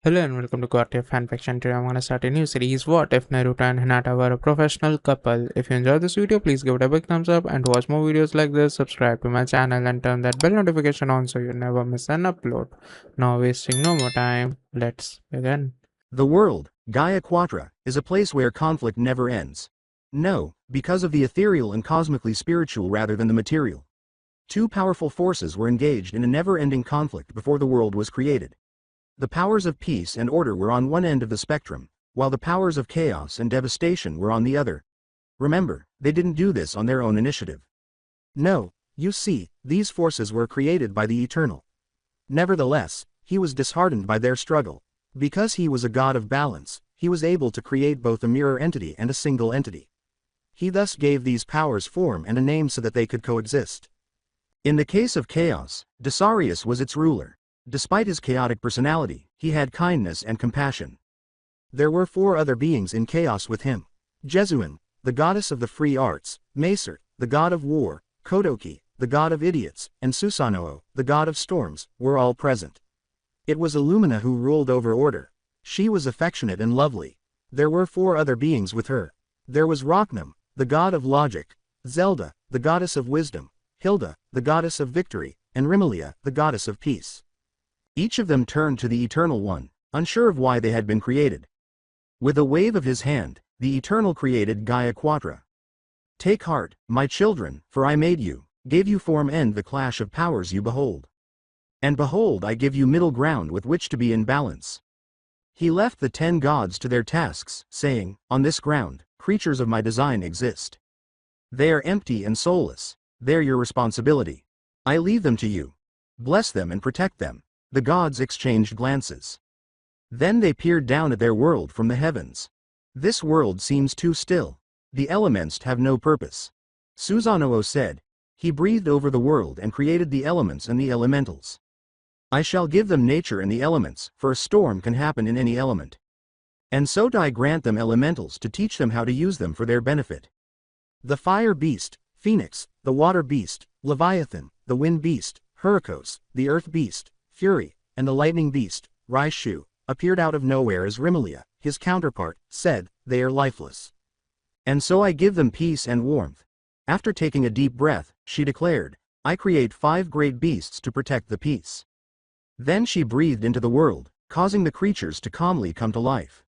Hello and welcome to Got Fan Fiction. Today I'm gonna start a new series. What if Naruto and Hinata were a professional couple? If you enjoyed this video, please give it a big thumbs up, and to watch more videos like this, subscribe to my channel and turn that bell notification on so you never miss an upload. Now wasting no more time, let's begin. The world, Gaia Quatra, is a place where conflict never ends. No, because of the ethereal and cosmically spiritual rather than the material. Two powerful forces were engaged in a never-ending conflict before the world was created. The powers of peace and order were on one end of the spectrum, while the powers of chaos and devastation were on the other. Remember, they didn't do this on their own initiative. No, you see, these forces were created by the Eternal. Nevertheless, he was disheartened by their struggle. Because he was a god of balance, he was able to create both a mirror entity and a single entity. He thus gave these powers form and a name so that they could coexist. In the case of chaos, Dosarius was its ruler. Despite his chaotic personality, he had kindness and compassion. There were four other beings in chaos with him. Jesuin, the goddess of the free arts, Macer, the god of war, Kodoki, the god of idiots, and Susanoo, the god of storms, were all present. It was Illumina who ruled over order. She was affectionate and lovely. There were four other beings with her. There was Rochnum, the god of logic, Zelda, the goddess of wisdom, Hilda, the goddess of victory, and Rimelia, the goddess of peace. Each of them turned to the Eternal One, unsure of why they had been created. With a wave of his hand, the Eternal created Gaia Quatra. Take heart, my children, for I made you, gave you form, end the clash of powers you behold. And behold, I give you middle ground with which to be in balance. He left the 10 gods to their tasks, saying, on this ground, creatures of my design exist. They are empty and soulless. They're your responsibility. I leave them to you. Bless them and protect them. The gods exchanged glances. Then they peered down at their world from the heavens. This world seems too still. The elements have no purpose. Susanoo said. He breathed over the world and created the elements and the elementals. I shall give them nature and the elements, for a storm can happen in any element. And so I grant them elementals to teach them how to use them for their benefit. The fire beast, Phoenix, the water beast, Leviathan, the wind beast, Hurricos, the earth beast, Fury, and the lightning beast, Raishu, appeared out of nowhere as Rimelia, his counterpart, said, they are lifeless. And so I give them peace and warmth. After taking a deep breath, she declared, I create 5 great beasts to protect the peace. Then she breathed into the world, causing the creatures to calmly come to life.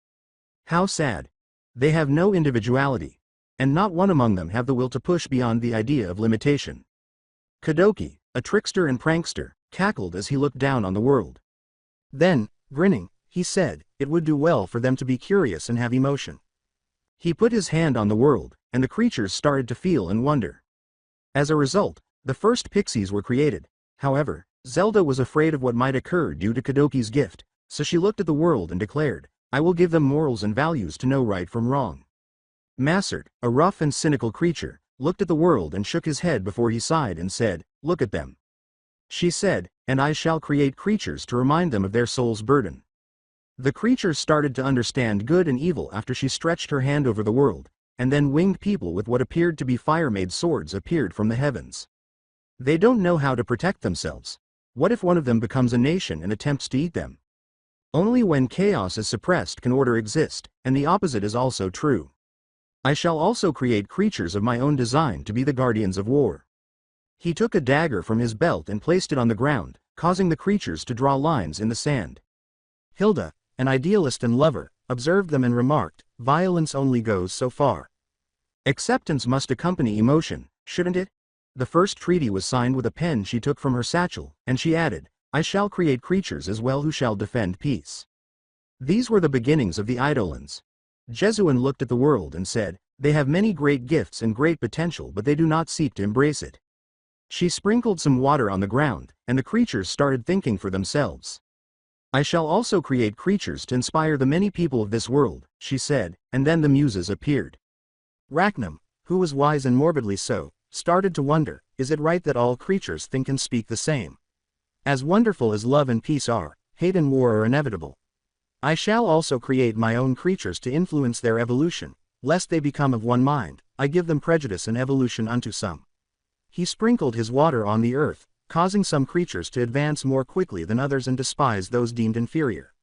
How sad. They have no individuality. And not one among them have the will to push beyond the idea of limitation. Kodoki, a trickster and prankster, cackled as he looked down on the world. Then, grinning, he said, it would do well for them to be curious and have emotion. He put his hand on the world, and the creatures started to feel and wonder. As a result, the first pixies were created. However, Zelda was afraid of what might occur due to Kodoki's gift, so she looked at the world and declared, I will give them morals and values to know right from wrong. Massert, a rough and cynical creature, looked at the world and shook his head before he sighed and said, look at them. She said, and I shall create creatures to remind them of their soul's burden. The creatures started to understand good and evil after she stretched her hand over the world, and then winged people with what appeared to be fire-made swords appeared from the heavens. They don't know how to protect themselves. What if one of them becomes a nation and attempts to eat them? Only when chaos is suppressed can order exist, and the opposite is also true. I shall also create creatures of my own design to be the guardians of war. He took a dagger from his belt and placed it on the ground, causing the creatures to draw lines in the sand. Hilda, an idealist and lover, observed them and remarked, violence only goes so far. Acceptance must accompany emotion, shouldn't it? The first treaty was signed with a pen she took from her satchel, and she added, I shall create creatures as well who shall defend peace. These were the beginnings of the Eidolons. Jesuin looked at the world and said, they have many great gifts and great potential, but they do not seek to embrace it. She sprinkled some water on the ground, and the creatures started thinking for themselves. I shall also create creatures to inspire the many people of this world, she said, and then the muses appeared. Rachnum, who was wise and morbidly so, started to wonder, is it right that all creatures think and speak the same? As wonderful as love and peace are, hate and war are inevitable. I shall also create my own creatures to influence their evolution, lest they become of one mind, I give them prejudice and evolution unto some. He sprinkled his water on the earth, causing some creatures to advance more quickly than others and despise those deemed inferior.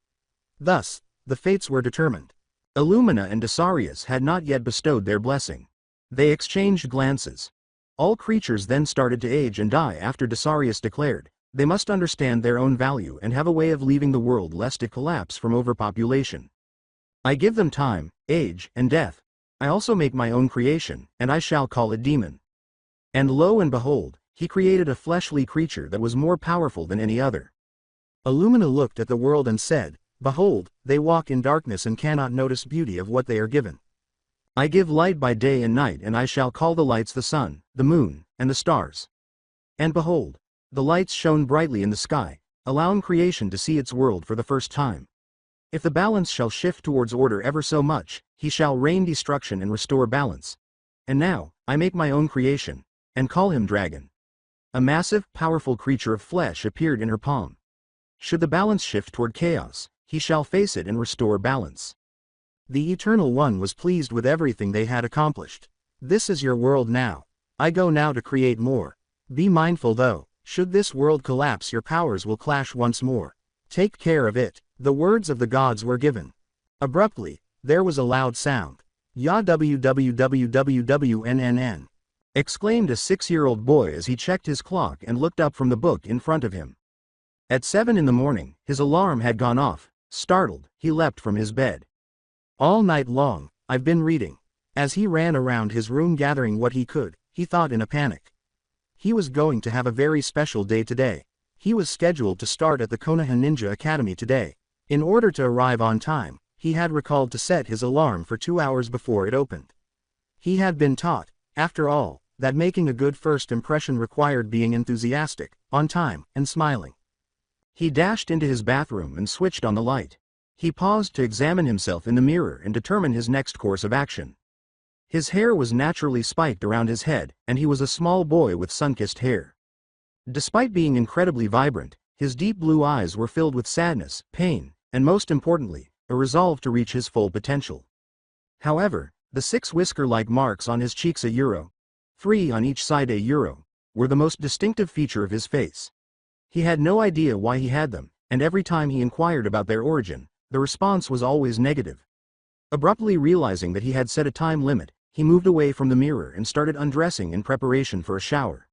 Thus, the fates were determined. Illumina and Dosarius had not yet bestowed their blessing. They exchanged glances. All creatures then started to age and die after Dosarius declared, they must understand their own value and have a way of leaving the world lest it collapse from overpopulation. I give them time, age, and death. I also make my own creation, and I shall call it demon. And lo and behold, he created a fleshly creature that was more powerful than any other. Illumina looked at the world and said, behold, they walk in darkness and cannot notice beauty of what they are given. I give light by day and night, and I shall call the lights the sun, the moon, and the stars. And behold, the lights shone brightly in the sky, allowing creation to see its world for the first time. If the balance shall shift towards order ever so much, he shall rain destruction and restore balance. And now, I make my own creation, and call him Dragon. A massive, powerful creature of flesh appeared in her palm. Should the balance shift toward chaos, he shall face it and restore balance. The Eternal One was pleased with everything they had accomplished. This is your world now. I go now to create more. Be mindful though, should this world collapse your powers will clash once more. Take care of it. The words of the gods were given. Abruptly, there was a loud sound. Ya wwwwnnn! Exclaimed a 6-year-old boy as he checked his clock and looked up from the book in front of him. At 7 in the morning, his alarm had gone off. Startled, he leapt from his bed. All night long, I've been reading. As he ran around his room gathering what he could, he thought in a panic. He was going to have a very special day today. He was scheduled to start at the Konoha Ninja Academy today. In order to arrive on time, he had recalled to set his alarm for 2 hours before it opened. He had been taught, after all, that making a good first impression required being enthusiastic, on time, and smiling. He dashed into his bathroom and switched on the light. He paused to examine himself in the mirror and determine his next course of action. His hair was naturally spiked around his head, and he was a small boy with sun-kissed hair. Despite being incredibly vibrant, his deep blue eyes were filled with sadness, pain, and most importantly, a resolve to reach his full potential. However, the 6 whisker-like marks on his cheeks, a euro, 3 on each side, a euro, were the most distinctive feature of his face. He had no idea why he had them, and every time he inquired about their origin, the response was always negative. Abruptly realizing that he had set a time limit, he moved away from the mirror and started undressing in preparation for a shower.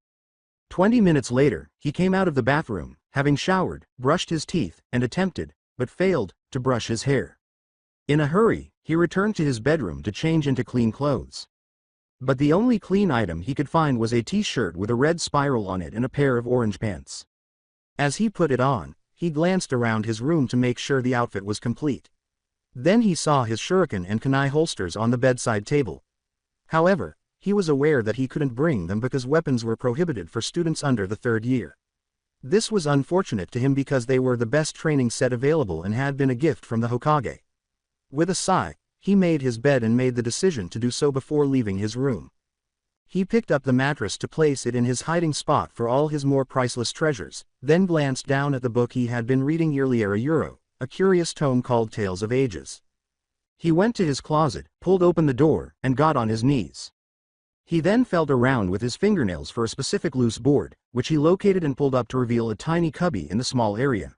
20 minutes later, he came out of the bathroom, having showered, brushed his teeth, and attempted, but failed, to brush his hair. In a hurry, he returned to his bedroom to change into clean clothes. But the only clean item he could find was a t-shirt with a red spiral on it and a pair of orange pants. As he put it on, he glanced around his room to make sure the outfit was complete. Then he saw his shuriken and kunai holsters on the bedside table. However, he was aware that he couldn't bring them because weapons were prohibited for students under the 3rd year. This was unfortunate to him because they were the best training set available and had been a gift from the Hokage. With a sigh, he made his bed and made the decision to do so before leaving his room. He picked up the mattress to place it in his hiding spot for all his more priceless treasures, then glanced down at the book he had been reading earlier, a euro, a curious tome called Tales of Ages. He went to his closet, pulled open the door, and got on his knees. He then felt around with his fingernails for a specific loose board, which he located and pulled up to reveal a tiny cubby in the small area.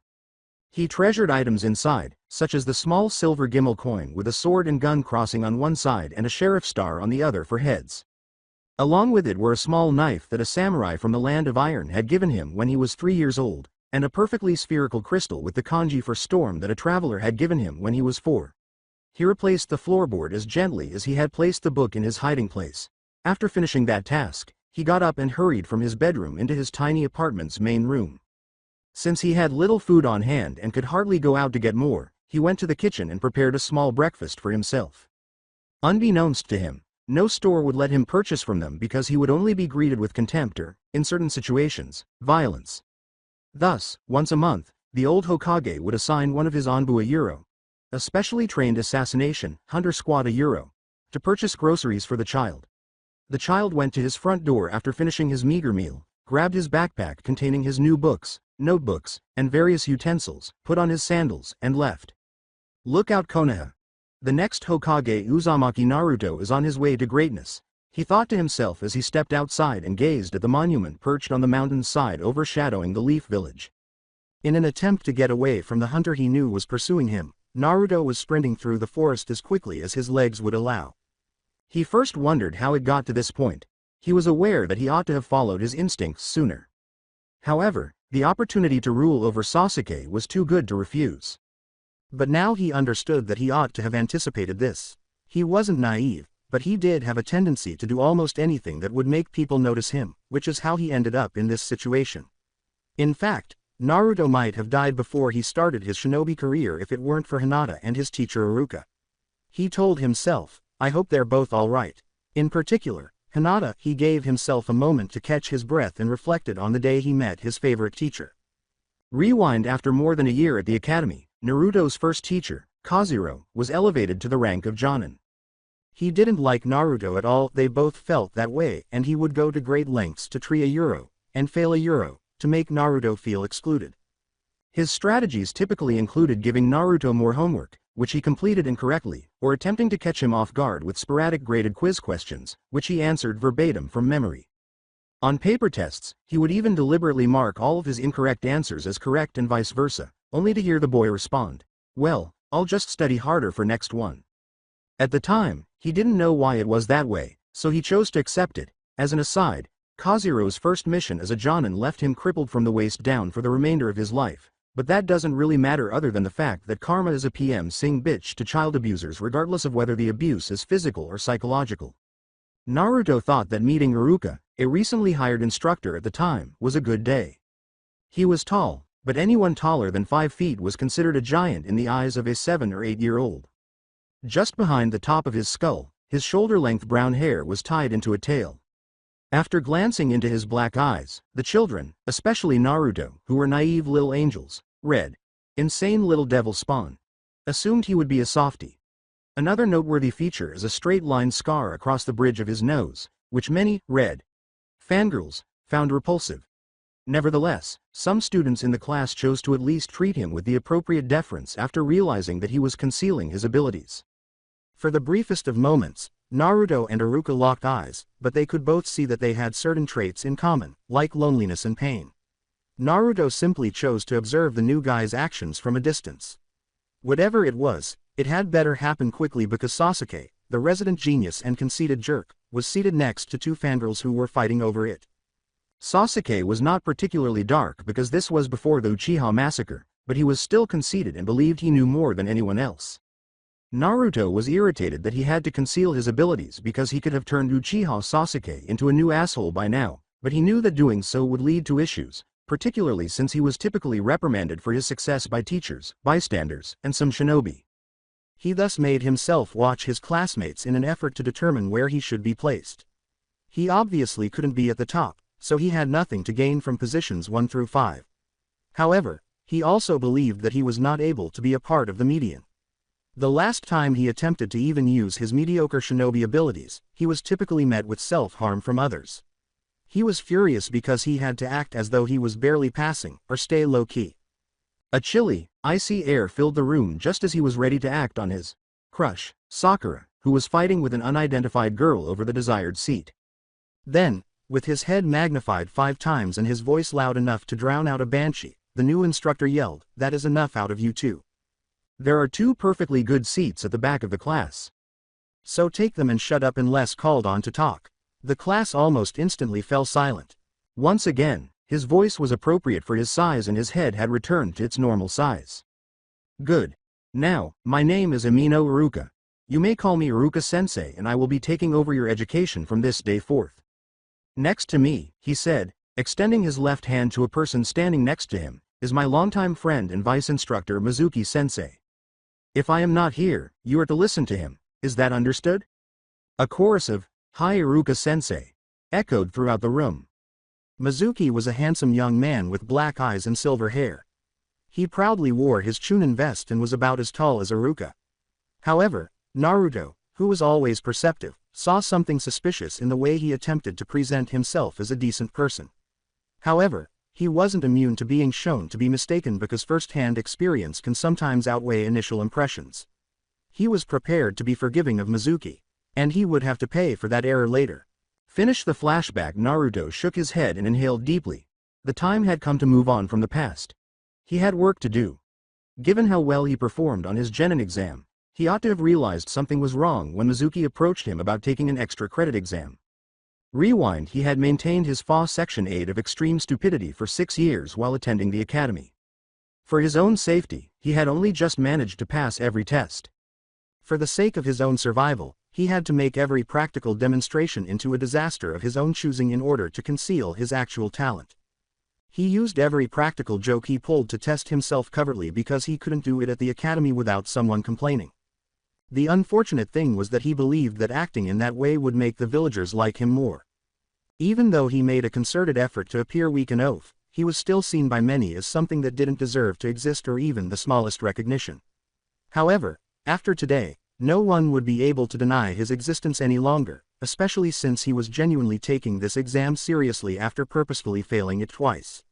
He treasured items inside, such as the small silver gimel coin with a sword and gun crossing on one side and a sheriff star on the other for heads. Along with it were a small knife that a samurai from the Land of Iron had given him when he was 3 years old, and a perfectly spherical crystal with the kanji for storm that a traveler had given him when he was 4. He replaced the floorboard as gently as he had placed the book in his hiding place. After finishing that task, he got up and hurried from his bedroom into his tiny apartment's main room. Since he had little food on hand and could hardly go out to get more, he went to the kitchen and prepared a small breakfast for himself. Unbeknownst to him, no store would let him purchase from them because he would only be greeted with contempt or, in certain situations, violence. Thus, once a month, the old Hokage would assign one of his Anbu a euro, a specially trained assassination hunter squad a euro, to purchase groceries for the child. The child went to his front door after finishing his meager meal, grabbed his backpack containing his new books, notebooks, and various utensils, put on his sandals, and left. Look out, Konoha. The next Hokage Uzumaki Naruto is on his way to greatness, he thought to himself as he stepped outside and gazed at the monument perched on the mountain's side overshadowing the Leaf Village. In an attempt to get away from the hunter he knew was pursuing him, Naruto was sprinting through the forest as quickly as his legs would allow. He first wondered how it got to this point. He was aware that he ought to have followed his instincts sooner. However, the opportunity to rule over Sasuke was too good to refuse. But now he understood that he ought to have anticipated this. He wasn't naive, but he did have a tendency to do almost anything that would make people notice him, which is how he ended up in this situation. In fact, Naruto might have died before he started his shinobi career if it weren't for Hinata and his teacher Iruka. He told himself, I hope they're both alright. In particular, Hinata. He gave himself a moment to catch his breath and reflected on the day he met his favorite teacher. Rewind after more than a year at the academy, Naruto's first teacher, Kazuhiro, was elevated to the rank of Jonin. He didn't like Naruto at all, they both felt that way, and he would go to great lengths to try a Euro, and fail a Euro, to make Naruto feel excluded. His strategies typically included giving Naruto more homework, which he completed incorrectly, or attempting to catch him off guard with sporadic graded quiz questions, which he answered verbatim from memory. On paper tests, he would even deliberately mark all of his incorrect answers as correct and vice versa, only to hear the boy respond, "Well, I'll just study harder for next one." At the time, he didn't know why it was that way, so he chose to accept it. As an aside, Kazuhiro's first mission as a Jonin left him crippled from the waist down for the remainder of his life, but that doesn't really matter other than the fact that karma is a PM sing bitch to child abusers regardless of whether the abuse is physical or psychological. Naruto thought that meeting Iruka, a recently hired instructor at the time, was a good day. He was tall, but anyone taller than 5 feet was considered a giant in the eyes of a 7 or 8-year-old. Just behind the top of his skull, his shoulder-length brown hair was tied into a tail. After glancing into his black eyes, the children, especially Naruto, who were naive little angels, read, "Insane little devil spawn," assumed he would be a softie. Another noteworthy feature is a straight-line scar across the bridge of his nose, which many, read, fangirls, found repulsive. Nevertheless, some students in the class chose to at least treat him with the appropriate deference after realizing that he was concealing his abilities. For the briefest of moments, Naruto and Iruka locked eyes, but they could both see that they had certain traits in common, like loneliness and pain. Naruto simply chose to observe the new guy's actions from a distance. Whatever it was, it had better happen quickly because Sasuke, the resident genius and conceited jerk, was seated next to 2 fangirls who were fighting over it. Sasuke was not particularly dark because this was before the Uchiha massacre, but he was still conceited and believed he knew more than anyone else. Naruto was irritated that he had to conceal his abilities because he could have turned Uchiha Sasuke into a new asshole by now, but he knew that doing so would lead to issues, particularly since he was typically reprimanded for his success by teachers, bystanders, and some shinobi. He thus made himself watch his classmates in an effort to determine where he should be placed. He obviously couldn't be at the top, so he had nothing to gain from positions 1 through 5. However, he also believed that he was not able to be a part of the median. The last time he attempted to even use his mediocre shinobi abilities, he was typically met with self-harm from others. He was furious because he had to act as though he was barely passing, or stay low-key. A chilly, icy air filled the room just as he was ready to act on his crush, Sakura, who was fighting with an unidentified girl over the desired seat. Then, with his head magnified 5 times and his voice loud enough to drown out a banshee, the new instructor yelled, "That is enough out of you two. There are 2 perfectly good seats at the back of the class. So take them and shut up unless called on to talk." The class almost instantly fell silent. Once again, his voice was appropriate for his size and his head had returned to its normal size. "Good. Now, my name is Amino Iruka. You may call me Iruka-sensei and I will be taking over your education from this day forth. Next to me," he said, extending his left hand to a person standing next to him, "is my longtime friend and vice instructor Mizuki-sensei. If I am not here, you are to listen to him, is that understood?" A chorus of, "Hi Iruka-sensei," echoed throughout the room. Mizuki was a handsome young man with black eyes and silver hair. He proudly wore his Chunin vest and was about as tall as Iruka. However, Naruto, who was always perceptive, saw something suspicious in the way he attempted to present himself as a decent person. However, he wasn't immune to being shown to be mistaken because first-hand experience can sometimes outweigh initial impressions. He was prepared to be forgiving of Mizuki, and he would have to pay for that error later. Finish the flashback. Naruto shook his head and inhaled deeply. The time had come to move on from the past. He had work to do. Given how well he performed on his Genin exam, he ought to have realized something was wrong when Mizuki approached him about taking an extra credit exam. Rewind, he had maintained his FA section 8 of extreme stupidity for 6 years while attending the academy. For his own safety, he had only just managed to pass every test. For the sake of his own survival, he had to make every practical demonstration into a disaster of his own choosing in order to conceal his actual talent. He used every practical joke he pulled to test himself covertly because he couldn't do it at the academy without someone complaining. The unfortunate thing was that he believed that acting in that way would make the villagers like him more. Even though he made a concerted effort to appear weak and oaf, he was still seen by many as something that didn't deserve to exist or even the smallest recognition. However, after today, no one would be able to deny his existence any longer, especially since he was genuinely taking this exam seriously after purposefully failing it twice.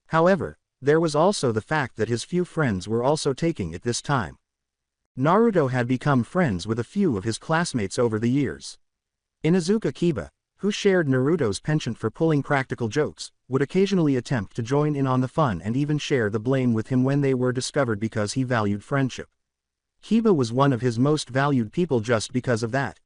However, there was also the fact that his few friends were also taking it this time. Naruto had become friends with a few of his classmates over the years. Inuzuka Kiba, who shared Naruto's penchant for pulling practical jokes, would occasionally attempt to join in on the fun and even share the blame with him when they were discovered because he valued friendship. Kiba was one of his most valued people just because of that.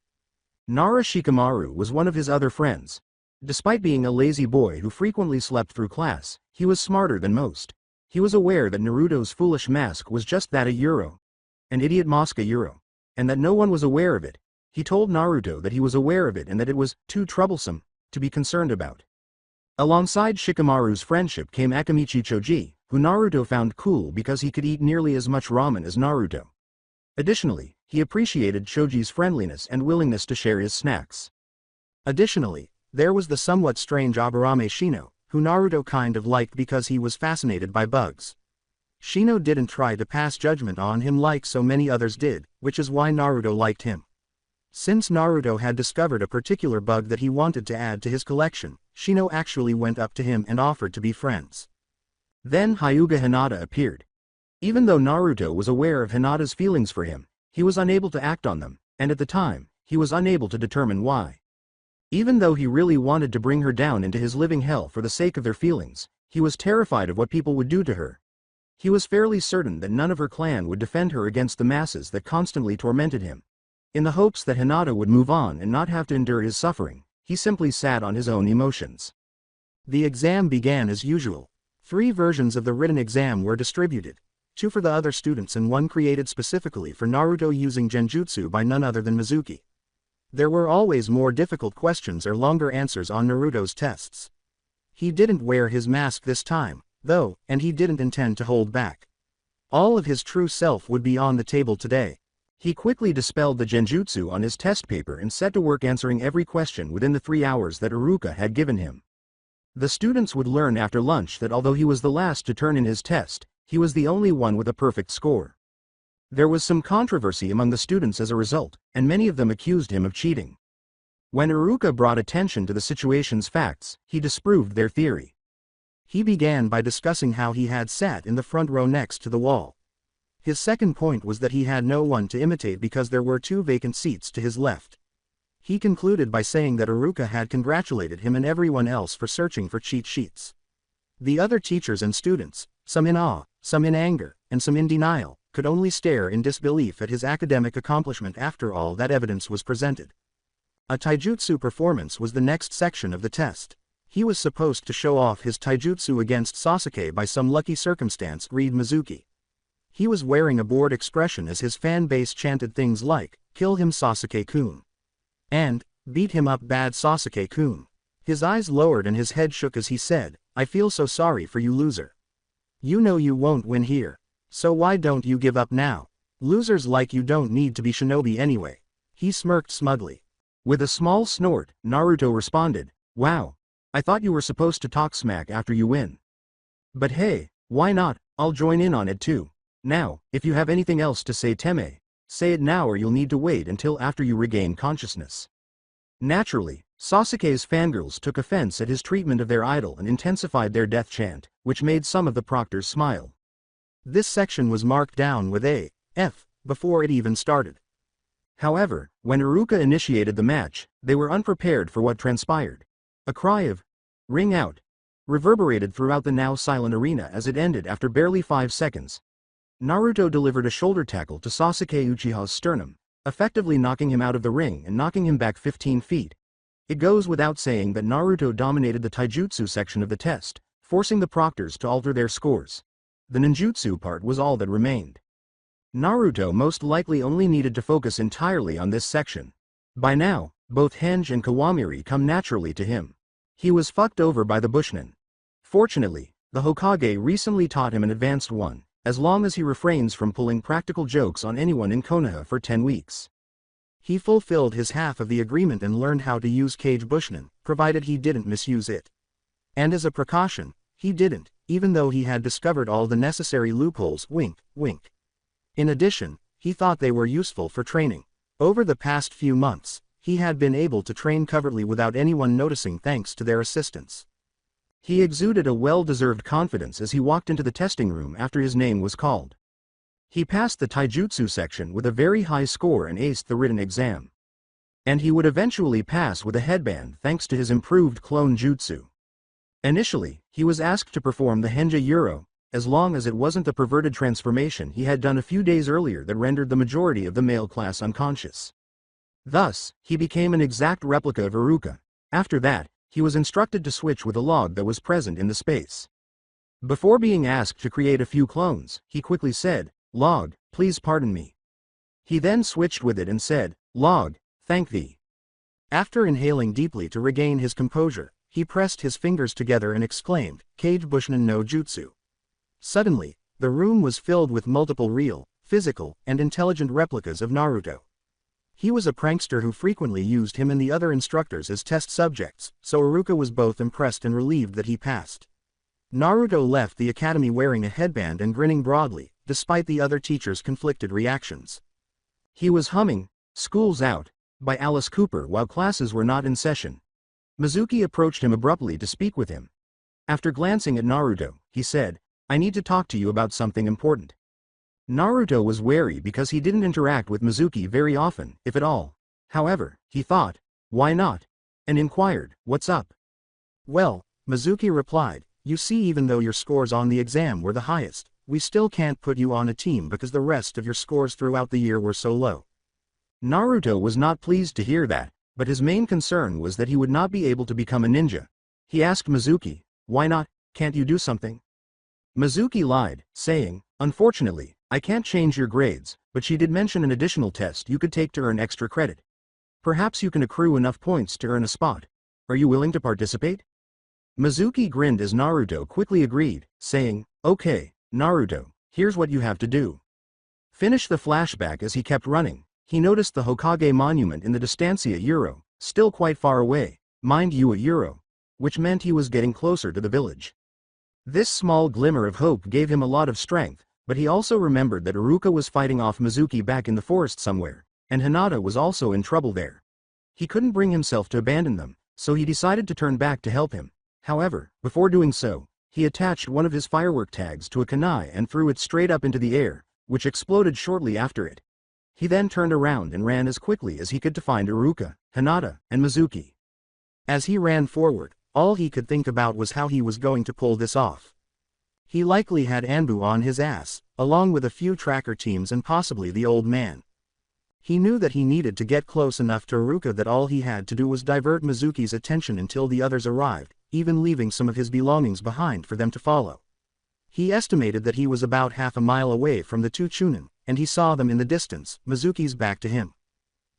Nara Shikamaru was one of his other friends. Despite being a lazy boy who frequently slept through class, he was smarter than most. He was aware that Naruto's foolish mask was just that, an idiot mask, and that no one was aware of it. He told Naruto that he was aware of it and that it was too troublesome to be concerned about. Alongside Shikamaru's friendship came Akamichi Choji, who Naruto found cool because he could eat nearly as much ramen as Naruto. Additionally, he appreciated Choji's friendliness and willingness to share his snacks. Additionally, there was the somewhat strange Aburame Shino, who Naruto kind of liked because he was fascinated by bugs. Shino didn't try to pass judgment on him like so many others did, which is why Naruto liked him. Since Naruto had discovered a particular bug that he wanted to add to his collection, Shino actually went up to him and offered to be friends. Then Hyuga Hinata appeared. Even though Naruto was aware of Hinata's feelings for him, he was unable to act on them, and at the time, he was unable to determine why. Even though he really wanted to bring her down into his living hell for the sake of their feelings, he was terrified of what people would do to her. He was fairly certain that none of her clan would defend her against the masses that constantly tormented him. In the hopes that Hinata would move on and not have to endure his suffering, he simply sat on his own emotions. The exam began as usual. 3 versions of the written exam were distributed. 2 for the other students and 1 created specifically for Naruto using genjutsu by none other than Mizuki. There were always more difficult questions or longer answers on Naruto's tests. He didn't wear his mask this time, though, and he didn't intend to hold back. All of his true self would be on the table today. He quickly dispelled the genjutsu on his test paper and set to work answering every question within the 3 hours that Iruka had given him. The students would learn after lunch that although he was the last to turn in his test, he was the only one with a perfect score. There was some controversy among the students as a result, and many of them accused him of cheating. When Iruka brought attention to the situation's facts, he disproved their theory. He began by discussing how he had sat in the front row next to the wall. His second point was that he had no one to imitate because there were 2 vacant seats to his left. He concluded by saying that Iruka had congratulated him and everyone else for searching for cheat sheets. The other teachers and students, some in awe, some in anger, and some in denial, could only stare in disbelief at his academic accomplishment after all that evidence was presented. A taijutsu performance was the next section of the test. He was supposed to show off his taijutsu against Sasuke by some lucky circumstance, read Mizuki. He was wearing a bored expression as his fan base chanted things like, "Kill him Sasuke-kun," and, "Beat him up bad Sasuke-kun." His eyes lowered and his head shook as he said, "I feel so sorry for you, loser. You know you won't win here. So why don't you give up now? Losers like you don't need to be shinobi anyway." He smirked smugly. With a small snort, Naruto responded, "Wow. I thought you were supposed to talk smack after you win. But hey, why not? I'll join in on it too. Now, if you have anything else to say, Teme, say it now or you'll need to wait until after you regain consciousness." Naturally, Sasuke's fangirls took offense at his treatment of their idol and intensified their death chant, which made some of the proctors smile. This section was marked down with a F before it even started. However, when Iruka initiated the match, they were unprepared for what transpired. A cry of "Ring out" reverberated throughout the now silent arena as it ended after barely 5 seconds. Naruto delivered a shoulder tackle to Sasuke Uchiha's sternum, effectively knocking him out of the ring and knocking him back 15 feet. It goes without saying that Naruto dominated the taijutsu section of the test, forcing the proctors to alter their scores. The ninjutsu part was all that remained. Naruto most likely only needed to focus entirely on this section. By now, both henge and kawamiri come naturally to him. He was fucked over by the Bushmen. Fortunately, the Hokage recently taught him an advanced one, as long as he refrains from pulling practical jokes on anyone in Konoha for 10 weeks. He fulfilled his half of the agreement and learned how to use Kage Bushmen, provided he didn't misuse it. And as a precaution, he didn't, even though he had discovered all the necessary loopholes, wink, wink. In addition, he thought they were useful for training. Over the past few months, he had been able to train covertly without anyone noticing thanks to their assistance. He exuded a well-deserved confidence as he walked into the testing room after his name was called. He passed the taijutsu section with a very high score and aced the written exam. And he would eventually pass with a headband thanks to his improved clone jutsu. Initially, he was asked to perform the Henja Euro, as long as it wasn't the perverted transformation he had done a few days earlier that rendered the majority of the male class unconscious. Thus, he became an exact replica of Iruka. After that, he was instructed to switch with a log that was present in the space. Before being asked to create a few clones, he quickly said, "Log, please pardon me." He then switched with it and said, "Log, thank thee." After inhaling deeply to regain his composure, he pressed his fingers together and exclaimed, "Kage Bushmen no Jutsu." Suddenly, the room was filled with multiple real, physical, and intelligent replicas of Naruto. He was a prankster who frequently used him and the other instructors as test subjects, so Iruka was both impressed and relieved that he passed. Naruto left the academy wearing a headband and grinning broadly, despite the other teachers' conflicted reactions. He was humming, "School's Out," by Alice Cooper while classes were not in session. Mizuki approached him abruptly to speak with him. After glancing at Naruto, he said, "I need to talk to you about something important." Naruto was wary because he didn't interact with Mizuki very often, if at all. However, he thought, "Why not?" and inquired, "What's up?" "Well," Mizuki replied, "you see, even though your scores on the exam were the highest, we still can't put you on a team because the rest of your scores throughout the year were so low." Naruto was not pleased to hear that, but his main concern was that he would not be able to become a ninja. He asked Mizuki, "Why not? Can't you do something?" Mizuki lied, saying, "Unfortunately, I can't change your grades, but she did mention an additional test you could take to earn extra credit. Perhaps you can accrue enough points to earn a spot. Are you willing to participate?" Mizuki grinned as Naruto quickly agreed, saying, "Okay, Naruto, here's what you have to do." Finish the flashback. As he kept running, he noticed the Hokage monument in the Distancia Euro, still quite far away, mind you a euro, which meant he was getting closer to the village. This small glimmer of hope gave him a lot of strength, but he also remembered that Iruka was fighting off Mizuki back in the forest somewhere, and Hinata was also in trouble there. He couldn't bring himself to abandon them, so he decided to turn back to help him. However, before doing so, he attached one of his firework tags to a kunai and threw it straight up into the air, which exploded shortly after it. He then turned around and ran as quickly as he could to find Iruka, Hinata, and Mizuki. As he ran forward, all he could think about was how he was going to pull this off. He likely had Anbu on his ass, along with a few tracker teams and possibly the old man. He knew that he needed to get close enough to Iruka that all he had to do was divert Mizuki's attention until the others arrived, even leaving some of his belongings behind for them to follow. He estimated that he was about half a mile away from the two Chunin, and he saw them in the distance, Mizuki's back to him.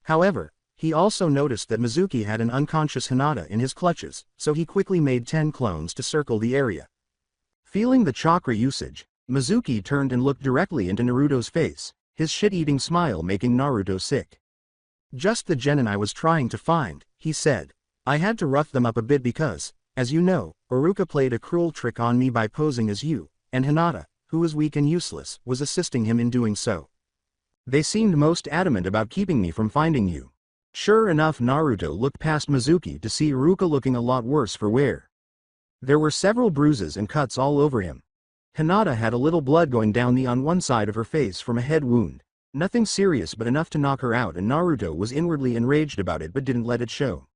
However, he also noticed that Mizuki had an unconscious Hinata in his clutches, so he quickly made 10 clones to circle the area. Feeling the chakra usage, Mizuki turned and looked directly into Naruto's face, his shit-eating smile making Naruto sick. "Just the genin I was trying to find," he said. "I had to rough them up a bit because, as you know, Iruka played a cruel trick on me by posing as you, and Hinata, who was weak and useless, was assisting him in doing so. They seemed most adamant about keeping me from finding you." Sure enough, Naruto looked past Mizuki to see Iruka looking a lot worse for wear. There were several bruises and cuts all over him. Hinata had a little blood going down on one side of her face from a head wound. Nothing serious but enough to knock her out, and Naruto was inwardly enraged about it but didn't let it show.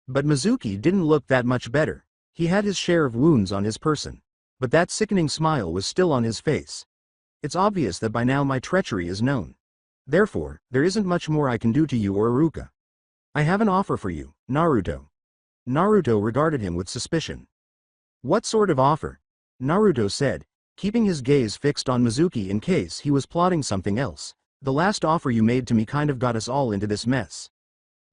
But Mizuki didn't look that much better. He had his share of wounds on his person, but that sickening smile was still on his face. It's obvious that by now my treachery is known. Therefore, there isn't much more I can do to you or Iruka. I have an offer for you, Naruto. Naruto regarded him with suspicion. What sort of offer? Naruto said, keeping his gaze fixed on Mizuki in case he was plotting something else. The last offer you made to me kind of got us all into this mess.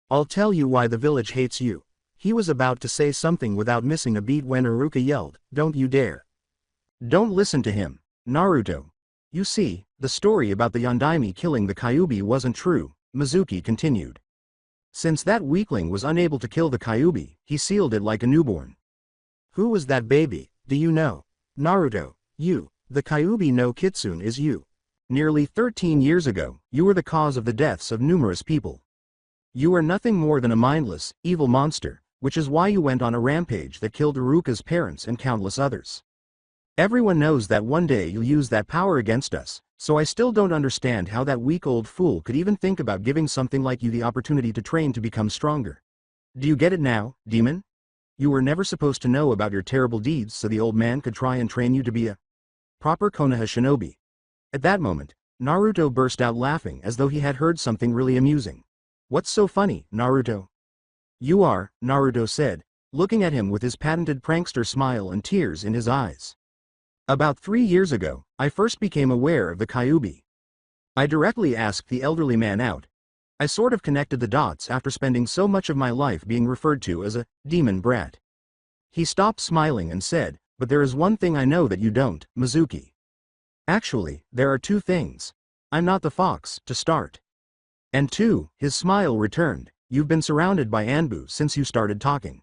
I'll tell you why the village hates you. He was about to say something without missing a beat when Iruka yelled, "Don't you dare." Don't listen to him, Naruto. You see, the story about the Yondaime killing the Kyuubi wasn't true, Mizuki continued. Since that weakling was unable to kill the Kyuubi, he sealed it like a newborn. Who was that baby, do you know? Naruto, you, the Kyuubi no Kitsune is you. Nearly 13 years ago, you were the cause of the deaths of numerous people. You are nothing more than a mindless, evil monster, which is why you went on a rampage that killed Iruka's parents and countless others. Everyone knows that one day you'll use that power against us, so I still don't understand how that weak old fool could even think about giving something like you the opportunity to train to become stronger. Do you get it now, demon? You were never supposed to know about your terrible deeds so the old man could try and train you to be a proper Konoha shinobi. At that moment, Naruto burst out laughing as though he had heard something really amusing. What's so funny, Naruto? You are, Naruto said, looking at him with his patented prankster smile and tears in his eyes. About 3 years ago, I first became aware of the Kyuubi. I directly asked the elderly man out. I sort of connected the dots after spending so much of my life being referred to as a demon brat. He stopped smiling and said, but there is one thing I know that you don't, Mizuki. Actually, there are 2 things. I'm not the fox, to start. And 2, his smile returned, you've been surrounded by Anbu since you started talking.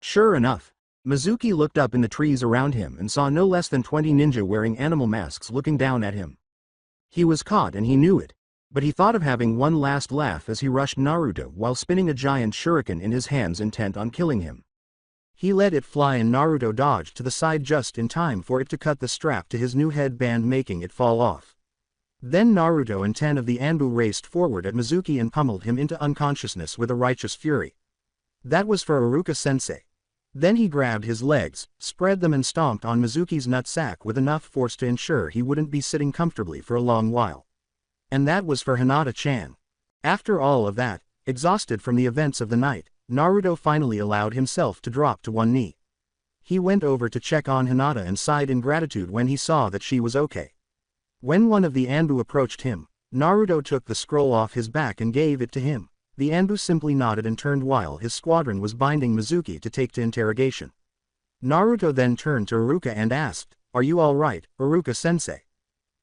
Sure enough. Mizuki looked up in the trees around him and saw no less than 20 ninja wearing animal masks looking down at him. He was caught and he knew it, but he thought of having one last laugh as he rushed Naruto while spinning a giant shuriken in his hands intent on killing him. He let it fly and Naruto dodged to the side just in time for it to cut the strap to his new headband making it fall off. Then Naruto and 10 of the Anbu raced forward at Mizuki and pummeled him into unconsciousness with a righteous fury. That was for Iruka-sensei. Then he grabbed his legs, spread them and stomped on Mizuki's nutsack with enough force to ensure he wouldn't be sitting comfortably for a long while. And that was for Hinata-chan. After all of that, exhausted from the events of the night, Naruto finally allowed himself to drop to one knee. He went over to check on Hinata and sighed in gratitude when he saw that she was okay. When one of the Anbu approached him, Naruto took the scroll off his back and gave it to him. The Anbu simply nodded and turned while his squadron was binding Mizuki to take to interrogation. Naruto then turned to Iruka and asked, "Are you alright, Iruka-sensei?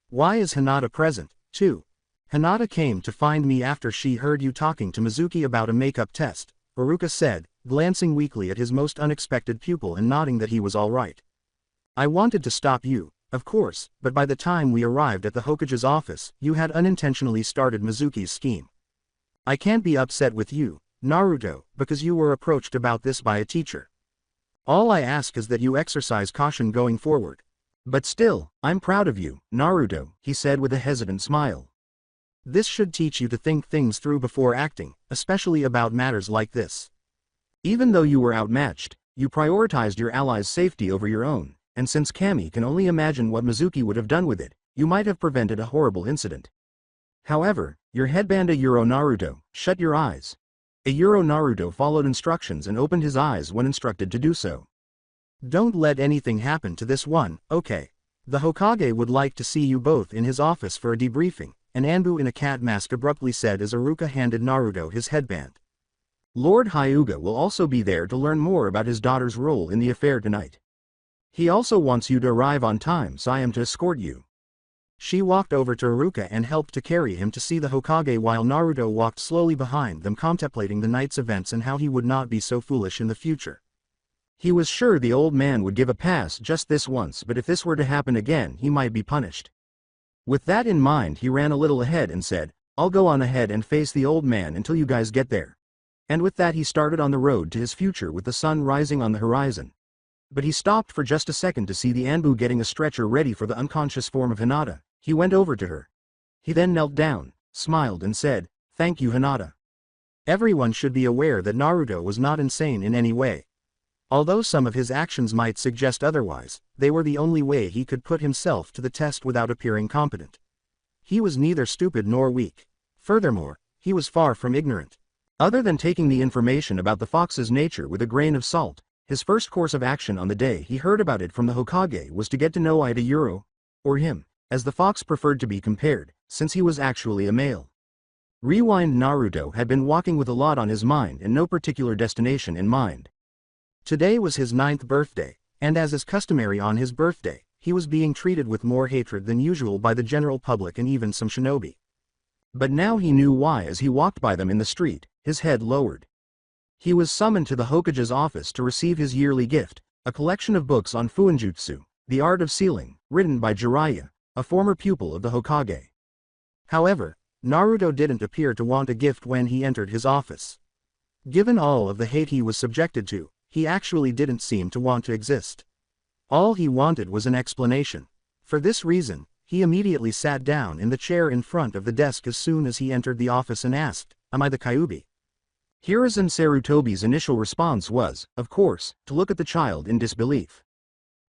Why is Hinata present, too?" "Hinata came to find me after she heard you talking to Mizuki about a makeup test," Iruka said, glancing weakly at his most unexpected pupil and nodding that he was alright. "I wanted to stop you, of course, but by the time we arrived at the Hokage's office, you had unintentionally started Mizuki's scheme. I can't be upset with you, Naruto, because you were approached about this by a teacher. All I ask is that you exercise caution going forward. But still, I'm proud of you, Naruto," he said with a hesitant smile. "This should teach you to think things through before acting, especially about matters like this. Even though you were outmatched, you prioritized your allies' safety over your own, and since Kami can only imagine what Mizuki would have done with it, you might have prevented a horrible incident. However, your headband Euro Naruto, shut your eyes." A Euro Naruto followed instructions and opened his eyes when instructed to do so. "Don't let anything happen to this one, okay? The Hokage would like to see you both in his office for a debriefing," an Anbu in a cat mask abruptly said as Iruka handed Naruto his headband. "Lord Hyuga will also be there to learn more about his daughter's role in the affair tonight. He also wants you to arrive on time so I am to escort you." She walked over to Iruka and helped to carry him to see the Hokage while Naruto walked slowly behind them contemplating the night's events and how he would not be so foolish in the future. He was sure the old man would give a pass just this once, but if this were to happen again he might be punished. With that in mind he ran a little ahead and said, "I'll go on ahead and face the old man until you guys get there." And with that he started on the road to his future with the sun rising on the horizon. But he stopped for just a second to see the Anbu getting a stretcher ready for the unconscious form of Hinata. He went over to her. He then knelt down, smiled and said, "Thank you, Hinata." Everyone should be aware that Naruto was not insane in any way. Although some of his actions might suggest otherwise, they were the only way he could put himself to the test without appearing competent. He was neither stupid nor weak. Furthermore, he was far from ignorant. Other than taking the information about the fox's nature with a grain of salt, his first course of action on the day he heard about it from the Hokage was to get to know Ida, or him, as the fox preferred to be compared, since he was actually a male. Rewind. Naruto had been walking with a lot on his mind and no particular destination in mind. Today was his 9th birthday, and as is customary on his birthday, he was being treated with more hatred than usual by the general public and even some shinobi. But now he knew why. As he walked by them in the street, his head lowered. He was summoned to the Hokage's office to receive his yearly gift, a collection of books on Fuinjutsu, the art of sealing, written by Jiraiya, a former pupil of the Hokage. However, Naruto didn't appear to want a gift when he entered his office. Given all of the hate he was subjected to, he actually didn't seem to want to exist. All he wanted was an explanation. For this reason, he immediately sat down in the chair in front of the desk as soon as he entered the office and asked, "Am I the Kyuubi?" Hiruzen Sarutobi's initial response was, of course, to look at the child in disbelief.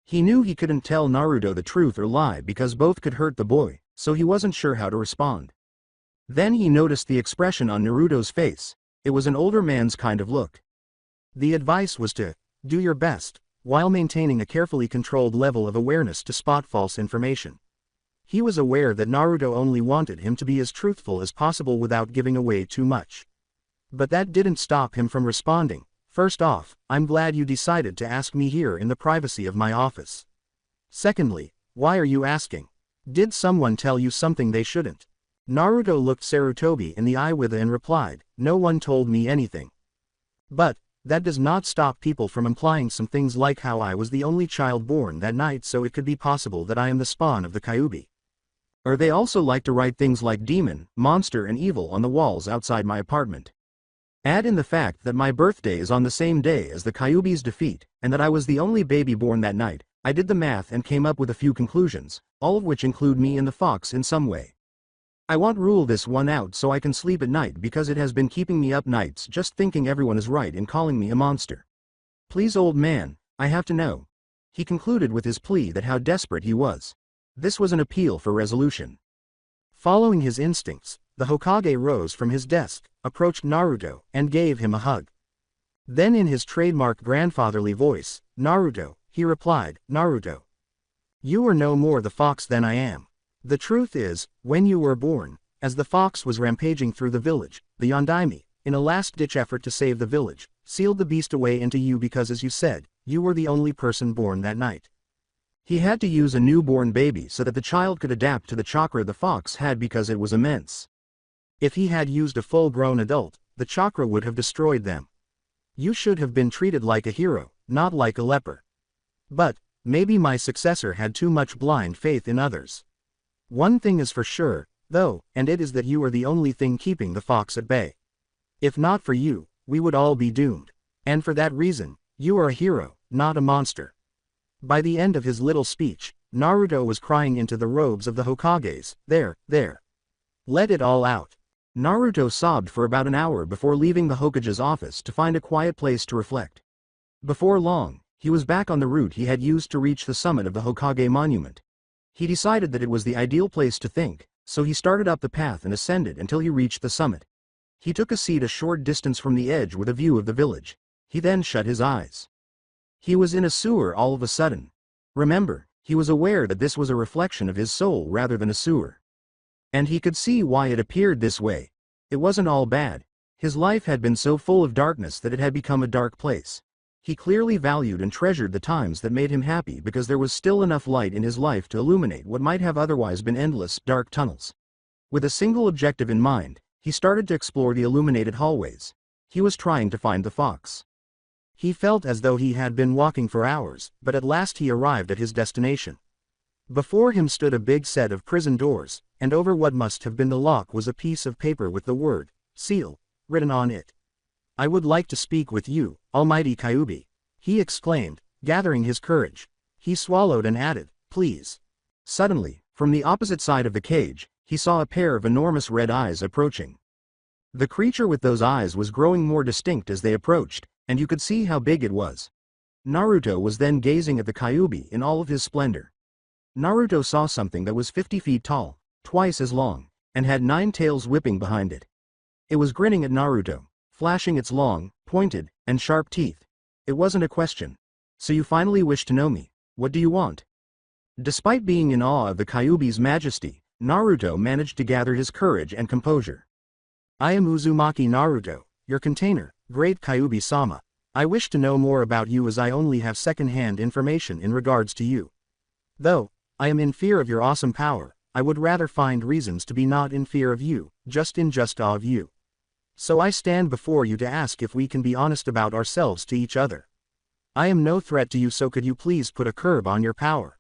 He knew he couldn't tell Naruto the truth or lie because both could hurt the boy, so he wasn't sure how to respond. Then he noticed the expression on Naruto's face. It was an older man's kind of look. The advice was to do your best, while maintaining a carefully controlled level of awareness to spot false information. He was aware that Naruto only wanted him to be as truthful as possible without giving away too much. But that didn't stop him from responding. First off, I'm glad you decided to ask me here in the privacy of my office. Secondly, why are you asking? Did someone tell you something they shouldn't? Naruto looked Sarutobi in the eye and replied, no one told me anything. But that does not stop people from implying some things like how I was the only child born that night, so it could be possible that I am the spawn of the Kyuubi. Or they also like to write things like demon, monster and evil on the walls outside my apartment. Add in the fact that my birthday is on the same day as the Kyuubi's defeat, and that I was the only baby born that night. I did the math and came up with a few conclusions, all of which include me and the fox in some way. I want to rule this one out so I can sleep at night because it has been keeping me up nights just thinking everyone is right in calling me a monster. Please, old man, I have to know. He concluded with his plea that how desperate he was. This was an appeal for resolution. Following his instincts, the Hokage rose from his desk, approached Naruto, and gave him a hug. Then in his trademark grandfatherly voice, Naruto, he replied, Naruto, you are no more the fox than I am. The truth is, when you were born, as the fox was rampaging through the village, the Yondaime, in a last-ditch effort to save the village, sealed the beast away into you because, as you said, you were the only person born that night. He had to use a newborn baby so that the child could adapt to the chakra the fox had because it was immense. If he had used a full-grown adult, the chakra would have destroyed them. You should have been treated like a hero, not like a leper. But maybe my successor had too much blind faith in others. One thing is for sure, though, and it is that you are the only thing keeping the fox at bay. If not for you, we would all be doomed. And for that reason, you are a hero, not a monster. By the end of his little speech, Naruto was crying into the robes of the Hokages, there. Let it all out. Naruto sobbed for about an hour before leaving the Hokage's office to find a quiet place to reflect. Before long, he was back on the route he had used to reach the summit of the Hokage monument. He decided that it was the ideal place to think, so he started up the path and ascended until he reached the summit. He took a seat a short distance from the edge with a view of the village. He then shut his eyes. He was in a sewer all of a sudden. Remember, he was aware that this was a reflection of his soul rather than a sewer. And he could see why it appeared this way. It wasn't all bad. His life had been so full of darkness that it had become a dark place. He clearly valued and treasured the times that made him happy because there was still enough light in his life to illuminate what might have otherwise been endless, dark tunnels. With a single objective in mind, he started to explore the illuminated hallways. He was trying to find the fox. He felt as though he had been walking for hours, but at last he arrived at his destination. Before him stood a big set of prison doors, and over what must have been the lock was a piece of paper with the word, seal, written on it. I would like to speak with you, Almighty Kyuubi, he exclaimed, gathering his courage. He swallowed and added, please. Suddenly, from the opposite side of the cage, he saw a pair of enormous red eyes approaching. The creature with those eyes was growing more distinct as they approached, and you could see how big it was. Naruto was then gazing at the Kyuubi in all of his splendor. Naruto saw something that was 50 feet tall, twice as long, and had 9 tails whipping behind it. It was grinning at Naruto, flashing its long, pointed, and sharp teeth. It wasn't a question. So you finally wish to know me. What do you want? Despite being in awe of the Kyuubi's majesty, Naruto managed to gather his courage and composure. I am Uzumaki Naruto, your container, great Kyuubi-sama. I wish to know more about you as I only have second-hand information in regards to you. Though I am in fear of your awesome power, I would rather find reasons to be not in fear of you, just in just awe of you. So I stand before you to ask if we can be honest about ourselves to each other. I am no threat to you, so could you please put a curb on your power?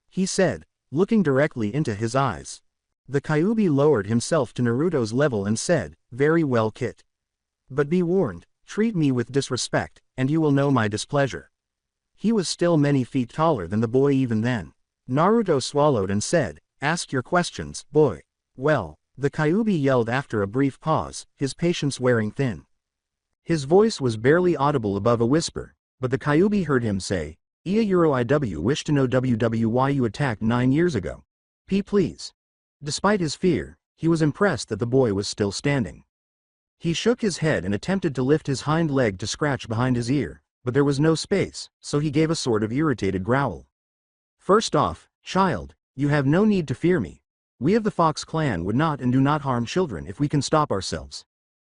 He said, looking directly into his eyes. The Kyuubi lowered himself to Naruto's level and said, very well, Kit. But be warned, treat me with disrespect, and you will know my displeasure. He was still many feet taller than the boy even then. Naruto swallowed and said, ask your questions, boy. Well, the Kyuubi yelled after a brief pause, his patience wearing thin. His voice was barely audible above a whisper, but the Kyuubi heard him say, Iya Euro IW wish to know why you attacked 9 years ago. Please. Despite his fear, he was impressed that the boy was still standing. He shook his head and attempted to lift his hind leg to scratch behind his ear, but there was no space, so he gave a sort of irritated growl. First off, child, you have no need to fear me. We of the Fox clan would not and do not harm children if we can stop ourselves.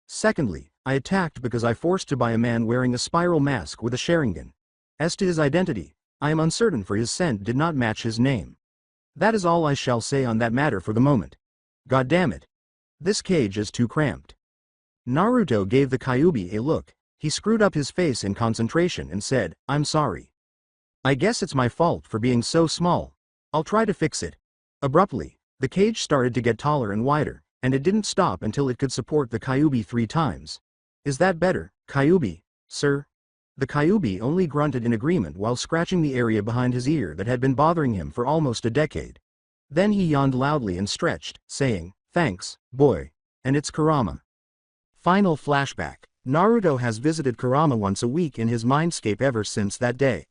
Secondly, I attacked because I forced to buy a man wearing a spiral mask with a Sharingan. As to his identity, I am uncertain, for his scent did not match his name. That is all I shall say on that matter for the moment. God damn it. This cage is too cramped. Naruto gave the Kyuubi a look. He screwed up his face in concentration and said, I'm sorry. I guess it's my fault for being so small. I'll try to fix it. Abruptly, the cage started to get taller and wider, and it didn't stop until it could support the Kyuubi 3 times. Is that better, Kyuubi, sir? The Kyuubi only grunted in agreement while scratching the area behind his ear that had been bothering him for almost a decade. Then he yawned loudly and stretched, saying, thanks, boy. And it's Kurama. Final flashback. Naruto has visited Kurama once a week in his mindscape ever since that day.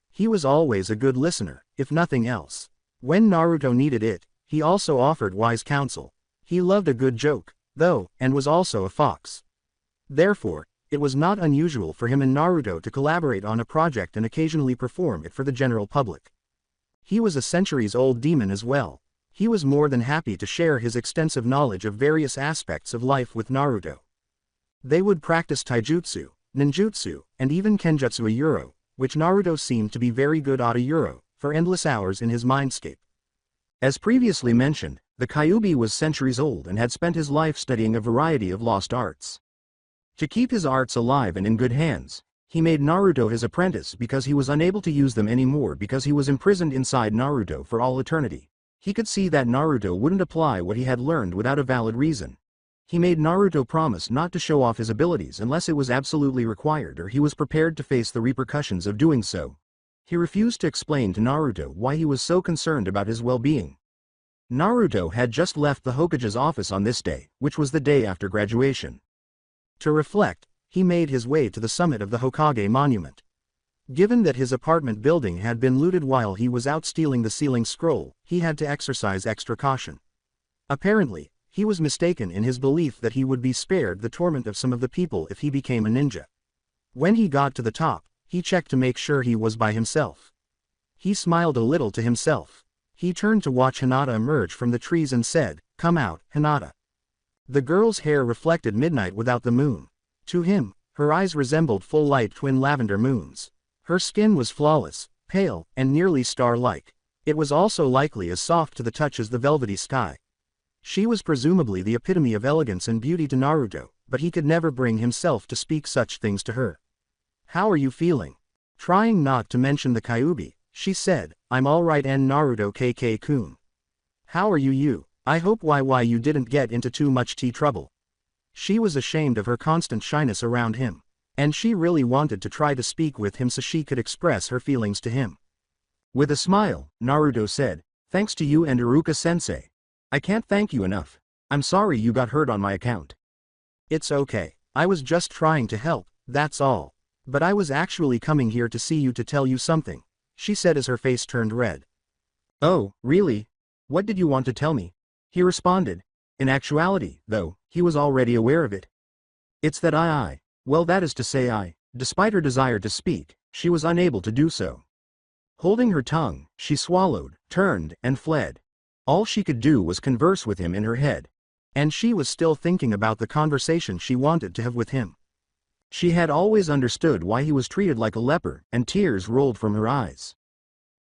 He was always a good listener, if nothing else. When Naruto needed it, he also offered wise counsel. He loved a good joke, though, and was also a fox. Therefore, it was not unusual for him and Naruto to collaborate on a project and occasionally perform it for the general public. He was a centuries-old demon as well. He was more than happy to share his extensive knowledge of various aspects of life with Naruto. They would practice taijutsu, ninjutsu, and even kenjutsu Ayuro, which Naruto seemed to be very good at Ayuro, for endless hours in his mindscape. As previously mentioned, the Kyuubi was centuries old and had spent his life studying a variety of lost arts. To keep his arts alive and in good hands, he made Naruto his apprentice because he was unable to use them anymore because he was imprisoned inside Naruto for all eternity. He could see that Naruto wouldn't apply what he had learned without a valid reason. He made Naruto promise not to show off his abilities unless it was absolutely required, or he was prepared to face the repercussions of doing so. He refused to explain to Naruto why he was so concerned about his well-being. Naruto had just left the Hokage's office on this day, which was the day after graduation. To reflect, he made his way to the summit of the Hokage monument. Given that his apartment building had been looted while he was out stealing the sealing scroll, he had to exercise extra caution. Apparently, he was mistaken in his belief that he would be spared the torment of some of the people if he became a ninja. When he got to the top, he checked to make sure he was by himself. He smiled a little to himself. He turned to watch Hinata emerge from the trees and said, "Come out, Hinata." The girl's hair reflected midnight without the moon. To him, her eyes resembled full-light twin lavender moons. Her skin was flawless, pale, and nearly star-like. It was also likely as soft to the touch as the velvety sky. She was presumably the epitome of elegance and beauty to Naruto, but he could never bring himself to speak such things to her. "How are you feeling?" Trying not to mention the Kyuubi, she said, "I'm alright and Naruto KK-kun. How are you? I hope you didn't get into too much tea trouble." She was ashamed of her constant shyness around him, and she really wanted to try to speak with him so she could express her feelings to him. With a smile, Naruto said, "Thanks to you and Iruka-sensei. I can't thank you enough. I'm sorry you got hurt on my account." "It's okay. I was just trying to help, that's all." But I was actually coming here to see you to tell you something, she said as her face turned red. Oh, really? What did you want to tell me? He responded. In actuality, though, he was already aware of it. It's that well, that is to say despite her desire to speak, she was unable to do so. Holding her tongue, she swallowed, turned, and fled. All she could do was converse with him in her head. And she was still thinking about the conversation she wanted to have with him. She had always understood why he was treated like a leper, and tears rolled from her eyes.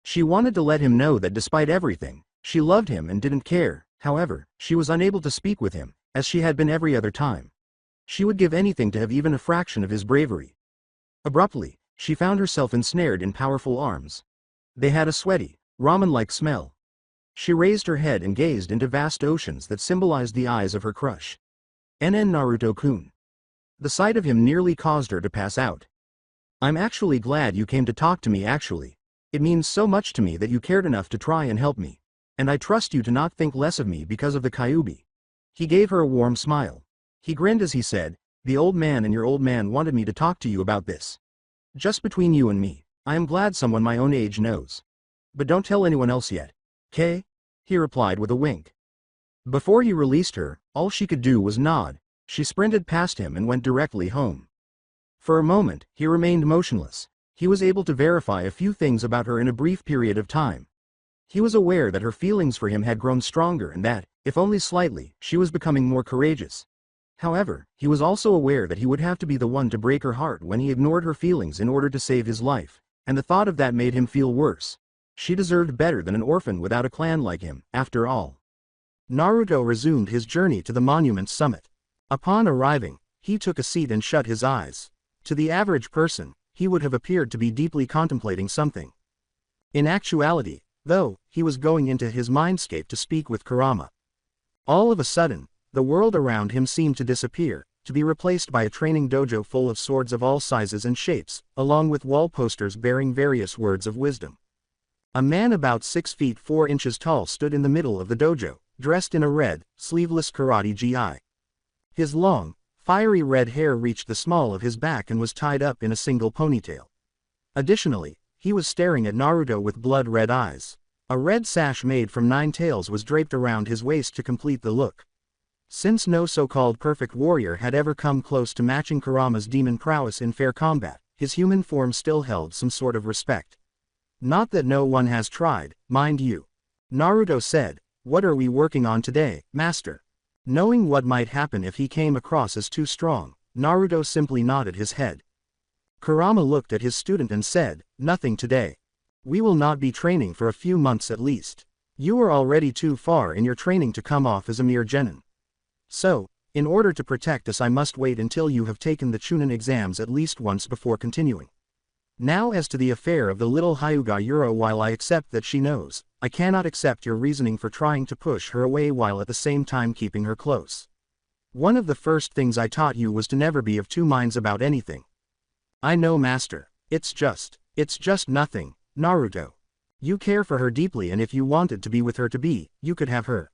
She wanted to let him know that despite everything, she loved him and didn't care. However, she was unable to speak with him, as she had been every other time. She would give anything to have even a fraction of his bravery. Abruptly, she found herself ensnared in powerful arms. They had a sweaty, ramen-like smell. She raised her head and gazed into vast oceans that symbolized the eyes of her crush. NN Naruto-kun. The sight of him nearly caused her to pass out. I'm actually glad you came to talk to me actually. It means so much to me that you cared enough to try and help me. And I trust you to not think less of me because of the Kyuubi. He gave her a warm smile. He grinned as he said, the old man and your old man wanted me to talk to you about this. Just between you and me, I am glad someone my own age knows. But don't tell anyone else yet. Okay? He replied with a wink. Before he released her, all she could do was nod. She sprinted past him and went directly home. For a moment, he remained motionless. He was able to verify a few things about her in a brief period of time. He was aware that her feelings for him had grown stronger and that, if only slightly, she was becoming more courageous. However, he was also aware that he would have to be the one to break her heart when he ignored her feelings in order to save his life, and the thought of that made him feel worse. She deserved better than an orphan without a clan like him, after all. Naruto resumed his journey to the monument's summit. Upon arriving, he took a seat and shut his eyes. To the average person, he would have appeared to be deeply contemplating something. In actuality, though, he was going into his mindscape to speak with Kurama. All of a sudden, the world around him seemed to disappear, to be replaced by a training dojo full of swords of all sizes and shapes, along with wall posters bearing various words of wisdom. A man about 6 feet 4 inches tall stood in the middle of the dojo, dressed in a red, sleeveless karate gi. His long, fiery red hair reached the small of his back and was tied up in a single ponytail. Additionally, he was staring at Naruto with blood-red eyes. A red sash made from 9 tails was draped around his waist to complete the look. Since no so-called perfect warrior had ever come close to matching Kurama's demon prowess in fair combat, his human form still held some sort of respect. Not that no one has tried, mind you. Naruto said, "What are we working on today, master?" Knowing what might happen if he came across as too strong, Naruto simply nodded his head. Kurama looked at his student and said, "Nothing today. We will not be training for a few months at least. You are already too far in your training to come off as a mere genin. So, in order to protect us I must wait until you have taken the Chunin exams at least once before continuing. Now as to the affair of the little Hyuga Euro, while I accept that she knows, I cannot accept your reasoning for trying to push her away while at the same time keeping her close. One of the first things I taught you was to never be of two minds about anything." "I know, master. It's just nothing, Naruto. You care for her deeply, and if you wanted to be with her you could have her.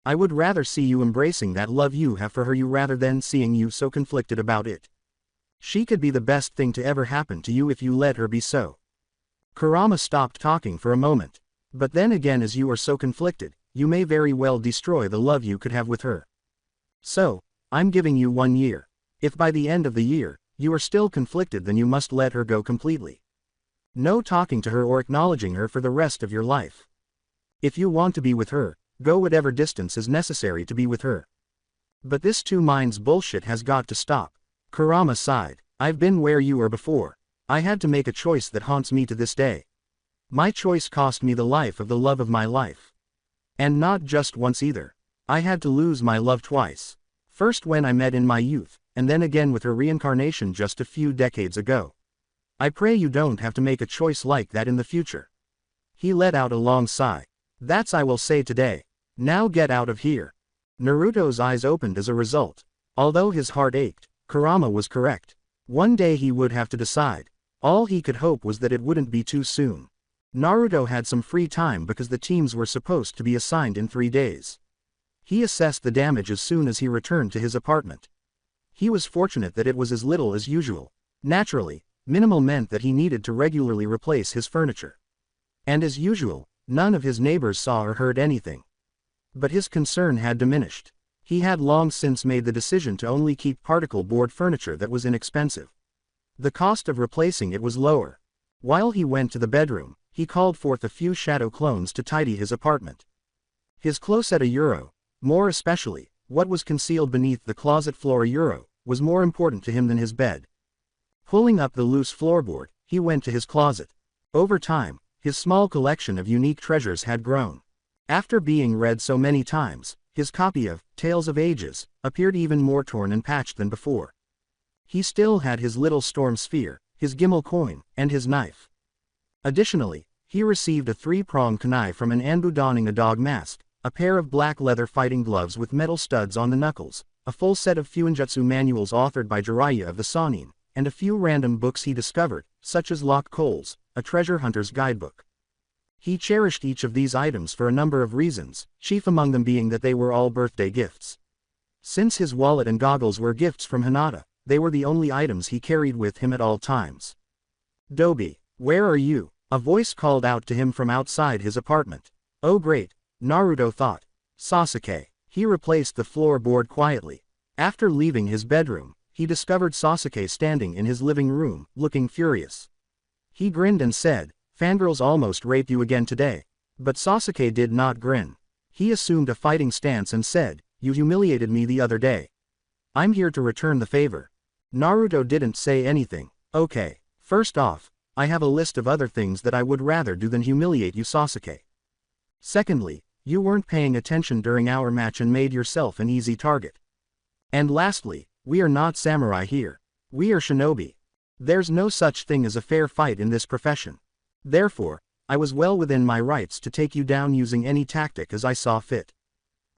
I would rather see you embracing that love you have for her rather than seeing you so conflicted about it. She could be the best thing to ever happen to you if you let her be so." Kurama stopped talking for a moment. "But then again, as you are so conflicted, you may very well destroy the love you could have with her. So, I'm giving you 1 year. If by the end of the year, you are still conflicted, then you must let her go completely. No talking to her or acknowledging her for the rest of your life. If you want to be with her, go whatever distance is necessary to be with her. But this two minds bullshit has got to stop." Kurama sighed. "I've been where you were before. I had to make a choice that haunts me to this day. My choice cost me the life of the love of my life. And not just once either. I had to lose my love twice. First when I met in my youth, and then again with her reincarnation just a few decades ago. I pray you don't have to make a choice like that in the future." He let out a long sigh. "That's I will say today. Now get out of here." Naruto's eyes opened as a result. Although his heart ached, Kurama was correct. One day he would have to decide. All he could hope was that it wouldn't be too soon. Naruto had some free time because the teams were supposed to be assigned in 3 days. He assessed the damage as soon as he returned to his apartment. He was fortunate that it was as little as usual. Naturally, Minimal meant that he needed to regularly replace his furniture. And as usual, none of his neighbors saw or heard anything. But his concern had diminished. He had long since made the decision to only keep particle board furniture that was inexpensive. The cost of replacing it was lower. While he went to the bedroom, he called forth a few shadow clones to tidy his apartment. His closet euro, more especially, what was concealed beneath the closet floor euro, was more important to him than his bed. Pulling up the loose floorboard, he went to his closet. Over time, his small collection of unique treasures had grown. After being read so many times, his copy of Tales of Ages appeared even more torn and patched than before. He still had his little storm sphere, his Gimel coin, and his knife. Additionally, he received a 3-pronged kunai from an Anbu donning a dog mask, a pair of black leather fighting gloves with metal studs on the knuckles, a full set of Fuinjutsu manuals authored by Jiraiya of the Sannin, and a few random books he discovered, such as Lock Coles, a treasure hunter's guidebook. He cherished each of these items for a number of reasons, chief among them being that they were all birthday gifts. Since his wallet and goggles were gifts from Hinata, they were the only items he carried with him at all times. "Dobi, where are you?" a voice called out to him from outside his apartment. "Oh great," Naruto thought. "Sasuke." He replaced the floorboard quietly. After leaving his bedroom, he discovered Sasuke standing in his living room, looking furious. He grinned and said, "Fangirls almost raped you again today." But Sasuke did not grin. He assumed a fighting stance and said, "You humiliated me the other day. I'm here to return the favor." Naruto didn't say anything. "Okay, first off, I have a list of other things that I would rather do than humiliate you, Sasuke. Secondly, you weren't paying attention during our match and made yourself an easy target. And lastly, we are not samurai here. We are shinobi. There's no such thing as a fair fight in this profession. Therefore, I was well within my rights to take you down using any tactic as I saw fit."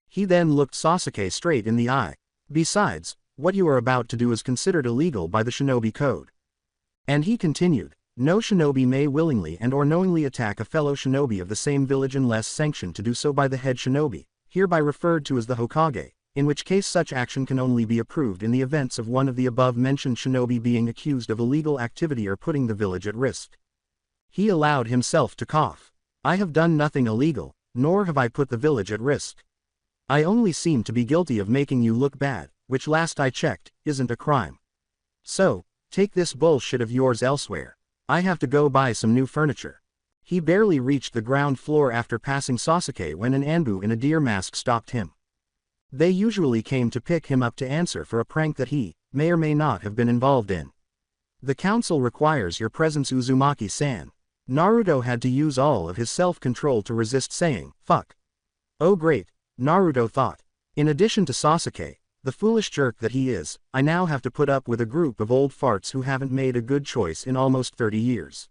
He then looked Sasuke straight in the eye. "Besides, what you are about to do is considered illegal by the shinobi code." And he continued, "No shinobi may willingly and or knowingly attack a fellow shinobi of the same village unless sanctioned to do so by the head shinobi, hereby referred to as the Hokage, in which case such action can only be approved in the events of one of the above-mentioned shinobi being accused of illegal activity or putting the village at risk." He allowed himself to cough. "I have done nothing illegal, nor have I put the village at risk. I only seem to be guilty of making you look bad, which last I checked, isn't a crime. So, take this bullshit of yours elsewhere. I have to go buy some new furniture." He barely reached the ground floor after passing Sasuke when an Anbu in a deer mask stopped him. They usually came to pick him up to answer for a prank that he may or may not have been involved in. "The council requires your presence, Uzumaki-san." Naruto had to use all of his self-control to resist saying, "Fuck." "Oh great," Naruto thought. "In addition to Sasuke, the foolish jerk that he is, I now have to put up with a group of old farts who haven't made a good choice in almost 30 years.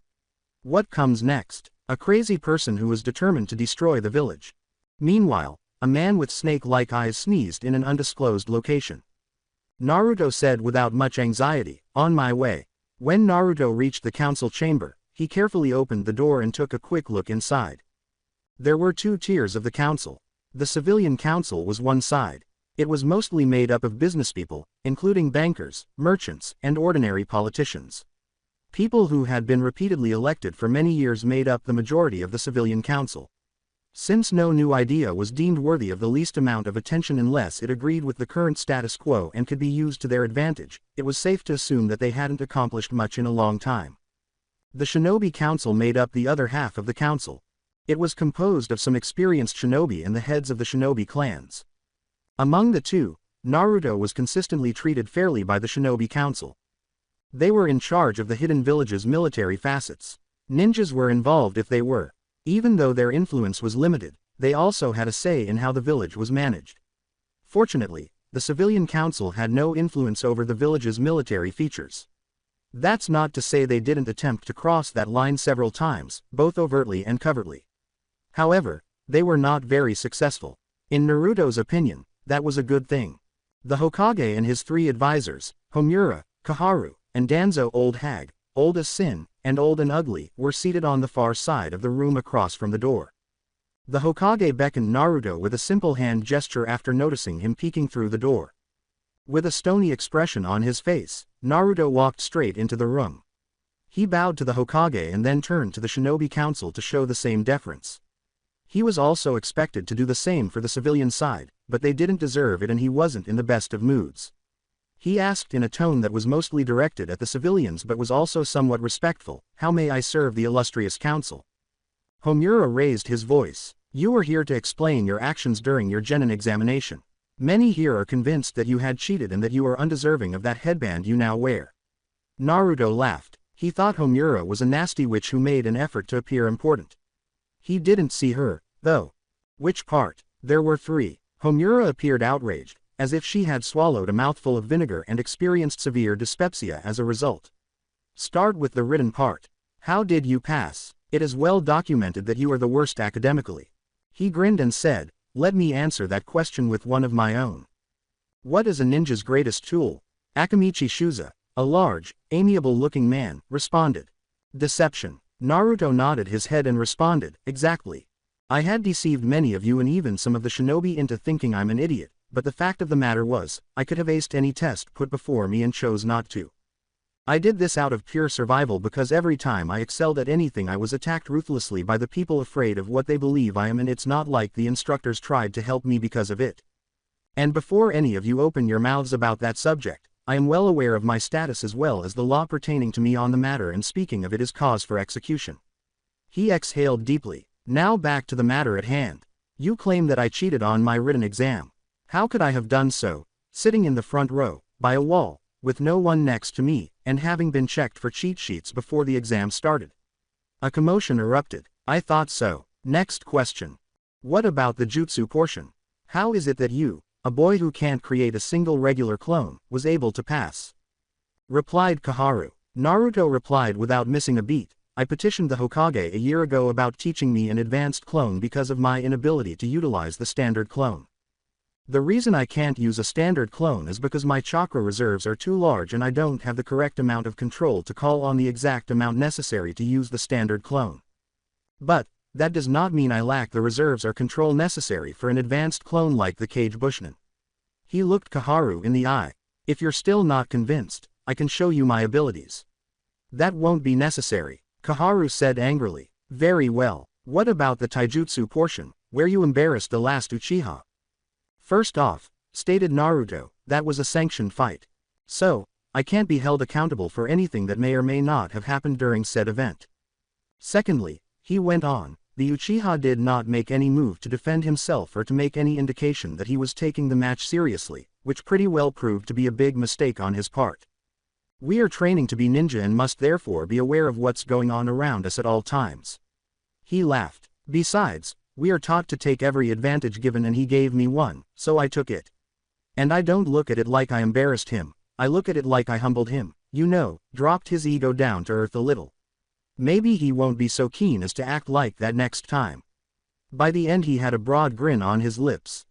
What comes next? A crazy person who is determined to destroy the village." Meanwhile, a man with snake-like eyes sneezed in an undisclosed location. Naruto said without much anxiety, "On my way." When Naruto reached the council chamber, he carefully opened the door and took a quick look inside. There were 2 tiers of the council. The civilian council was one side. It was mostly made up of businesspeople, including bankers, merchants, and ordinary politicians. People who had been repeatedly elected for many years made up the majority of the civilian council. Since no new idea was deemed worthy of the least amount of attention unless it agreed with the current status quo and could be used to their advantage, it was safe to assume that they hadn't accomplished much in a long time. The Shinobi Council made up the other half of the council. It was composed of some experienced shinobi and the heads of the shinobi clans. Among the two, Naruto was consistently treated fairly by the Shinobi Council. They were in charge of the hidden village's military facets. Ninjas were involved if they were. Even though their influence was limited, they also had a say in how the village was managed. Fortunately, the civilian council had no influence over the village's military features. That's not to say they didn't attempt to cross that line several times, both overtly and covertly. However, they were not very successful. In Naruto's opinion, that was a good thing. The Hokage and his 3 advisors, Homura, Kaharu, and Danzo Old Hag, Old as Sin, and Old and Ugly, were seated on the far side of the room across from the door. The Hokage beckoned Naruto with a simple hand gesture after noticing him peeking through the door. With a stony expression on his face, Naruto walked straight into the room. He bowed to the Hokage and then turned to the Shinobi Council to show the same deference. He was also expected to do the same for the civilian side, but they didn't deserve it and he wasn't in the best of moods. He asked in a tone that was mostly directed at the civilians but was also somewhat respectful, "How may I serve the illustrious council?" Homura raised his voice. "You are here to explain your actions during your genin examination. Many here are convinced that you had cheated and that you are undeserving of that headband you now wear." Naruto laughed. He thought Homura was a nasty witch who made an effort to appear important. He didn't see her, though. Which part? There were three. Homura appeared outraged, as if she had swallowed a mouthful of vinegar and experienced severe dyspepsia as a result. Start with the written part. How did you pass? It is well documented that you are the worst academically. He grinned and said, "Let me answer that question with one of my own. What is a ninja's greatest tool?" Akamichi Shuza, a large, amiable-looking man, responded. "Deception." Naruto nodded his head and responded, "Exactly. I had deceived many of you and even some of the shinobi into thinking I'm an idiot, but the fact of the matter was, I could have aced any test put before me and chose not to. I did this out of pure survival because every time I excelled at anything I was attacked ruthlessly by the people afraid of what they believe I am, and it's not like the instructors tried to help me because of it. And before any of you open your mouths about that subject, I am well aware of my status as well as the law pertaining to me on the matter, and speaking of it is cause for execution." He exhaled deeply. "Now back to the matter at hand. You claim that I cheated on my written exam. How could I have done so, sitting in the front row, by a wall, with no one next to me, and having been checked for cheat sheets before the exam started?" A commotion erupted. "I thought so. Next question. What about the jutsu portion? How is it that you, a boy who can't create a single regular clone, was able to pass?" Replied Koharu. Naruto replied without missing a beat, "I petitioned the Hokage a year ago about teaching me an advanced clone because of my inability to utilize the standard clone. The reason I can't use a standard clone is because my chakra reserves are too large and I don't have the correct amount of control to call on the exact amount necessary to use the standard clone. But that does not mean I lack the reserves or control necessary for an advanced clone like the Kage Bushnin." He looked Koharu in the eye. "If you're still not convinced, I can show you my abilities." "That won't be necessary," Koharu said angrily. "Very well. What about the taijutsu portion, where you embarrassed the last Uchiha?" "First off," stated Naruto, "that was a sanctioned fight. So, I can't be held accountable for anything that may or may not have happened during said event. Secondly," he went on, "the Uchiha did not make any move to defend himself or to make any indication that he was taking the match seriously, which pretty well proved to be a big mistake on his part. We are training to be ninja and must therefore be aware of what's going on around us at all times." He laughed. "Besides, we are taught to take every advantage given and he gave me one, so I took it. And I don't look at it like I embarrassed him, I look at it like I humbled him, dropped his ego down to earth a little. Maybe he won't be so keen as to act like that next time." By the end he had a broad grin on his lips.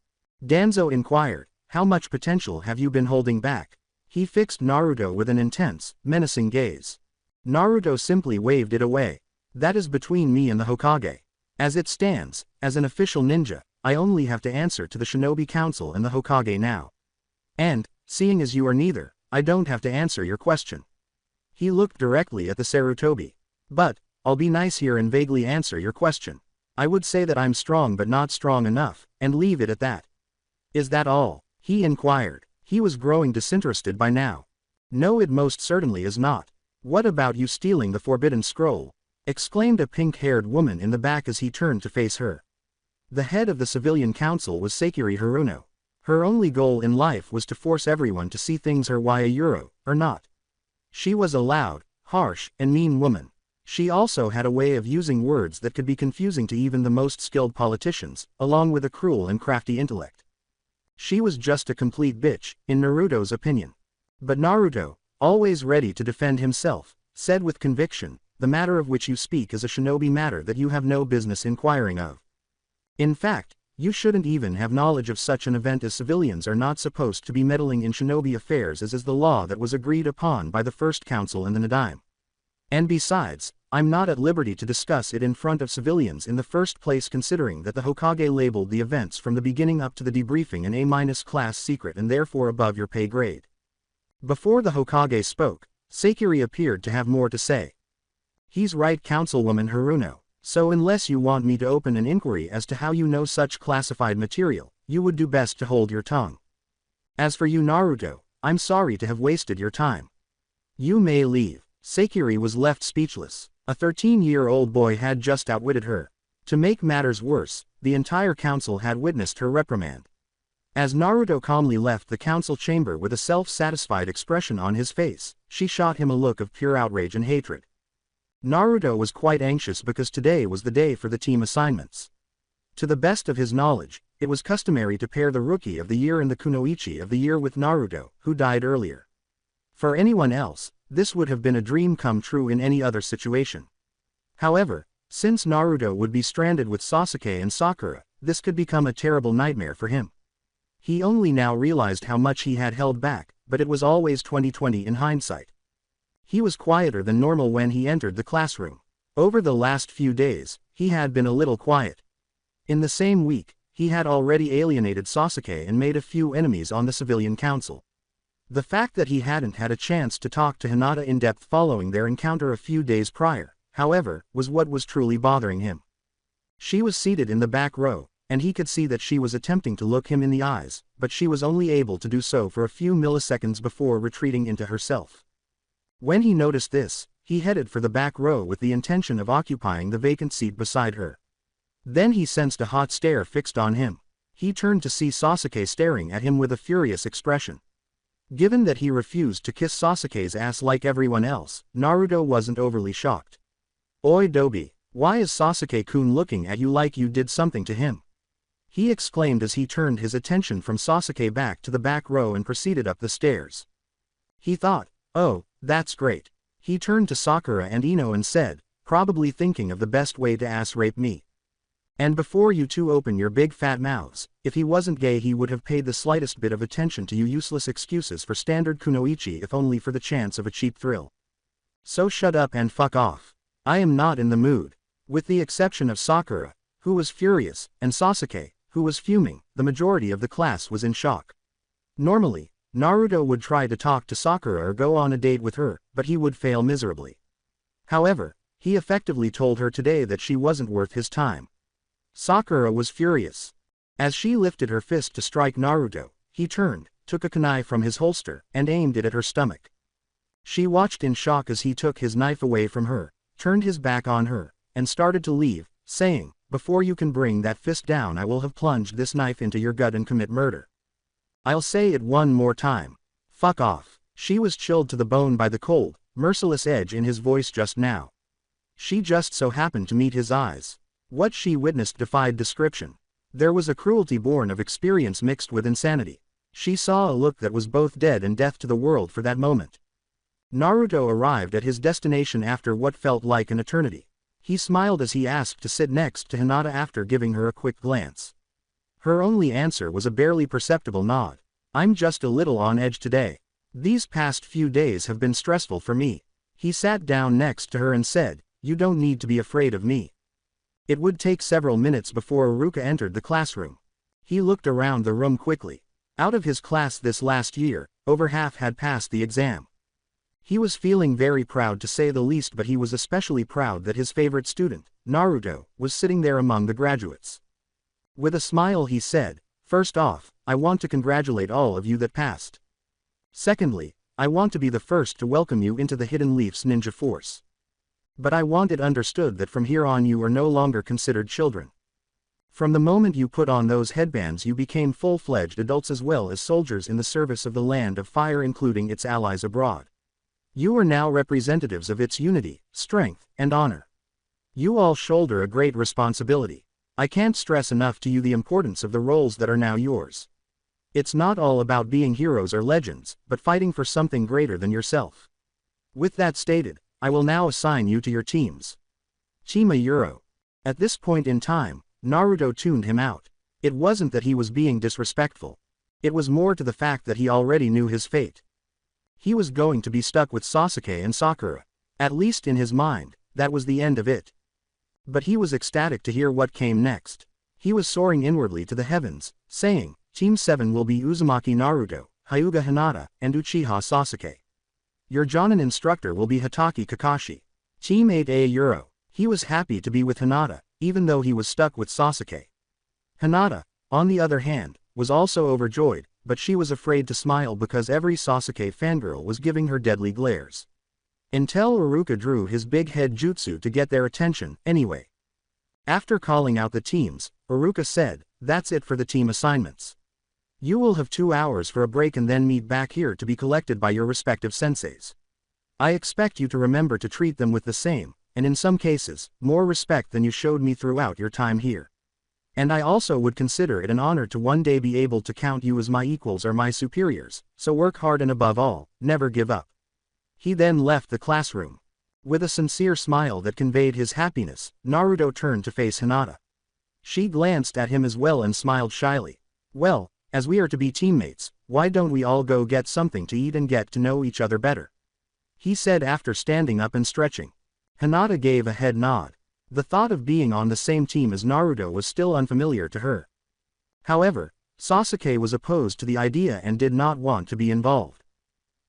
Danzo inquired, "How much potential have you been holding back?" He fixed Naruto with an intense, menacing gaze. Naruto simply waved it away. "That is between me and the Hokage. As it stands, as an official ninja, I only have to answer to the Shinobi Council and the Hokage now. And, seeing as you are neither, I don't have to answer your question." He looked directly at the Sarutobi. "But, I'll be nice here and vaguely answer your question. I would say that I'm strong but not strong enough, and leave it at that." "Is that all?" he inquired. He was growing disinterested by now. "No, it most certainly is not. What about you stealing the Forbidden Scroll?" exclaimed a pink-haired woman in the back as he turned to face her. The head of the civilian council was Sekiri Haruno. Her only goal in life was to force everyone to see things her way or not. She was a loud, harsh, and mean woman. She also had a way of using words that could be confusing to even the most skilled politicians, along with a cruel and crafty intellect. She was just a complete bitch, in Naruto's opinion. But Naruto, always ready to defend himself, said with conviction, "The matter of which you speak is a shinobi matter that you have no business inquiring of. In fact, you shouldn't even have knowledge of such an event, as civilians are not supposed to be meddling in shinobi affairs, as is the law that was agreed upon by the first council and the Nadaime. And besides, I'm not at liberty to discuss it in front of civilians in the first place, considering that the Hokage labeled the events from the beginning up to the debriefing an A- class secret and therefore above your pay grade." Before the Hokage spoke, Sekiri appeared to have more to say. He's right, Councilwoman Haruno. So unless you want me to open an inquiry as to how you know such classified material, you would do best to hold your tongue. As for you, Naruto, I'm sorry to have wasted your time. You may leave. Sakiri was left speechless. A 13-year-old boy had just outwitted her. To make matters worse, the entire council had witnessed her reprimand. As Naruto calmly left the council chamber with a self-satisfied expression on his face, she shot him a look of pure outrage and hatred. Naruto was quite anxious because today was the day for the team assignments. To the best of his knowledge, it was customary to pair the Rookie of the Year and the Kunoichi of the Year with Naruto, who died earlier. For anyone else, this would have been a dream come true in any other situation. However, since Naruto would be stranded with Sasuke and Sakura, this could become a terrible nightmare for him. He only now realized how much he had held back, but it was always 20/20 in hindsight. He was quieter than normal when he entered the classroom. Over the last few days, he had been a little quiet. In the same week, he had already alienated Sasuke and made a few enemies on the civilian council. The fact that he hadn't had a chance to talk to Hinata in depth following their encounter a few days prior, however, was what was truly bothering him. She was seated in the back row, and he could see that she was attempting to look him in the eyes, but she was only able to do so for a few milliseconds before retreating into herself. When he noticed this, he headed for the back row with the intention of occupying the vacant seat beside her. Then he sensed a hot stare fixed on him. He turned to see Sasuke staring at him with a furious expression. Given that he refused to kiss Sasuke's ass like everyone else, Naruto wasn't overly shocked. "Oi Dobi, why is Sasuke-kun looking at you like you did something to him?" he exclaimed as he turned his attention from Sasuke back to the back row and proceeded up the stairs. He thought, "Oh, that's great." He turned to Sakura and Ino and said, probably thinking of the best way to ass-rape me. "And before you two open your big fat mouths, if he wasn't gay he would have paid the slightest bit of attention to you useless excuses for standard kunoichi if only for the chance of a cheap thrill. So shut up and fuck off. I am not in the mood." With the exception of Sakura, who was furious, and Sasuke, who was fuming, the majority of the class was in shock. Normally, Naruto would try to talk to Sakura or go on a date with her, but he would fail miserably. However, he effectively told her today that she wasn't worth his time. Sakura was furious. As she lifted her fist to strike Naruto, he turned, took a kunai from his holster, and aimed it at her stomach. She watched in shock as he took his knife away from her, turned his back on her, and started to leave, saying, "Before you can bring that fist down I will have plunged this knife into your gut and commit murder. I'll say it one more time. Fuck off." She was chilled to the bone by the cold, merciless edge in his voice just now. She just so happened to meet his eyes. What she witnessed defied description. There was a cruelty born of experience mixed with insanity. She saw a look that was both dead and death to the world for that moment. Naruto arrived at his destination after what felt like an eternity. He smiled as he asked to sit next to Hinata after giving her a quick glance. Her only answer was a barely perceptible nod. "I'm just a little on edge today. These past few days have been stressful for me." He sat down next to her and said, "You don't need to be afraid of me." It would take several minutes before Iruka entered the classroom. He looked around the room quickly. Out of his class this last year, over half had passed the exam. He was feeling very proud to say the least, but he was especially proud that his favorite student, Naruto, was sitting there among the graduates. With a smile he said, "First off, I want to congratulate all of you that passed. Secondly, I want to be the first to welcome you into the Hidden Leafs Ninja Force. But I want it understood that from here on you are no longer considered children. From the moment you put on those headbands you became full-fledged adults as well as soldiers in the service of the Land of Fire, including its allies abroad. You are now representatives of its unity, strength, and honor. You all shoulder a great responsibility. I can't stress enough to you the importance of the roles that are now yours. It's not all about being heroes or legends, but fighting for something greater than yourself. With that stated, I will now assign you to your teams. Team Euro." At this point in time, Naruto tuned him out. It wasn't that he was being disrespectful. It was more to the fact that he already knew his fate. He was going to be stuck with Sasuke and Sakura. At least in his mind, that was the end of it. But he was ecstatic to hear what came next. He was soaring inwardly to the heavens, saying, "Team 7 will be Uzumaki Naruto, Hyuga Hinata, and Uchiha Sasuke. Your Jonin instructor will be Hatake Kakashi. Teammate A Euro. He was happy to be with Hinata, even though he was stuck with Sasuke. Hinata, on the other hand, was also overjoyed, but she was afraid to smile because every Sasuke fangirl was giving her deadly glares. Until Iruka drew his big head jutsu to get their attention, anyway. After calling out the teams, Iruka said, "That's it for the team assignments. You will have 2 hours for a break and then meet back here to be collected by your respective senseis. I expect you to remember to treat them with the same, and in some cases, more respect than you showed me throughout your time here. And I also would consider it an honor to one day be able to count you as my equals or my superiors, so work hard and above all, never give up." He then left the classroom. With a sincere smile that conveyed his happiness, Naruto turned to face Hinata. She glanced at him as well and smiled shyly. "Well, as we are to be teammates, why don't we all go get something to eat and get to know each other better?" he said after standing up and stretching. Hinata gave a head nod. The thought of being on the same team as Naruto was still unfamiliar to her. However, Sasuke was opposed to the idea and did not want to be involved.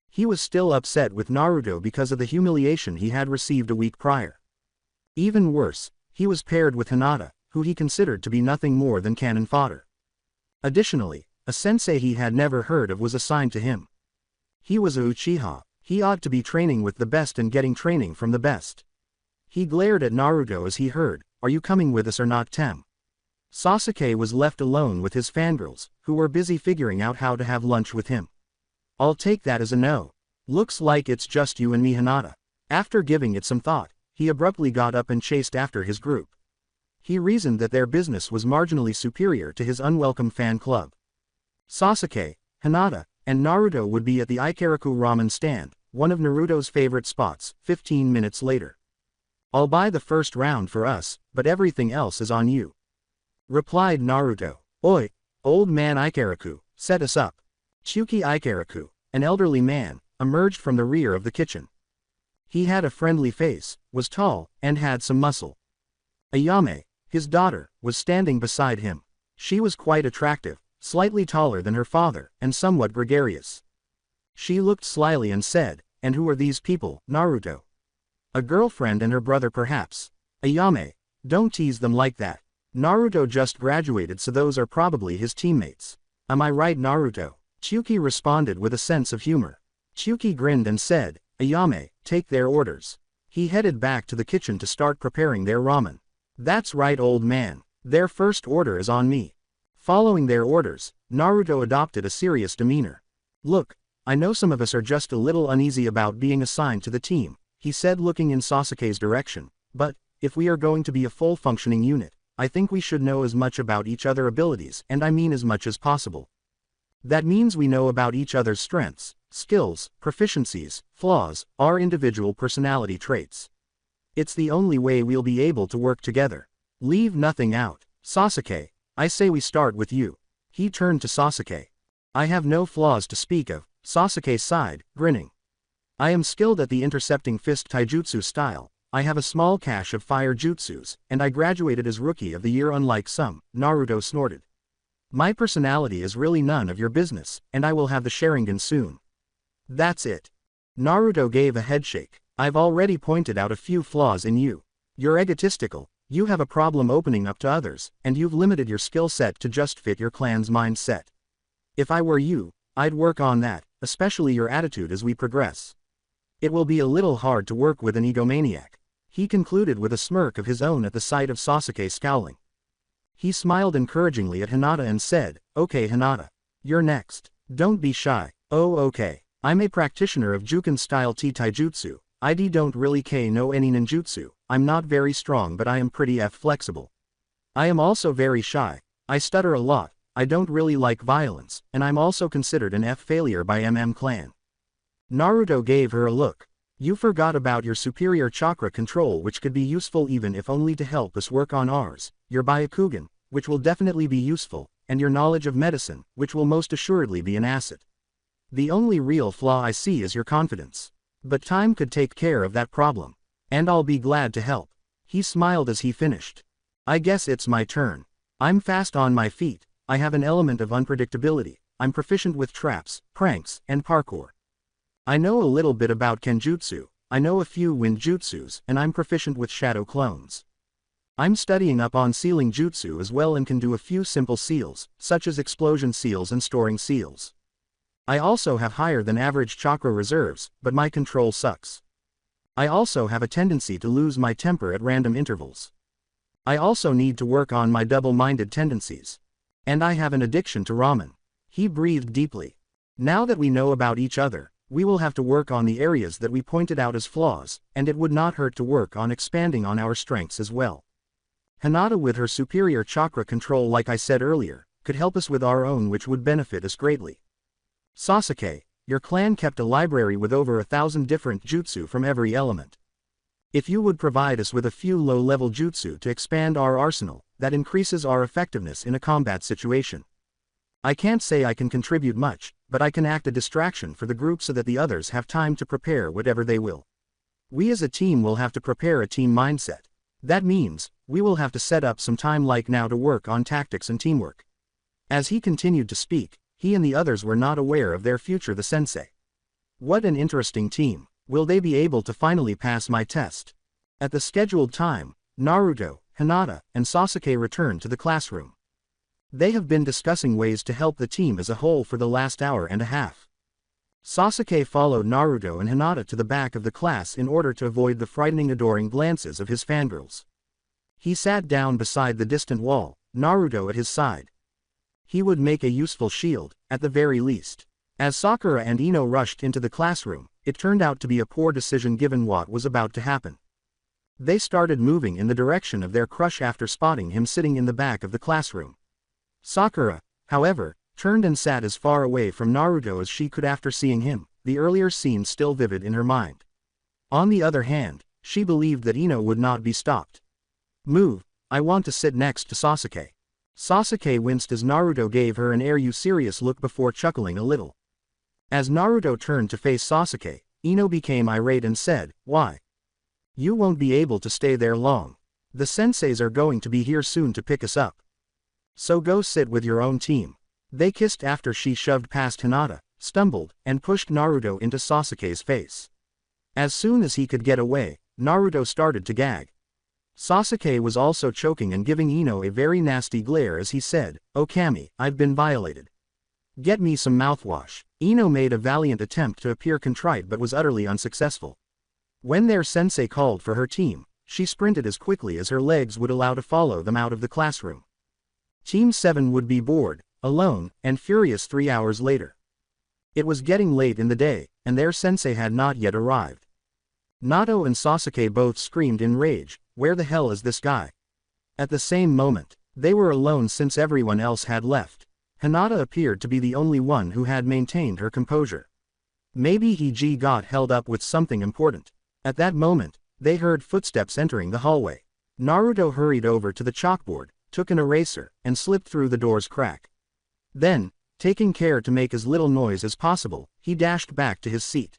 He was still upset with Naruto because of the humiliation he had received a week prior. Even worse, he was paired with Hinata, who he considered to be nothing more than cannon fodder. Additionally, a sensei he had never heard of was assigned to him. He was a Uchiha. He ought to be training with the best and getting training from the best. He glared at Naruto as he heard, "Are you coming with us or not, Tem?" Sasuke was left alone with his fangirls, who were busy figuring out how to have lunch with him. "I'll take that as a no. Looks like it's just you and me, Hinata." After giving it some thought, he abruptly got up and chased after his group. He reasoned that their business was marginally superior to his unwelcome fan club. Sasuke, Hinata, and Naruto would be at the Ikaraku ramen stand, one of Naruto's favorite spots, 15 minutes later. "I'll buy the first round for us, but everything else is on you," replied Naruto. "Oi, old man Ikaraku, set us up." Chuki Ikaraku, an elderly man, emerged from the rear of the kitchen. He had a friendly face, was tall, and had some muscle. Ayame, his daughter, was standing beside him. She was quite attractive, slightly taller than her father, and somewhat gregarious. She looked slyly and said, "And who are these people, Naruto?" "A girlfriend and her brother perhaps." "Ayame, don't tease them like that. Naruto just graduated, so those are probably his teammates. Am I right, Naruto?" Chuki responded with a sense of humor. Chuki grinned and said, "Ayame, take their orders." He headed back to the kitchen to start preparing their ramen. "That's right, old man. Their first order is on me." Following their orders, Naruto adopted a serious demeanor. "Look, I know some of us are just a little uneasy about being assigned to the team," he said, looking in Sasuke's direction, "but, if we are going to be a full functioning unit, I think we should know as much about each other's abilities, and I mean as much as possible. That means we know about each other's strengths, skills, proficiencies, flaws, our individual personality traits. It's the only way we'll be able to work together. Leave nothing out. Sasuke, I say we start with you." He turned to Sasuke. "I have no flaws to speak of," Sasuke sighed, grinning. "I am skilled at the intercepting fist taijutsu style, I have a small cache of fire jutsus, and I graduated as Rookie of the Year unlike some," Naruto snorted. "My personality is really none of your business, and I will have the Sharingan soon." "That's it." Naruto gave a headshake. "I've already pointed out a few flaws in you. You're egotistical, you have a problem opening up to others, and you've limited your skill set to just fit your clan's mindset. If I were you, I'd work on that, especially your attitude as we progress. It will be a little hard to work with an egomaniac," he concluded with a smirk of his own at the sight of Sasuke scowling. He smiled encouragingly at Hinata and said, "Okay, Hinata. You're next. Don't be shy." "Oh, okay. I'm a practitioner of Juken-style taijutsu. I don't really know any ninjutsu. I'm not very strong, but I am pretty flexible. I am also very shy. I stutter a lot. I don't really like violence, and I'm also considered an failure by clan." Naruto gave her a look. "You forgot about your superior chakra control, which could be useful even if only to help us work on ours, your Byakugan, which will definitely be useful, and your knowledge of medicine, which will most assuredly be an asset. The only real flaw I see is your confidence. But time could take care of that problem. And I'll be glad to help." He smiled as he finished. "I guess it's my turn. I'm fast on my feet, I have an element of unpredictability, I'm proficient with traps, pranks, and parkour. I know a little bit about Kenjutsu, I know a few wind jutsus, and I'm proficient with shadow clones. I'm studying up on sealing jutsu as well and can do a few simple seals, such as explosion seals and storing seals. I also have higher than average chakra reserves, but my control sucks. I also have a tendency to lose my temper at random intervals. I also need to work on my double-minded tendencies. And I have an addiction to ramen. He breathed deeply. Now that we know about each other, we will have to work on the areas that we pointed out as flaws, and it would not hurt to work on expanding on our strengths as well. Hinata, with her superior chakra control, like I said earlier, could help us with our own, which would benefit us greatly. Sasuke, your clan kept a library with over 1,000 different jutsu from every element. If you would provide us with a few low-level jutsu to expand our arsenal, that increases our effectiveness in a combat situation. I can't say I can contribute much, but I can act a distraction for the group so that the others have time to prepare whatever they will. We as a team will have to prepare a team mindset. That means, we will have to set up some time like now to work on tactics and teamwork. As he continued to speak, he and the others were not aware of their future. The sensei. What an interesting team. Will they be able to finally pass my test? At the scheduled time, Naruto, Hinata, and Sasuke returned to the classroom. They have been discussing ways to help the team as a whole for the last hour and a half. Sasuke followed Naruto and Hinata to the back of the class in order to avoid the frightening adoring glances of his fangirls. He sat down beside the distant wall, Naruto at his side. He would make a useful shield, at the very least. As Sakura and Ino rushed into the classroom, it turned out to be a poor decision given what was about to happen. They started moving in the direction of their crush after spotting him sitting in the back of the classroom. Sakura, however, turned and sat as far away from Naruto as she could after seeing him, the earlier scene still vivid in her mind. On the other hand, she believed that Ino would not be stopped. Move, I want to sit next to Sasuke. Sasuke winced as Naruto gave her an "Are you serious" look before chuckling a little. As Naruto turned to face Sasuke, Ino became irate and said, "Why? You won't be able to stay there long. The senseis are going to be here soon to pick us up. So go sit with your own team." They kissed after she shoved past Hinata, stumbled, and pushed Naruto into Sasuke's face. As soon as he could get away, Naruto started to gag. Sasuke was also choking and giving Ino a very nasty glare as he said, "Oh Kami, I've been violated. Get me some mouthwash." Ino made a valiant attempt to appear contrite but was utterly unsuccessful. When their sensei called for her team, she sprinted as quickly as her legs would allow to follow them out of the classroom. Team 7 would be bored, alone, and furious 3 hours later. It was getting late in the day, and their sensei had not yet arrived. Nato and Sasuke both screamed in rage, "Where the hell is this guy?" At the same moment, they were alone since everyone else had left. Hinata appeared to be the only one who had maintained her composure. Maybe he got held up with something important. At that moment, they heard footsteps entering the hallway. Naruto hurried over to the chalkboard, took an eraser, and slipped through the door's crack. Then, taking care to make as little noise as possible, he dashed back to his seat.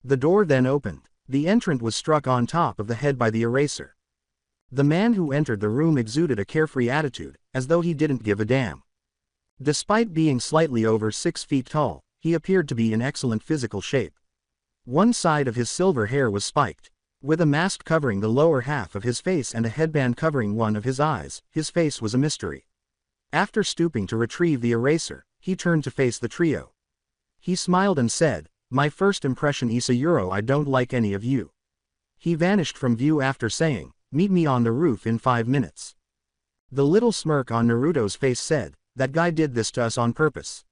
The door then opened. The entrant was struck on top of the head by the eraser. The man who entered the room exuded a carefree attitude, as though he didn't give a damn. Despite being slightly over 6 feet tall, he appeared to be in excellent physical shape. One side of his silver hair was spiked. With a mask covering the lower half of his face and a headband covering one of his eyes, his face was a mystery. After stooping to retrieve the eraser, he turned to face the trio. He smiled and said, "My first impression Isayuro, I don't like any of you." He vanished from view after saying, "Meet me on the roof in 5 minutes." The little smirk on Naruto's face said, "That guy did this to us on purpose."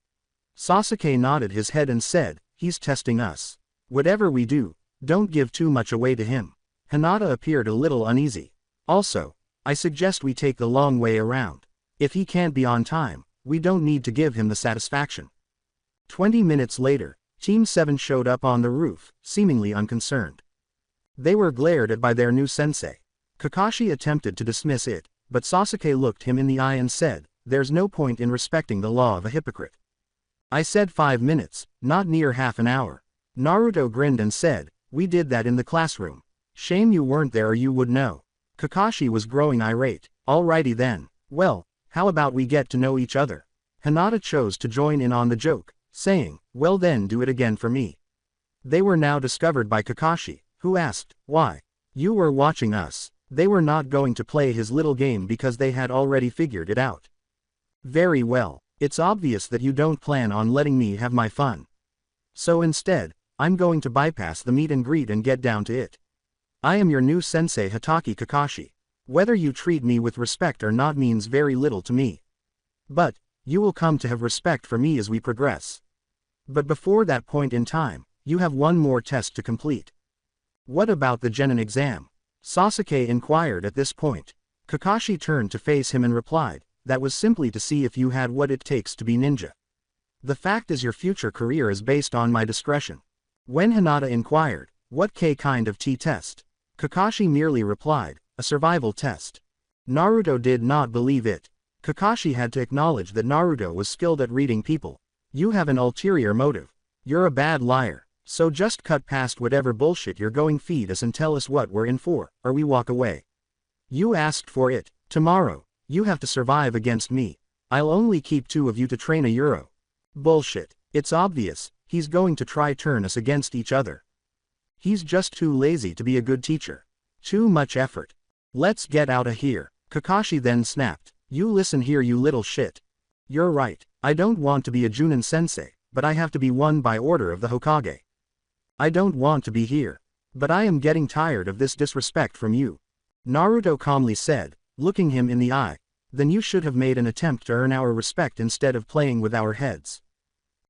Sasuke nodded his head and said, "He's testing us. Whatever we do, don't give too much away to him." Hinata appeared a little uneasy. "Also, I suggest we take the long way around. If he can't be on time, we don't need to give him the satisfaction." 20 minutes later, Team 7 showed up on the roof, seemingly unconcerned. They were glared at by their new sensei. Kakashi attempted to dismiss it, but Sasuke looked him in the eye and said, "There's no point in respecting the law of a hypocrite. I said 5 minutes, not near half an hour." Naruto grinned and said, "We did that in the classroom. Shame you weren't there or you would know." Kakashi was growing irate. "Alrighty then. Well, how about we get to know each other?" Hinata chose to join in on the joke, saying, "Well then do it again for me." They were now discovered by Kakashi, Who asked, why? You were watching us. They were not going to play his little game because they had already figured it out. Very well. It's obvious that you don't plan on letting me have my fun. So instead, I'm going to bypass the meet and greet and get down to it. I am your new sensei Hitaki Kakashi. Whether you treat me with respect or not means very little to me. But, you will come to have respect for me as we progress. But before that point in time, you have one more test to complete. What about the Genin exam? Sasuke inquired at this point. Kakashi turned to face him and replied, that was simply to see if you had what it takes to be ninja. The fact is your future career is based on my discretion. When Hinata inquired, what kind of test? Kakashi merely replied, a survival test. Naruto did not believe it. Kakashi had to acknowledge that Naruto was skilled at reading people. You have an ulterior motive. You're a bad liar. So just cut past whatever bullshit you're going feed us and tell us what we're in for, or we walk away. You asked for it. Tomorrow, you have to survive against me. I'll only keep 2 of you to train a Euro. Bullshit. It's obvious, he's going to try turn us against each other. He's just too lazy to be a good teacher. Too much effort. Let's get out of here. Kakashi then snapped. You listen here you little shit. You're right, I don't want to be a Junin sensei, but I have to be one by order of the Hokage. I don't want to be here. But I am getting tired of this disrespect from you. Naruto calmly said, looking him in the eye. Then you should have made an attempt to earn our respect instead of playing with our heads.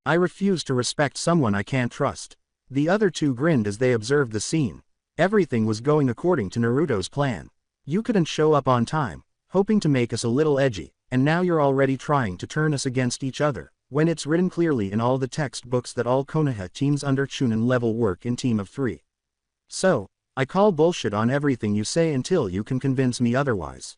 I refuse to respect someone I can't trust. The other 2 grinned as they observed the scene. Everything was going according to Naruto's plan. You couldn't show up on time, hoping to make us a little edgy, and now you're already trying to turn us against each other, when it's written clearly in all the textbooks that all Konoha teams under Chunin level work in team of 3. So, I call bullshit on everything you say until you can convince me otherwise.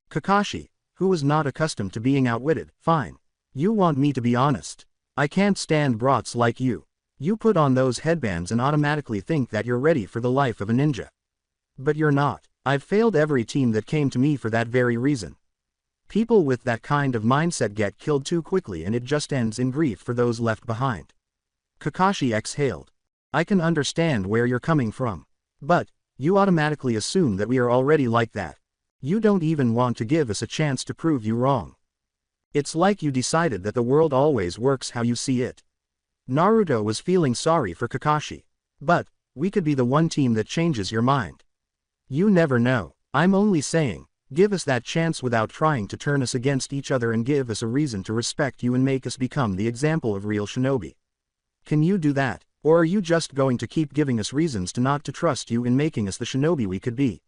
Kakashi, who was not accustomed to being outwitted, fine. You want me to be honest. I can't stand brats like you. You put on those headbands and automatically think that you're ready for the life of a ninja. But you're not. I've failed every team that came to me for that very reason. People with that kind of mindset get killed too quickly and it just ends in grief for those left behind. Kakashi exhaled. I can understand where you're coming from. But, you automatically assume that we are already like that. You don't even want to give us a chance to prove you wrong. It's like you decided that the world always works how you see it. Naruto was feeling sorry for Kakashi. But, we could be the one team that changes your mind. You never know. I'm only saying, give us that chance without trying to turn us against each other and give us a reason to respect you and make us become the example of real shinobi. Can you do that, or are you just going to keep giving us reasons to not to trust you in making us the shinobi we could be?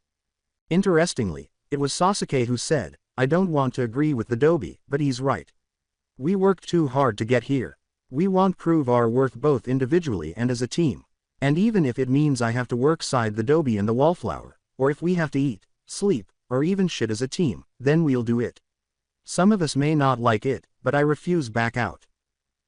Interestingly, it was Sasuke who said, I don't want to agree with the Dobi, but he's right. We worked too hard to get here. We want to prove our worth both individually and as a team. And even if it means I have to work side the Dobi and the Wallflower, or if we have to eat, sleep, or even shit as a team, then we'll do it. Some of us may not like it, but I refuse back out.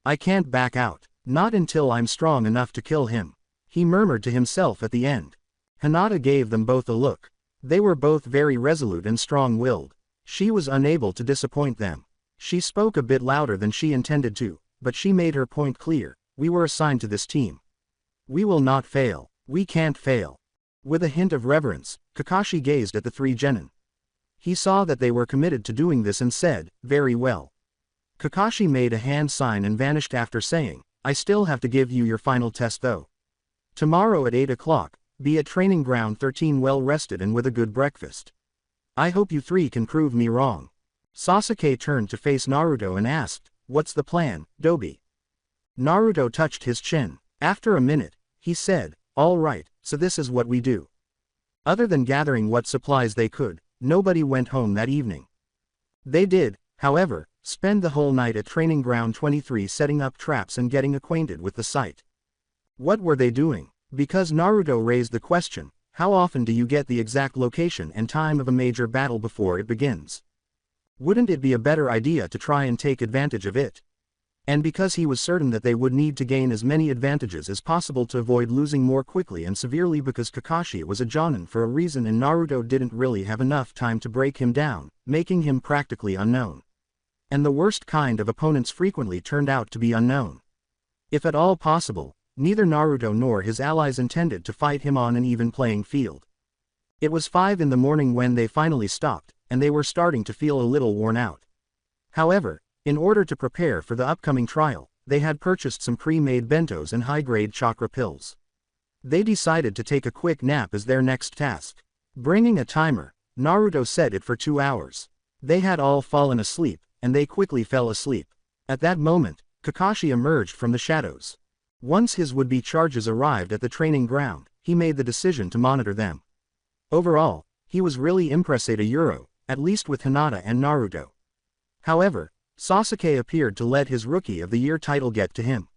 I can't back out, not until I'm strong enough to kill him. He murmured to himself at the end. Hinata gave them both a look. They were both very resolute and strong-willed. She was unable to disappoint them. She spoke a bit louder than she intended to, but she made her point clear. We were assigned to this team. We will not fail. We can't fail. With a hint of reverence, Kakashi gazed at the 3 genin. He saw that they were committed to doing this and said, very well. Kakashi made a hand sign and vanished after saying, I still have to give you your final test though. Tomorrow at 8 o'clock, be at training ground 13 well rested and with a good breakfast. I hope you 3 can prove me wrong. Sasuke turned to face Naruto and asked, what's the plan, Dobi? Naruto touched his chin. After a minute, he said, all right, so this is what we do. Other than gathering what supplies they could, nobody went home that evening. They did, however, spend the whole night at training ground 23 setting up traps and getting acquainted with the site. What were they doing? Because Naruto raised the question, how often do you get the exact location and time of a major battle before it begins? Wouldn't it be a better idea to try and take advantage of it? And because he was certain that they would need to gain as many advantages as possible to avoid losing more quickly and severely because Kakashi was a jonin for a reason and Naruto didn't really have enough time to break him down, making him practically unknown. And the worst kind of opponents frequently turned out to be unknown. If at all possible, Neither Naruto nor his allies intended to fight him on an even playing field. It was 5 in the morning when they finally stopped, and they were starting to feel a little worn out. However, in order to prepare for the upcoming trial, they had purchased some pre-made bentos and high-grade chakra pills. They decided to take a quick nap as their next task. Bringing a timer, Naruto set it for 2 hours. They had all fallen asleep, and they quickly fell asleep. At that moment, Kakashi emerged from the shadows. Once his would-be charges arrived at the training ground, he made the decision to monitor them. Overall, he was really impressed at least with Hinata and Naruto. However, Sasuke appeared to let his Rookie of the Year title get to him.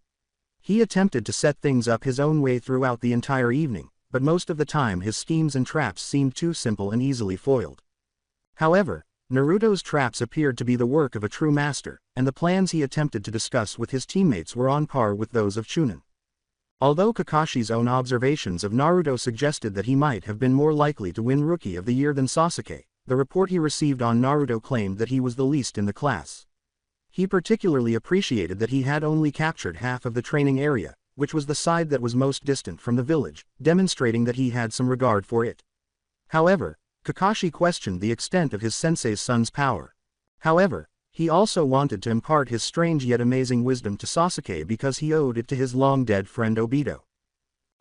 He attempted to set things up his own way throughout the entire evening, but most of the time his schemes and traps seemed too simple and easily foiled. However, Naruto's traps appeared to be the work of a true master, and the plans he attempted to discuss with his teammates were on par with those of Chunin. Although Kakashi's own observations of Naruto suggested that he might have been more likely to win Rookie of the Year than Sasuke, the report he received on Naruto claimed that he was the least in the class. He particularly appreciated that he had only captured half of the training area, which was the side that was most distant from the village, demonstrating that he had some regard for it. However, Kakashi questioned the extent of his sensei's son's power. However, he also wanted to impart his strange yet amazing wisdom to Sasuke because he owed it to his long-dead friend Obito.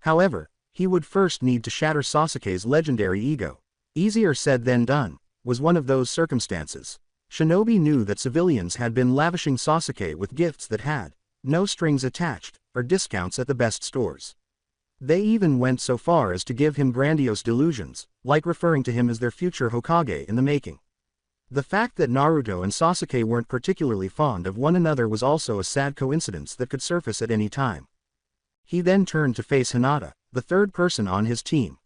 However, he would first need to shatter Sasuke's legendary ego. Easier said than done, was one of those circumstances. Shinobi knew that civilians had been lavishing Sasuke with gifts that had no strings attached, or discounts at the best stores. They even went so far as to give him grandiose delusions, like referring to him as their future Hokage in the making. The fact that Naruto and Sasuke weren't particularly fond of one another was also a sad coincidence that could surface at any time. He then turned to face Hinata, the third person on his team.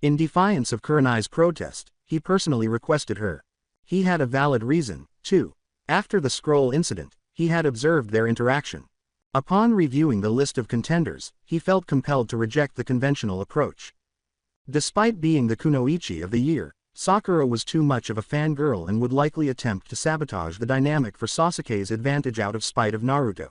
In defiance of Kurenai's protest, he personally requested her. He had a valid reason, too. After the scroll incident, he had observed their interaction. Upon reviewing the list of contenders, he felt compelled to reject the conventional approach. Despite being the Kunoichi of the year, Sakura was too much of a fangirl and would likely attempt to sabotage the dynamic for Sasuke's advantage out of spite of Naruto.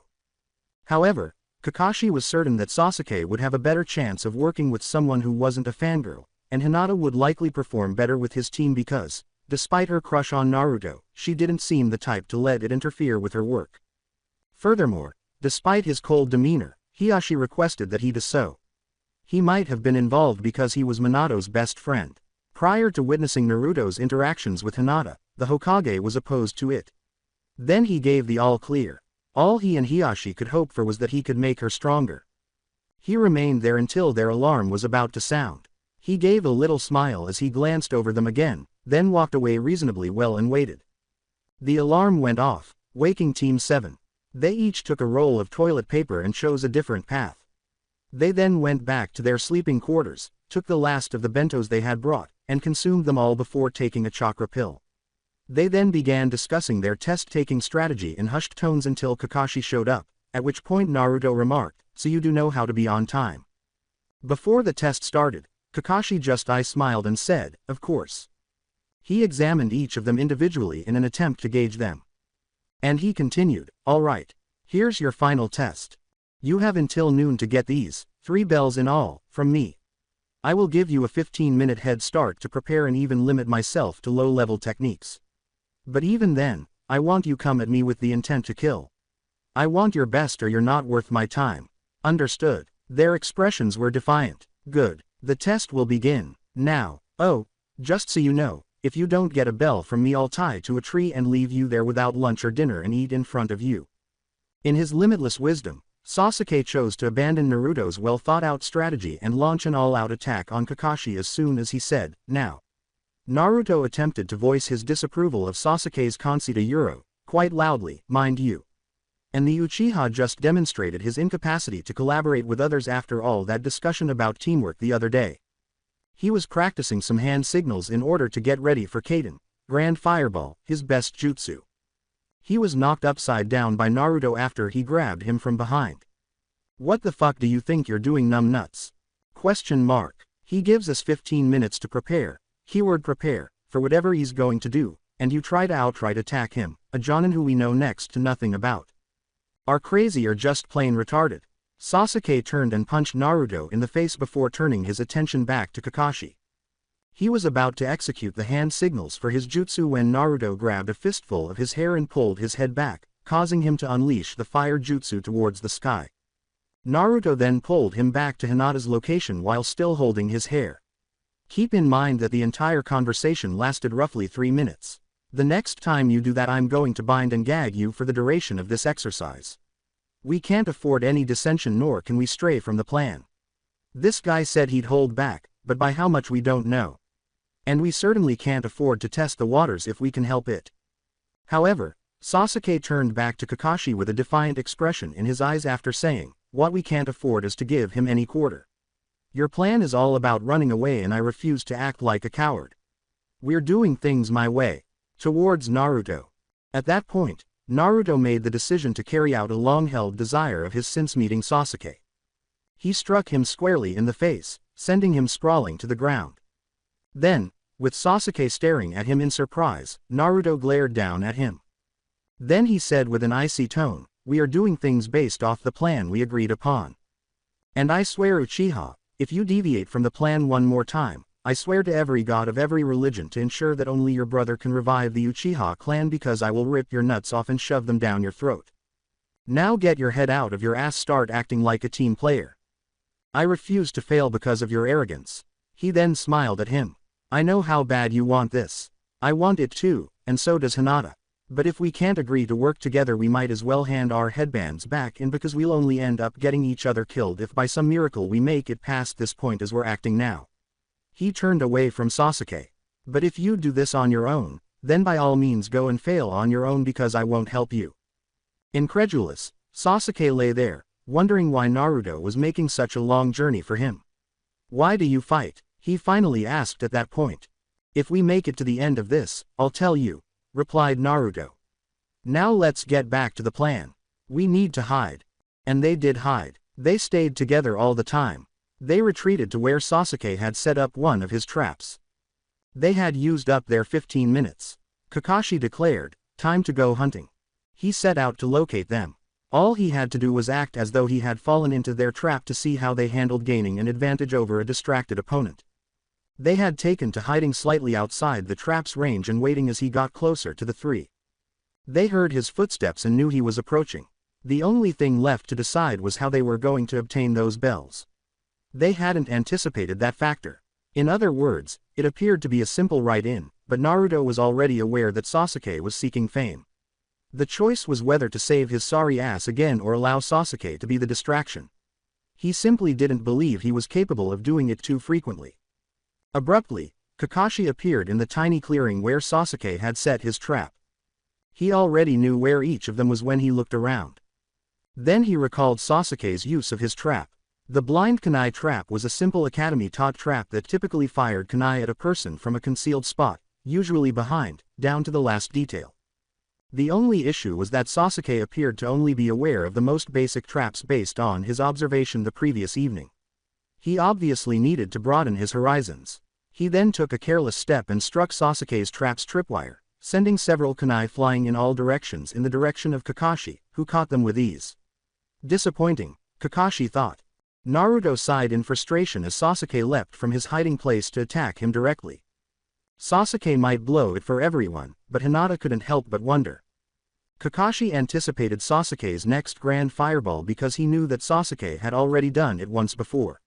However, Kakashi was certain that Sasuke would have a better chance of working with someone who wasn't a fangirl, and Hinata would likely perform better with his team because, despite her crush on Naruto, she didn't seem the type to let it interfere with her work. Furthermore, despite his cold demeanor, Hiashi requested that he do so. He might have been involved because he was Minato's best friend. Prior to witnessing Naruto's interactions with Hinata, the Hokage was opposed to it. Then he gave the all-clear. All he and Hiashi could hope for was that he could make her stronger. He remained there until their alarm was about to sound. He gave a little smile as he glanced over them again, then walked away reasonably well and waited. The alarm went off, waking Team 7. They each took a roll of toilet paper and chose a different path. They then went back to their sleeping quarters, took the last of the bentos they had brought, and consumed them all before taking a chakra pill. They then began discussing their test-taking strategy in hushed tones until Kakashi showed up, at which point Naruto remarked, "So you do know how to be on time." Before the test started, Kakashi just smiled and said, "Of course." He examined each of them individually in an attempt to gauge them. And he continued, "All right. Here's your final test. You have until noon to get these, 3 bells in all, from me. I will give you a 15-minute head start to prepare and even limit myself to low-level techniques. But even then, I want you come at me with the intent to kill. I want your best or you're not worth my time. Understood?" Their expressions were defiant. "Good. The test will begin now. Oh, just so you know, if you don't get a bell from me I'll tie to a tree and leave you there without lunch or dinner and eat in front of you." In his limitless wisdom, Sasuke chose to abandon Naruto's well-thought-out strategy and launch an all-out attack on Kakashi as soon as he said, "Now." Naruto attempted to voice his disapproval of Sasuke's Kansei to Yuro, quite loudly, mind you. And the Uchiha just demonstrated his incapacity to collaborate with others after all that discussion about teamwork the other day. He was practicing some hand signals in order to get ready for Kaden, Grand Fireball, his best jutsu. He was knocked upside down by Naruto after he grabbed him from behind. "What the fuck do you think you're doing, numbnuts?" Question mark. He gives us 15 minutes to prepare, keyword prepare, for whatever he's going to do, and you try to outright attack him, a jonin who we know next to nothing about. Are crazy or just plain retarded? Sasuke turned and punched Naruto in the face before turning his attention back to Kakashi. He was about to execute the hand signals for his jutsu when Naruto grabbed a fistful of his hair and pulled his head back, causing him to unleash the fire jutsu towards the sky. Naruto then pulled him back to Hinata's location while still holding his hair. Keep in mind that the entire conversation lasted roughly 3 minutes. The next time you do that, I'm going to bind and gag you for the duration of this exercise. We can't afford any dissension, nor can we stray from the plan. This guy said he'd hold back, but by how much we don't know. And we certainly can't afford to test the waters if we can help it. However, Sasuke turned back to Kakashi with a defiant expression in his eyes after saying, "What we can't afford is to give him any quarter. Your plan is all about running away and I refuse to act like a coward. We're doing things my way." Towards Naruto. At that point, Naruto made the decision to carry out a long-held desire of his since meeting Sasuke. He struck him squarely in the face, sending him sprawling to the ground. Then, with Sasuke staring at him in surprise, Naruto glared down at him. Then he said with an icy tone, "We are doing things based off the plan we agreed upon. And I swear, Uchiha, if you deviate from the plan one more time, I swear to every god of every religion to ensure that only your brother can revive the Uchiha clan, because I will rip your nuts off and shove them down your throat. Now get your head out of your ass, start acting like a team player. I refuse to fail because of your arrogance." He then smiled at him. "I know how bad you want this. I want it too, and so does Hinata. But if we can't agree to work together, we might as well hand our headbands back in, because we'll only end up getting each other killed if by some miracle we make it past this point as we're acting now." He turned away from Sasuke. "But if you do this on your own, then by all means go and fail on your own, because I won't help you." Incredulous, Sasuke lay there, wondering why Naruto was making such a long journey for him. "Why do you fight?" he finally asked at that point. "If we make it to the end of this, I'll tell you," replied Naruto. "Now let's get back to the plan. We need to hide." And they did hide. They stayed together all the time. They retreated to where Sasuke had set up one of his traps. They had used up their 15 minutes. Kakashi declared, "Time to go hunting." He set out to locate them. All he had to do was act as though he had fallen into their trap to see how they handled gaining an advantage over a distracted opponent. They had taken to hiding slightly outside the trap's range and waiting as he got closer to the three. They heard his footsteps and knew he was approaching. The only thing left to decide was how they were going to obtain those bells. They hadn't anticipated that factor. In other words, it appeared to be a simple ride-in, but Naruto was already aware that Sasuke was seeking fame. The choice was whether to save his sorry ass again or allow Sasuke to be the distraction. He simply didn't believe he was capable of doing it too frequently. Abruptly, Kakashi appeared in the tiny clearing where Sasuke had set his trap. He already knew where each of them was when he looked around. Then he recalled Sasuke's use of his trap. The blind kunai trap was a simple academy-taught trap that typically fired kunai at a person from a concealed spot, usually behind, down to the last detail. The only issue was that Sasuke appeared to only be aware of the most basic traps based on his observation the previous evening. He obviously needed to broaden his horizons. He then took a careless step and struck Sasuke's trap's tripwire, sending several kunai flying in all directions in the direction of Kakashi, who caught them with ease. Disappointing, Kakashi thought. Naruto sighed in frustration as Sasuke leapt from his hiding place to attack him directly. Sasuke might blow it for everyone, but Hinata couldn't help but wonder. Kakashi anticipated Sasuke's next grand fireball because he knew that Sasuke had already done it once before.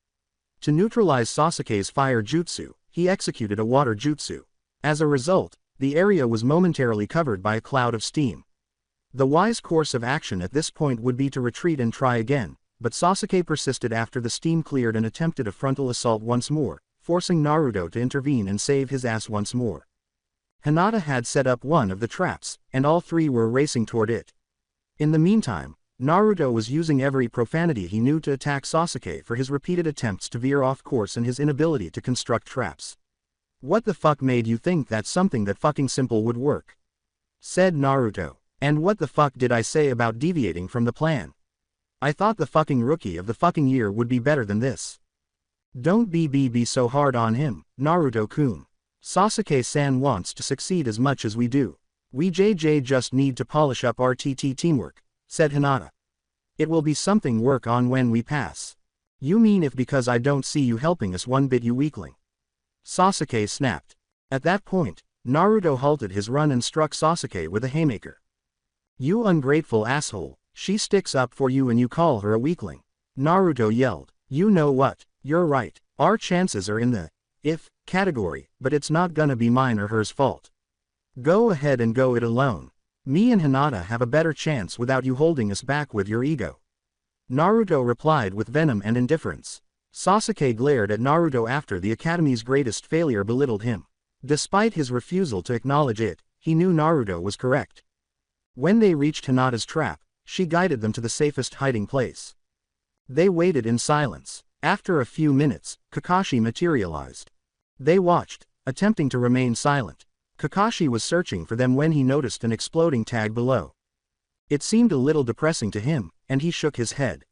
To neutralize Sasuke's fire jutsu, he executed a water jutsu. As a result, the area was momentarily covered by a cloud of steam. The wise course of action at this point would be to retreat and try again, but Sasuke persisted after the steam cleared and attempted a frontal assault once more, forcing Naruto to intervene and save his ass once more. Hinata had set up one of the traps, and all three were racing toward it. In the meantime, Naruto was using every profanity he knew to attack Sasuke for his repeated attempts to veer off course and his inability to construct traps. "What the fuck made you think that something that fucking simple would work?" said Naruto. "And what the fuck did I say about deviating from the plan? I thought the fucking rookie of the fucking year would be better than this." "Don't be so hard on him, Naruto-kun. Sasuke-san wants to succeed as much as we do. We just need to polish up our TT teamwork," said Hinata. It will be something work on when we pass. You mean if because I don't see you helping us one bit, you weakling? Sasuke snapped. At that point, Naruto halted his run and struck Sasuke with a haymaker. You ungrateful asshole, she sticks up for you and you call her a weakling. Naruto yelled. You know what, you're right, our chances are in the if category, but it's not gonna be mine or hers fault. Go ahead and go it alone. Me and Hinata have a better chance without you holding us back with your ego. Naruto replied with venom and indifference. Sasuke glared at Naruto after the Academy's greatest failure belittled him. Despite his refusal to acknowledge it, he knew Naruto was correct. When they reached Hinata's trap, she guided them to the safest hiding place. They waited in silence. After a few minutes, Kakashi materialized. They watched, attempting to remain silent. Kakashi was searching for them when he noticed an exploding tag below. It seemed a little depressing to him, and he shook his head.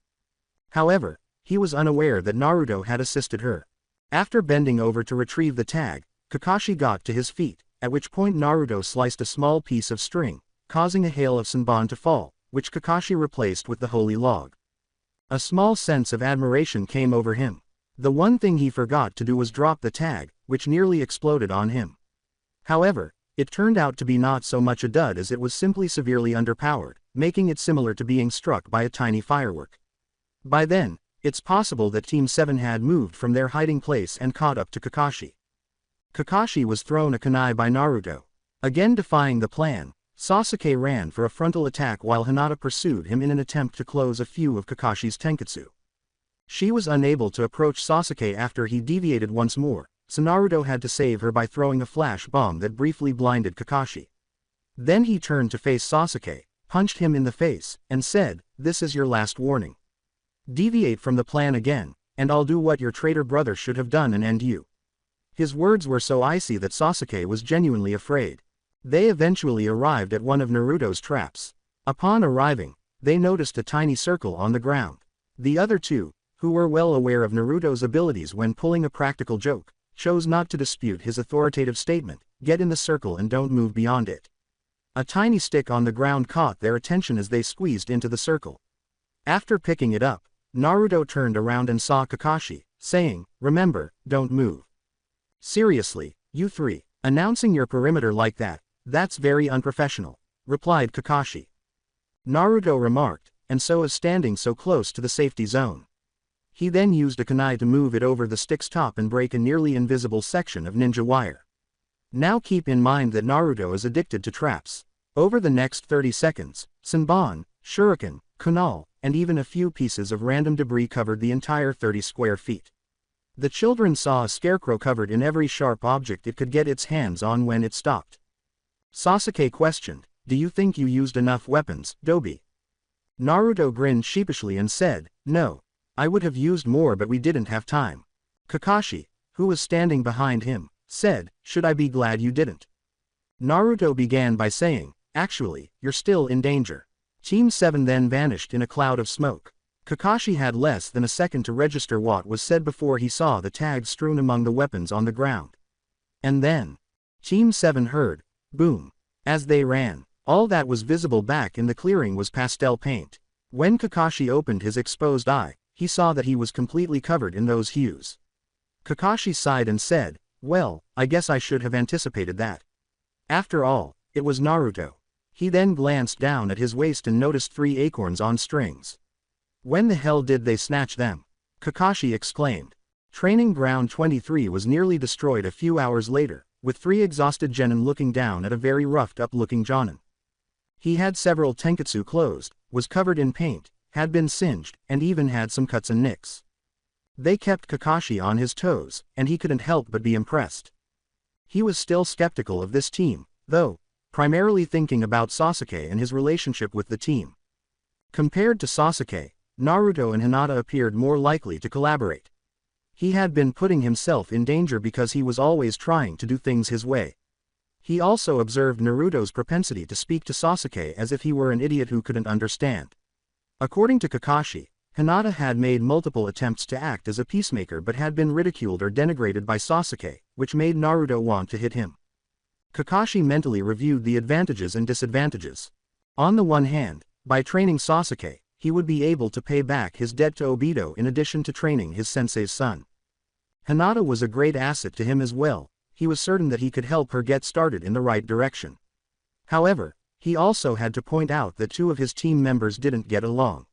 However, he was unaware that Naruto had assisted her. After bending over to retrieve the tag, Kakashi got to his feet, at which point Naruto sliced a small piece of string, causing a hail of Senbon to fall, which Kakashi replaced with the holy log. A small sense of admiration came over him. The one thing he forgot to do was drop the tag, which nearly exploded on him. However, it turned out to be not so much a dud as it was simply severely underpowered, making it similar to being struck by a tiny firework. By then, it's possible that Team 7 had moved from their hiding place and caught up to Kakashi. Kakashi was thrown a kunai by Naruto. Again defying the plan, Sasuke ran for a frontal attack while Hinata pursued him in an attempt to close a few of Kakashi's tenketsu. She was unable to approach Sasuke after he deviated once more, so Naruto had to save her by throwing a flash bomb that briefly blinded Kakashi. Then he turned to face Sasuke, punched him in the face, and said, "This is your last warning. Deviate from the plan again, and I'll do what your traitor brother should have done and end you." His words were so icy that Sasuke was genuinely afraid. They eventually arrived at one of Naruto's traps. Upon arriving, they noticed a tiny circle on the ground. The other two, who were well aware of Naruto's abilities when pulling a practical joke, chose not to dispute his authoritative statement, "Get in the circle and don't move beyond it." A tiny stick on the ground caught their attention as they squeezed into the circle. After picking it up, Naruto turned around and saw Kakashi, saying, "Remember, don't move." "Seriously, you three, announcing your perimeter like that, that's very unprofessional," replied Kakashi. Naruto remarked, "And so is standing so close to the safety zone." He then used a kunai to move it over the stick's top and break a nearly invisible section of ninja wire. Now keep in mind that Naruto is addicted to traps. Over the next 30 seconds, Senbon, shuriken, kunai, and even a few pieces of random debris covered the entire 30 square feet. The children saw a scarecrow covered in every sharp object it could get its hands on when it stopped. Sasuke questioned, "Do you think you used enough weapons, Dobi?" Naruto grinned sheepishly and said, "No. I would have used more but we didn't have time." Kakashi, who was standing behind him, said, "Should I be glad you didn't?" Naruto began by saying, "Actually, you're still in danger." Team 7 then vanished in a cloud of smoke. Kakashi had less than a second to register what was said before he saw the tags strewn among the weapons on the ground. And then, Team 7 heard, boom. As they ran, all that was visible back in the clearing was pastel paint. When Kakashi opened his exposed eye, he saw that he was completely covered in those hues. Kakashi sighed and said, "Well, I guess I should have anticipated that." After all, it was Naruto. He then glanced down at his waist and noticed 3 acorns on strings. "When the hell did they snatch them?" Kakashi exclaimed. Training Ground 23 was nearly destroyed a few hours later, with 3 exhausted genin looking down at a very roughed-up-looking jonin. He had several tenketsu closed, was covered in paint, had been singed, and even had some cuts and nicks. They kept Kakashi on his toes, and he couldn't help but be impressed. He was still skeptical of this team, though, primarily thinking about Sasuke and his relationship with the team. Compared to Sasuke, Naruto and Hinata appeared more likely to collaborate. He had been putting himself in danger because he was always trying to do things his way. He also observed Naruto's propensity to speak to Sasuke as if he were an idiot who couldn't understand. According to Kakashi, Hinata had made multiple attempts to act as a peacemaker but had been ridiculed or denigrated by Sasuke, which made Naruto want to hit him. Kakashi mentally reviewed the advantages and disadvantages. On the one hand, by training Sasuke, he would be able to pay back his debt to Obito in addition to training his sensei's son. Hinata was a great asset to him as well. He was certain that he could help her get started in the right direction. However, he also had to point out that two of his team members didn't get along.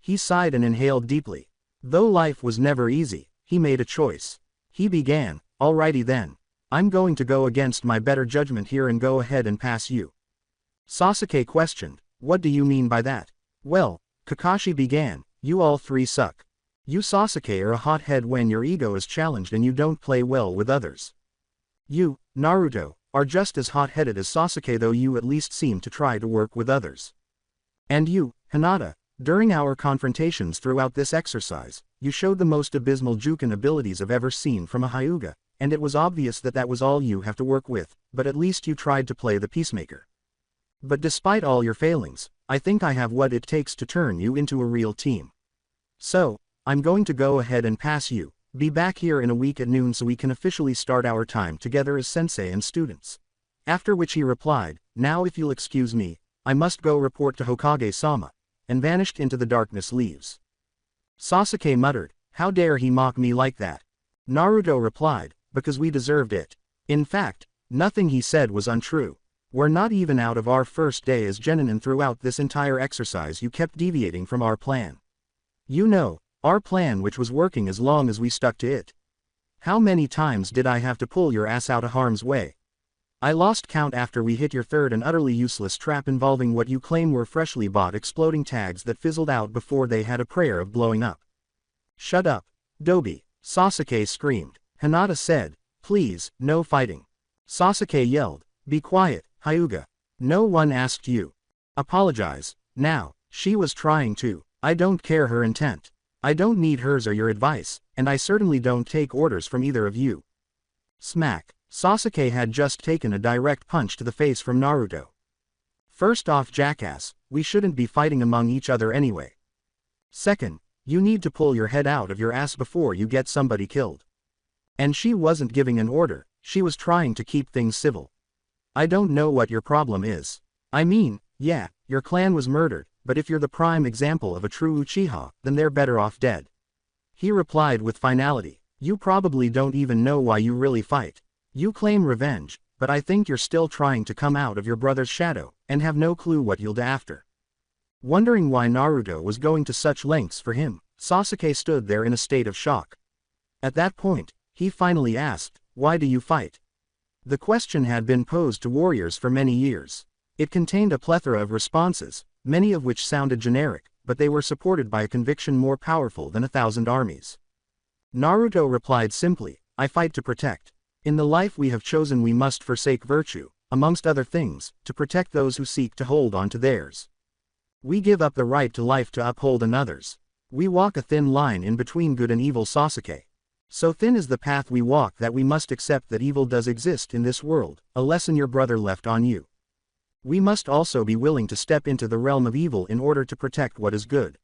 He sighed and inhaled deeply. Though life was never easy, he made a choice. He began, "Alrighty then. I'm going to go against my better judgment here and go ahead and pass you." Sasuke questioned, "What do you mean by that?" "Well," Kakashi began, "you all three suck. You Sasuke are a hothead when your ego is challenged and you don't play well with others. You, Naruto, are just as hot-headed as Sasuke, though you at least seem to try to work with others. And you, Hinata, during our confrontations throughout this exercise, you showed the most abysmal Juken abilities I've ever seen from a Hyuga, and it was obvious that that was all you have to work with, but at least you tried to play the peacemaker. But despite all your failings, I think I have what it takes to turn you into a real team. So, I'm going to go ahead and pass you. Be back here in a week at noon so we can officially start our time together as sensei and students." After which he replied, "Now if you'll excuse me, I must go report to Hokage-sama," and vanished into the darkness leaves. Sasuke muttered, "How dare he mock me like that?" Naruto replied, "Because we deserved it. In fact, nothing he said was untrue. We're not even out of our first day as genin, and throughout this entire exercise you kept deviating from our plan. You know, our plan, which was working as long as we stuck to it. How many times did I have to pull your ass out of harm's way? I lost count after we hit your third and utterly useless trap involving what you claim were freshly bought exploding tags that fizzled out before they had a prayer of blowing up." "Shut up, Dobi," Sasuke screamed. Hinata said, "Please, no fighting." Sasuke yelled, "Be quiet, Hyuga. No one asked you. Apologize, now." She was trying to. "I don't care her intent. I don't need hers or your advice, and I certainly don't take orders from either of you." Smack. Sasuke had just taken a direct punch to the face from Naruto. "First off, jackass, we shouldn't be fighting among each other anyway. Second, you need to pull your head out of your ass before you get somebody killed." And she wasn't giving an order, she was trying to keep things civil. "I don't know what your problem is. I mean, yeah, your clan was murdered, but if you're the prime example of a true Uchiha, then they're better off dead." He replied with finality, "You probably don't even know why you really fight. You claim revenge, but I think you're still trying to come out of your brother's shadow, and have no clue what you'll do after." Wondering why Naruto was going to such lengths for him, Sasuke stood there in a state of shock. At that point, he finally asked, "Why do you fight?" The question had been posed to warriors for many years. It contained a plethora of responses, many of which sounded generic, but they were supported by a conviction more powerful than 1,000 armies. Naruto replied simply, "I fight to protect. In the life we have chosen we must forsake virtue, amongst other things, to protect those who seek to hold on to theirs. We give up the right to life to uphold another's. We walk a thin line in between good and evil, Sasuke. So thin is the path we walk that we must accept that evil does exist in this world, a lesson your brother left on you. We must also be willing to step into the realm of evil in order to protect what is good.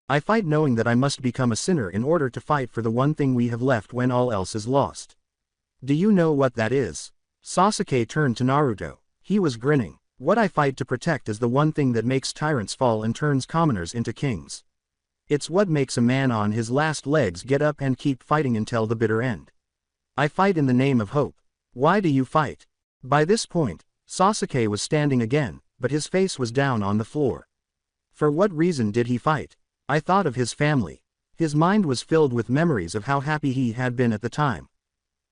I fight knowing that I must become a sinner in order to fight for the one thing we have left when all else is lost. Do you know what that is?" Sasuke turned to Naruto. He was grinning. "What I fight to protect is the one thing that makes tyrants fall and turns commoners into kings. It's what makes a man on his last legs get up and keep fighting until the bitter end. I fight in the name of hope. Why do you fight?" By this point, Sasuke was standing again, but his face was down on the floor. For what reason did he fight? I thought of his family. His mind was filled with memories of how happy he had been at the time.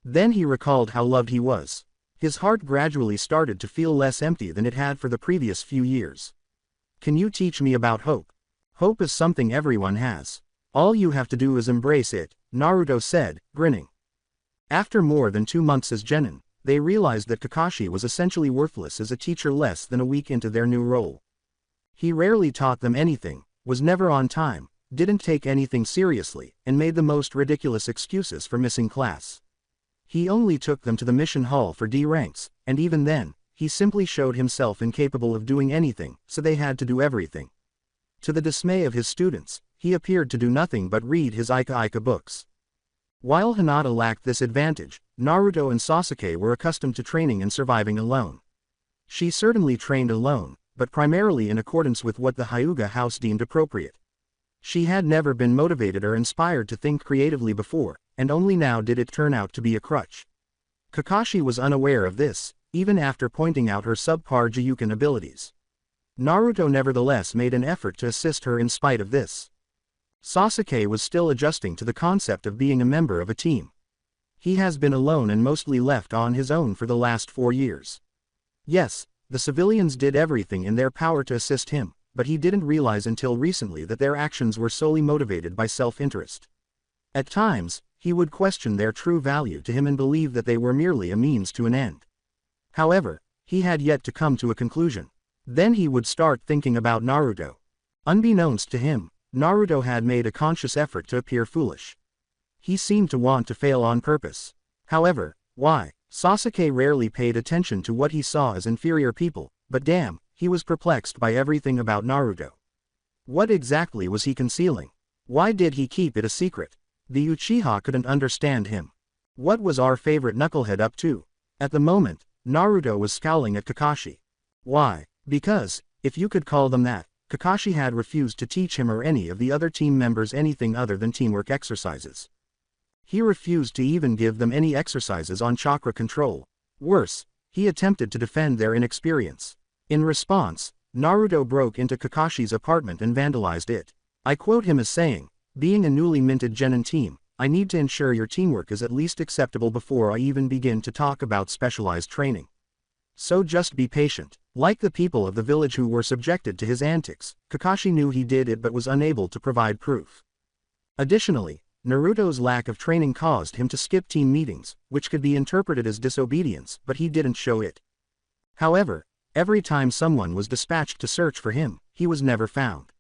Then he recalled how loved he was. His heart gradually started to feel less empty than it had for the previous few years. "Can you teach me about hope?" "Hope is something everyone has. All you have to do is embrace it," Naruto said, grinning. After more than 2 months as genin, they realized that Kakashi was essentially worthless as a teacher less than a week into their new role. He rarely taught them anything, was never on time, didn't take anything seriously, and made the most ridiculous excuses for missing class. He only took them to the mission hall for D ranks, and even then, he simply showed himself incapable of doing anything, so they had to do everything. To the dismay of his students, he appeared to do nothing but read his Ika books. While Hinata lacked this advantage, Naruto and Sasuke were accustomed to training and surviving alone. She certainly trained alone, but primarily in accordance with what the Hyuga house deemed appropriate. She had never been motivated or inspired to think creatively before, and only now did it turn out to be a crutch. Kakashi was unaware of this, even after pointing out her subpar Gyuken abilities. Naruto nevertheless made an effort to assist her in spite of this. Sasuke was still adjusting to the concept of being a member of a team. He has been alone and mostly left on his own for the last 4 years. Yes, the civilians did everything in their power to assist him, but he didn't realize until recently that their actions were solely motivated by self-interest. At times, he would question their true value to him and believe that they were merely a means to an end. However, he had yet to come to a conclusion. Then he would start thinking about Naruto. Unbeknownst to him, Naruto had made a conscious effort to appear foolish. He seemed to want to fail on purpose. However, why? Sasuke rarely paid attention to what he saw as inferior people, but damn, he was perplexed by everything about Naruto. What exactly was he concealing? Why did he keep it a secret? The Uchiha couldn't understand him. What was our favorite knucklehead up to? At the moment, Naruto was scowling at Kakashi. Why? Because, if you could call them that, Kakashi had refused to teach him or any of the other team members anything other than teamwork exercises. He refused to even give them any exercises on chakra control. Worse, he attempted to defend their inexperience. In response, Naruto broke into Kakashi's apartment and vandalized it. I quote him as saying, "Being a newly minted genin team, I need to ensure your teamwork is at least acceptable before I even begin to talk about specialized training. So just be patient." Like the people of the village who were subjected to his antics, Kakashi knew he did it but was unable to provide proof. Additionally, Naruto's lack of training caused him to skip team meetings, which could be interpreted as disobedience, but he didn't show it. However, every time someone was dispatched to search for him, he was never found.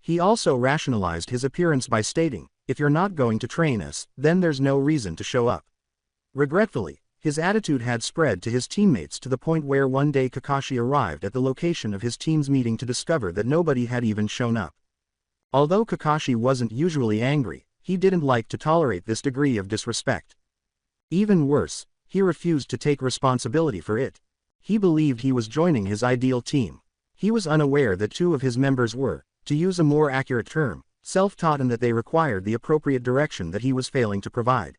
He also rationalized his appearance by stating, "If you're not going to train us, then there's no reason to show up." Regretfully, his attitude had spread to his teammates to the point where one day Kakashi arrived at the location of his team's meeting to discover that nobody had even shown up. Although Kakashi wasn't usually angry, he didn't like to tolerate this degree of disrespect. Even worse, he refused to take responsibility for it. He believed he was joining his ideal team. He was unaware that 2 of his members were, to use a more accurate term, self-taught and that they required the appropriate direction that he was failing to provide.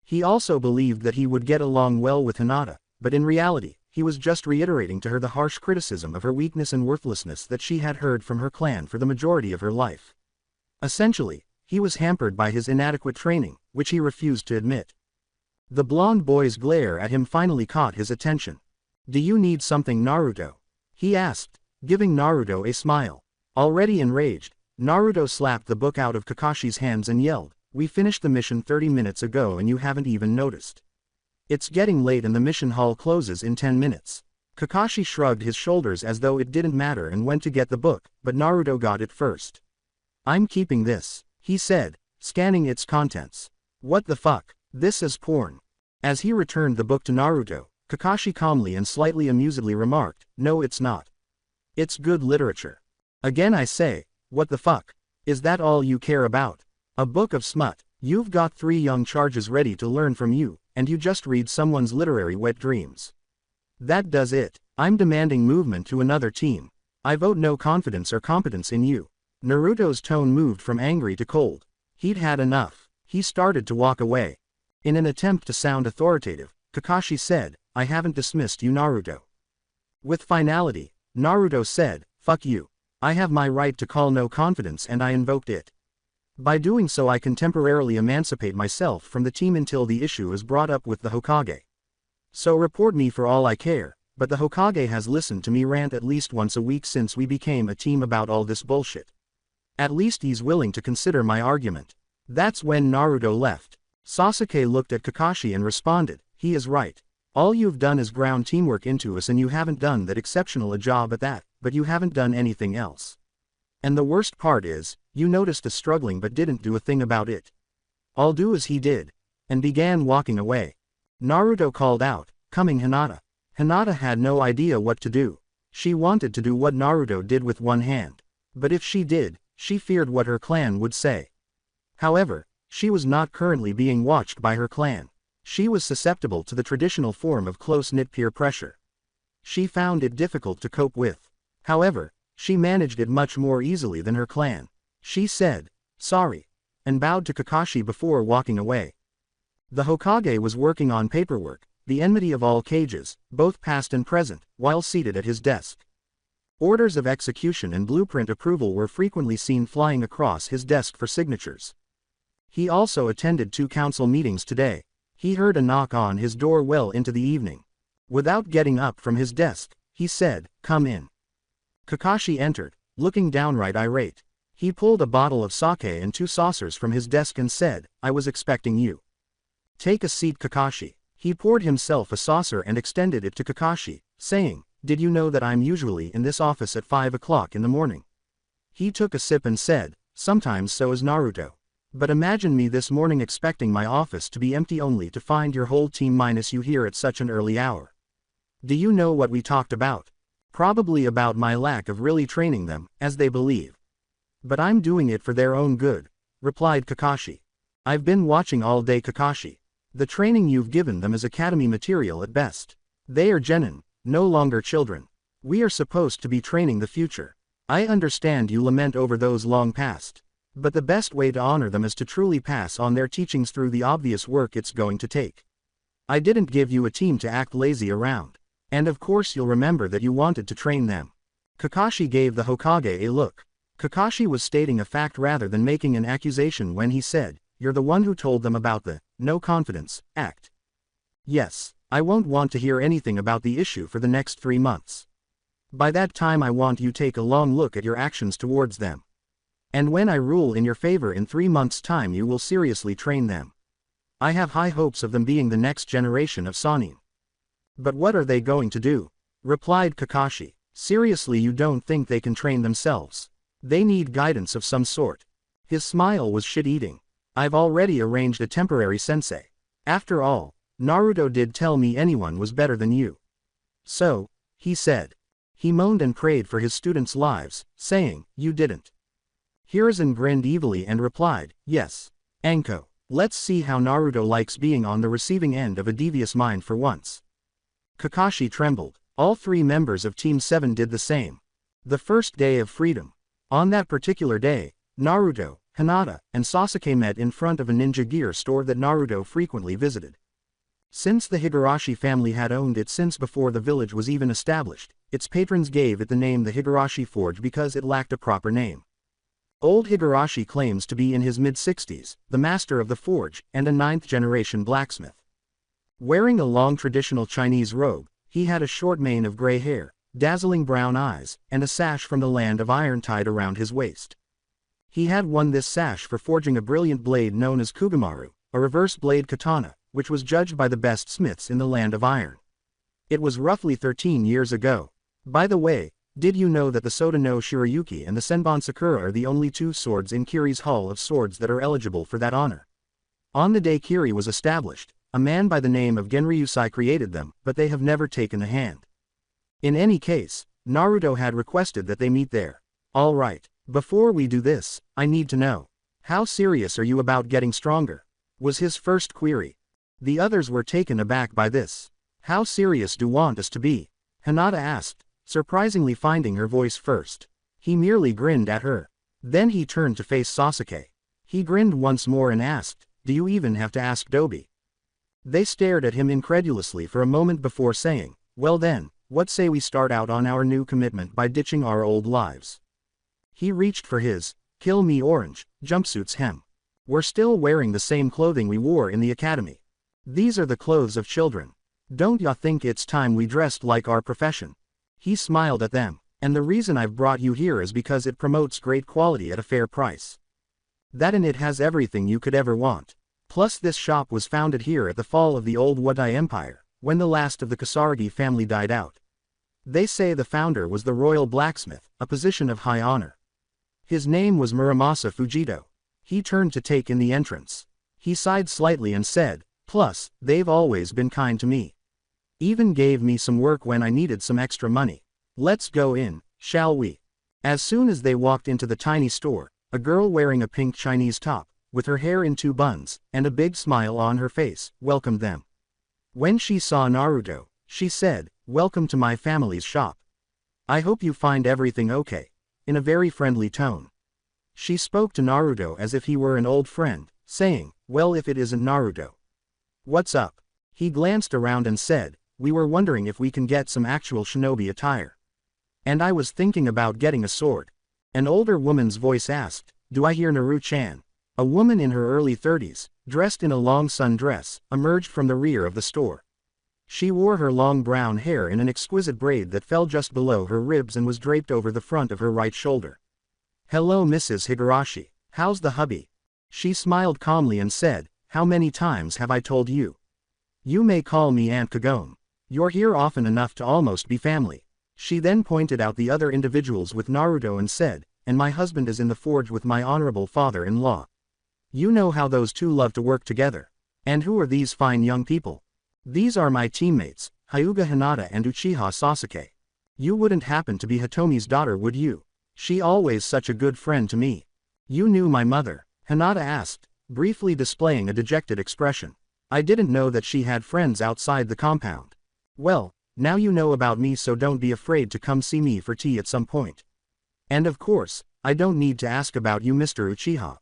He also believed that he would get along well with Hinata, but in reality, he was just reiterating to her the harsh criticism of her weakness and worthlessness that she had heard from her clan for the majority of her life. Essentially, he was hampered by his inadequate training, which he refused to admit. The blonde boy's glare at him finally caught his attention. "Do you need something, Naruto?" he asked, giving Naruto a smile. Already enraged, Naruto slapped the book out of Kakashi's hands and yelled, "We finished the mission 30 minutes ago and you haven't even noticed. It's getting late and the mission hall closes in 10 minutes. Kakashi shrugged his shoulders as though it didn't matter and went to get the book, but Naruto got it first. "I'm keeping this," he said, scanning its contents. "What the fuck? This is porn." As he returned the book to Naruto, Kakashi calmly and slightly amusedly remarked, "No, it's not. It's good literature. Again I say, what the fuck? Is that all you care about? A book of smut? You've got 3 young charges ready to learn from you, and you just read someone's literary wet dreams. That does it. I'm demanding movement to another team. I vote no confidence or competence in you." Naruto's tone moved from angry to cold. He'd had enough. He started to walk away. In an attempt to sound authoritative, Kakashi said, "I haven't dismissed you, Naruto." With finality, Naruto said, "Fuck you. I have my right to call no confidence and I invoked it. By doing so I can temporarily emancipate myself from the team until the issue is brought up with the Hokage. So report me for all I care, but the Hokage has listened to me rant at least once a week since we became a team about all this bullshit. At least he's willing to consider my argument." That's when Naruto left. Sasuke looked at Kakashi and responded, "He is right. All you've done is ground teamwork into us and you haven't done that exceptional a job at that, but you haven't done anything else. And the worst part is, you noticed us struggling but didn't do a thing about it. I'll do as he did," and began walking away. Naruto called out, "Coming, Hinata." Hinata had no idea what to do. She wanted to do what Naruto did with one hand. But if she did, she feared what her clan would say. However, she was not currently being watched by her clan. She was susceptible to the traditional form of close-knit peer pressure. She found it difficult to cope with. However, she managed it much more easily than her clan. She said, "Sorry," and bowed to Kakashi before walking away. The Hokage was working on paperwork, the enmity of all cages, both past and present, while seated at his desk. Orders of execution and blueprint approval were frequently seen flying across his desk for signatures. He also attended 2 council meetings today. He heard a knock on his door well into the evening. Without getting up from his desk, he said, "Come in." Kakashi entered, looking downright irate. He pulled a bottle of sake and 2 saucers from his desk and said, "I was expecting you. Take a seat, Kakashi." He poured himself a saucer and extended it to Kakashi, saying, "Did you know that I'm usually in this office at 5 o'clock in the morning?" He took a sip and said, "Sometimes so is Naruto. But imagine me this morning expecting my office to be empty only to find your whole team minus you here at such an early hour. Do you know what we talked about? Probably about my lack of really training them, as they believe. But I'm doing it for their own good," replied Kakashi. "I've been watching all day, Kakashi. The training you've given them is academy material at best. They are genin, no longer children. We are supposed to be training the future. I understand you lament over those long past. But the best way to honor them is to truly pass on their teachings through the obvious work it's going to take. I didn't give you a team to act lazy around. And of course you'll remember that you wanted to train them." Kakashi gave the Hokage a look. Kakashi was stating a fact rather than making an accusation when he said, "You're the one who told them about the no confidence act." "Yes, I won't want to hear anything about the issue for the next 3 months. By that time I want you take a long look at your actions towards them. And when I rule in your favor in 3 months' time you will seriously train them. I have high hopes of them being the next generation of Sannin." "But what are they going to do?" replied Kakashi. "Seriously, you don't think they can train themselves? They need guidance of some sort." His smile was shit-eating. "I've already arranged a temporary sensei. After all, Naruto did tell me anyone was better than you. So," he said. He moaned and prayed for his students' lives, saying, "You didn't." Hiruzen grinned evilly and replied, "Yes. Anko, let's see how Naruto likes being on the receiving end of a devious mind for once." Kakashi trembled. All 3 members of Team 7 did the same. The first day of freedom. On that particular day, Naruto, Hinata, and Sasuke met in front of a ninja gear store that Naruto frequently visited. Since the Higurashi family had owned it since before the village was even established, its patrons gave it the name the Higurashi Forge because it lacked a proper name. Old Higurashi claims to be in his mid-60s, the master of the forge, and a 9th-generation blacksmith. Wearing a long traditional Chinese robe, he had a short mane of gray hair, dazzling brown eyes, and a sash from the land of iron tied around his waist. He had won this sash for forging a brilliant blade known as Kugamaru, a reverse blade katana, which was judged by the best smiths in the land of iron. It was roughly 13 years ago. By the way, did you know that the Soda no Shirayuki and the Senbon Sakura are the only 2 swords in Kiri's Hall of Swords that are eligible for that honor? On the day Kiri was established, a man by the name of Genryusai created them, but they have never taken a hand. In any case, Naruto had requested that they meet there. "All right, before we do this, I need to know. How serious are you about getting stronger?" was his first query. The others were taken aback by this. "How serious do you want us to be?" Hinata asked, surprisingly finding her voice first. He merely grinned at her. Then he turned to face Sasuke. He grinned once more and asked, "Do you even have to ask Dobi?" They stared at him incredulously for a moment before saying, "Well then, what say we start out on our new commitment by ditching our old lives?" He reached for his "Kill Me Orange" jumpsuit's hem. "We're still wearing the same clothing we wore in the academy. These are the clothes of children. Don't ya think it's time we dressed like our profession?" He smiled at them. "And the reason I've brought you here is because it promotes great quality at a fair price. That and it has everything you could ever want. Plus this shop was founded here at the fall of the old Wadai Empire, when the last of the Kasaragi family died out. They say the founder was the royal blacksmith, a position of high honor. His name was Muramasa Fujito." He turned to take in the entrance. He sighed slightly and said, "Plus, they've always been kind to me. Even gave me some work when I needed some extra money. Let's go in, shall we?" As soon as they walked into the tiny store, a girl wearing a pink Chinese top, with her hair in 2 buns, and a big smile on her face, welcomed them. When she saw Naruto, she said, "Welcome to my family's shop. I hope you find everything okay. In a very friendly tone. She spoke to Naruto as if he were an old friend, saying, well, if it isn't Naruto. What's up? He glanced around and said, we were wondering if we can get some actual shinobi attire. And I was thinking about getting a sword. An older woman's voice asked, do I hear Naru-chan? A woman in her early 30s, dressed in a long sundress, emerged from the rear of the store. She wore her long brown hair in an exquisite braid that fell just below her ribs and was draped over the front of her right shoulder. Hello Mrs. Higurashi, how's the hubby? She smiled calmly and said, how many times have I told you? You may call me Aunt Kagome. You're here often enough to almost be family. She then pointed out the other individuals with Naruto and said, and my husband is in the forge with my honorable father-in-law. You know how those two love to work together. And who are these fine young people? These are my teammates, Hyuga Hinata and Uchiha Sasuke. You wouldn't happen to be Hitomi's daughter, would you? She always such a good friend to me. You knew my mother? Hinata asked, briefly displaying a dejected expression. I didn't know that she had friends outside the compound. Well, now you know about me, so don't be afraid to come see me for tea at some point. And of course, I don't need to ask about you, Mr. Uchiha.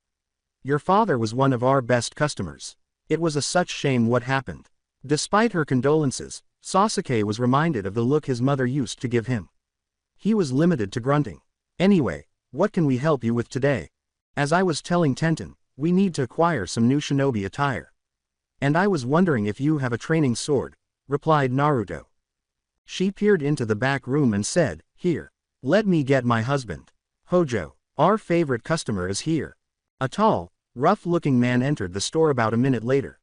Your father was one of our best customers. It was such shame what happened. Despite her condolences, Sasuke was reminded of the look his mother used to give him. He was limited to grunting. Anyway, what can we help you with today? As I was telling Tenten, we need to acquire some new shinobi attire. And I was wondering if you have a training sword, replied Naruto. She peered into the back room and said, here, let me get my husband. Hojo, our favorite customer is here. A tall, rough-looking man entered the store about a minute later.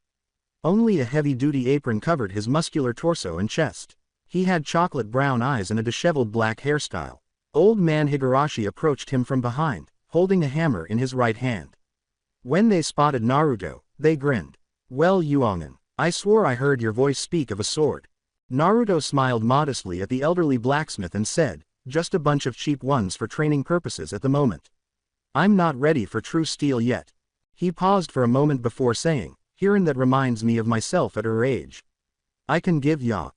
Only a heavy-duty apron covered his muscular torso and chest. He had chocolate brown eyes and a disheveled black hairstyle. Old man Higurashi approached him from behind, holding a hammer in his right hand. When they spotted Naruto, they grinned. Well, Yuongin, I swore I heard your voice speak of a sword. Naruto smiled modestly at the elderly blacksmith and said, just a bunch of cheap ones for training purposes at the moment. I'm not ready for true steel yet. He paused for a moment before saying, herein that reminds me of myself at her age. I can give ya,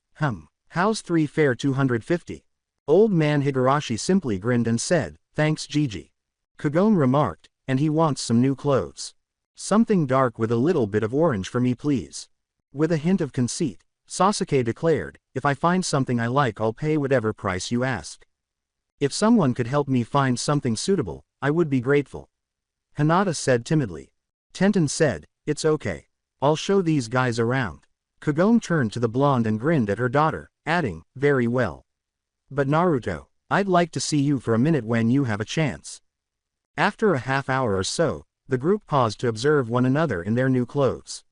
how's 3 fair 250? Old man Higurashi simply grinned and said, thanks Gigi. Kagome remarked, and he wants some new clothes. Something dark with a little bit of orange for me please. With a hint of conceit, Sasuke declared, if I find something I like I'll pay whatever price you ask. If someone could help me find something suitable, I would be grateful. Hinata said timidly. Tenten said, it's okay. I'll show these guys around. Kagome turned to the blonde and grinned at her daughter, adding, very well. But Naruto, I'd like to see you for a minute when you have a chance. After a half hour or so, the group paused to observe one another in their new clothes.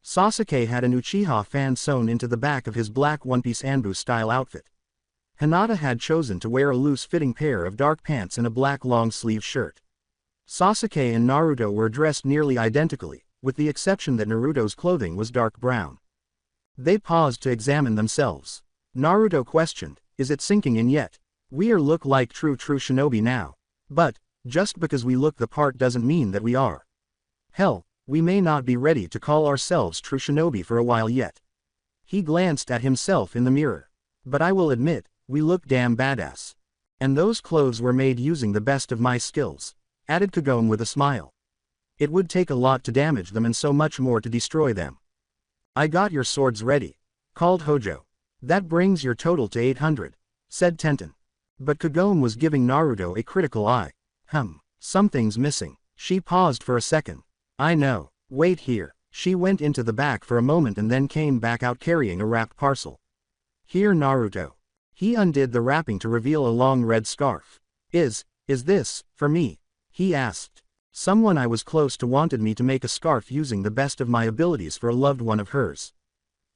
Sasuke had an Uchiha fan sewn into the back of his black one-piece Anbu-style outfit. Hinata had chosen to wear a loose-fitting pair of dark pants and a black long-sleeve shirt. Sasuke and Naruto were dressed nearly identically, with the exception that Naruto's clothing was dark brown. They paused to examine themselves. Naruto questioned, is it sinking in yet? We look like true shinobi now. But, just because we look the part doesn't mean that we are. Hell, we may not be ready to call ourselves true shinobi for a while yet. He glanced at himself in the mirror. But I will admit, we look damn badass. And those clothes were made using the best of my skills, added Kagome with a smile. It would take a lot to damage them and so much more to destroy them. I got your swords ready, called Hojo. That brings your total to 800, said Tenten. But Kagome was giving Naruto a critical eye. Something's missing. She paused for a second. I know, wait here. She went into the back for a moment and then came back out carrying a wrapped parcel. Here Naruto. He undid the wrapping to reveal a long red scarf. Is this, for me? He asked. Someone I was close to wanted me to make a scarf using the best of my abilities for a loved one of hers.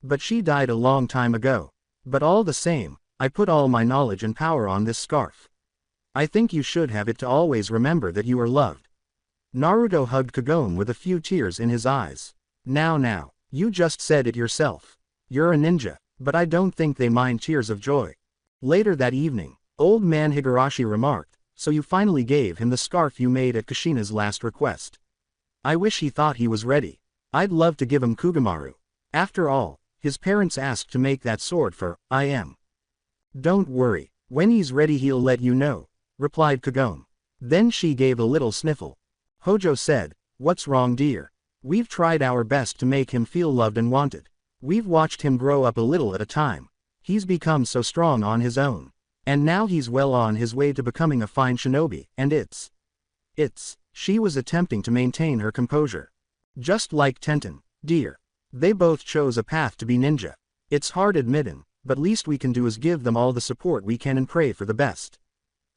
But she died a long time ago. But all the same, I put all my knowledge and power on this scarf. I think you should have it to always remember that you are loved. Naruto hugged Kagome with a few tears in his eyes. Now, you just said it yourself. You're a ninja, but I don't think they mind tears of joy. Later that evening, old man Higurashi remarked, so you finally gave him the scarf you made at Kushina's last request. I wish he thought he was ready. I'd love to give him Kugamaru. After all, his parents asked to make that sword for, I am. Don't worry, When he's ready he'll let you know, replied Kagome. Then she gave a little sniffle. Hojo said, "What's wrong, dear? We've tried our best to make him feel loved and wanted. We've watched him grow up a little at a time. He's become so strong on his own. And now he's well on his way to becoming a fine shinobi, and she was attempting to maintain her composure. Just like Tenten, dear. They both chose a path to be ninja. It's hard admitting, but least we can do is give them all the support we can and pray for the best."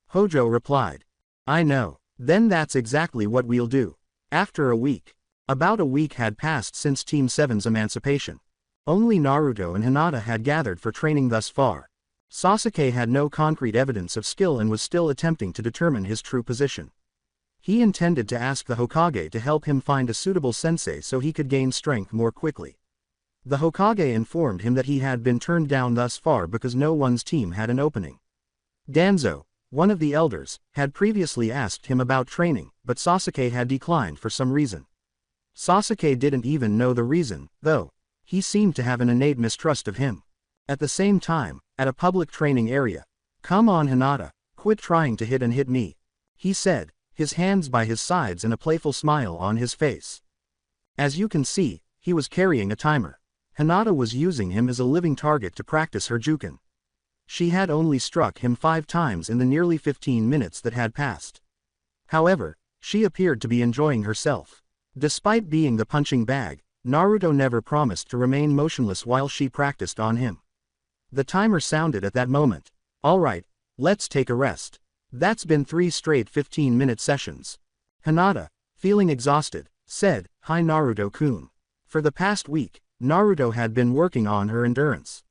Hojo replied. "I know. Then that's exactly what we'll do." After a week. About a week had passed since Team 7's emancipation. Only Naruto and Hinata had gathered for training thus far. Sasuke had no concrete evidence of skill and was still attempting to determine his true position. He intended to ask the Hokage to help him find a suitable sensei so he could gain strength more quickly. The Hokage informed him that he had been turned down thus far because no one's team had an opening. Danzo, one of the elders, had previously asked him about training, but Sasuke had declined for some reason. Sasuke didn't even know the reason, though. He seemed to have an innate mistrust of him. At the same time, at a public training area, "Come on Hinata, quit trying to hit me," he said, his hands by his sides and a playful smile on his face. As you can see, he was carrying a timer. Hinata was using him as a living target to practice her Juken. She had only struck him 5 times in the nearly 15 minutes that had passed. However, she appeared to be enjoying herself. Despite being the punching bag, Naruto never promised to remain motionless while she practiced on him. The timer sounded at that moment. "Alright, let's take a rest. That's been 3 straight 15-minute sessions." Hinata, feeling exhausted, said, "Hi Naruto-kun." For the past week, Naruto had been working on her endurance.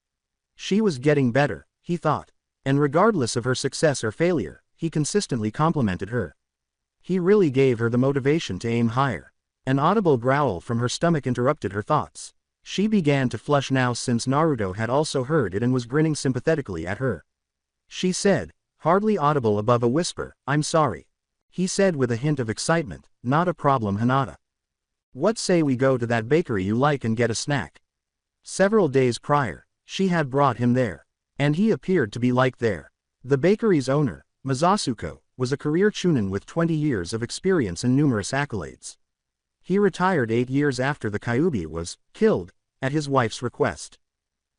She was getting better, he thought. And regardless of her success or failure, he consistently complimented her. He really gave her the motivation to aim higher. An audible growl from her stomach interrupted her thoughts. She began to flush now since Naruto had also heard it and was grinning sympathetically at her. She said, hardly audible above a whisper, "I'm sorry." He said with a hint of excitement, "Not a problem Hinata. What say we go to that bakery you like and get a snack?" Several days prior, she had brought him there. And he appeared to be like there. The bakery's owner, Masasuko, was a career chunin with 20 years of experience and numerous accolades. He retired 8 years after the Kyuubi was killed, at his wife's request.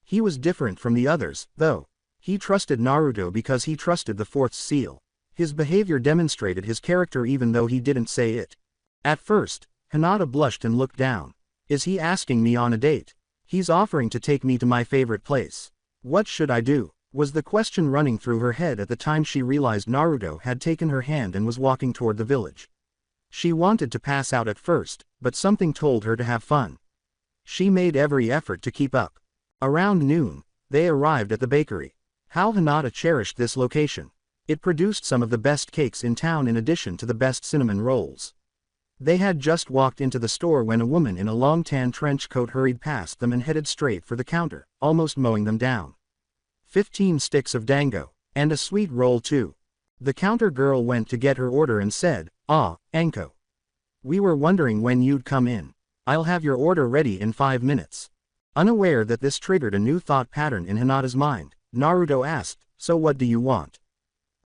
He was different from the others, though. He trusted Naruto because he trusted the fourth seal. His behavior demonstrated his character even though he didn't say it. At first, Hinata blushed and looked down. "Is he asking me on a date? He's offering to take me to my favorite place. What should I do?" was the question running through her head at the time she realized Naruto had taken her hand and was walking toward the village. She wanted to pass out at first, but something told her to have fun. She made every effort to keep up. Around noon, they arrived at the bakery. How Hinata cherished this location. It produced some of the best cakes in town in addition to the best cinnamon rolls. They had just walked into the store when a woman in a long tan trench coat hurried past them and headed straight for the counter, almost mowing them down. 15 sticks of dango, and a sweet roll too. The counter girl went to get her order and said, "Ah, Anko. We were wondering when you'd come in. I'll have your order ready in 5 minutes." Unaware that this triggered a new thought pattern in Hinata's mind, Naruto asked, "So what do you want?"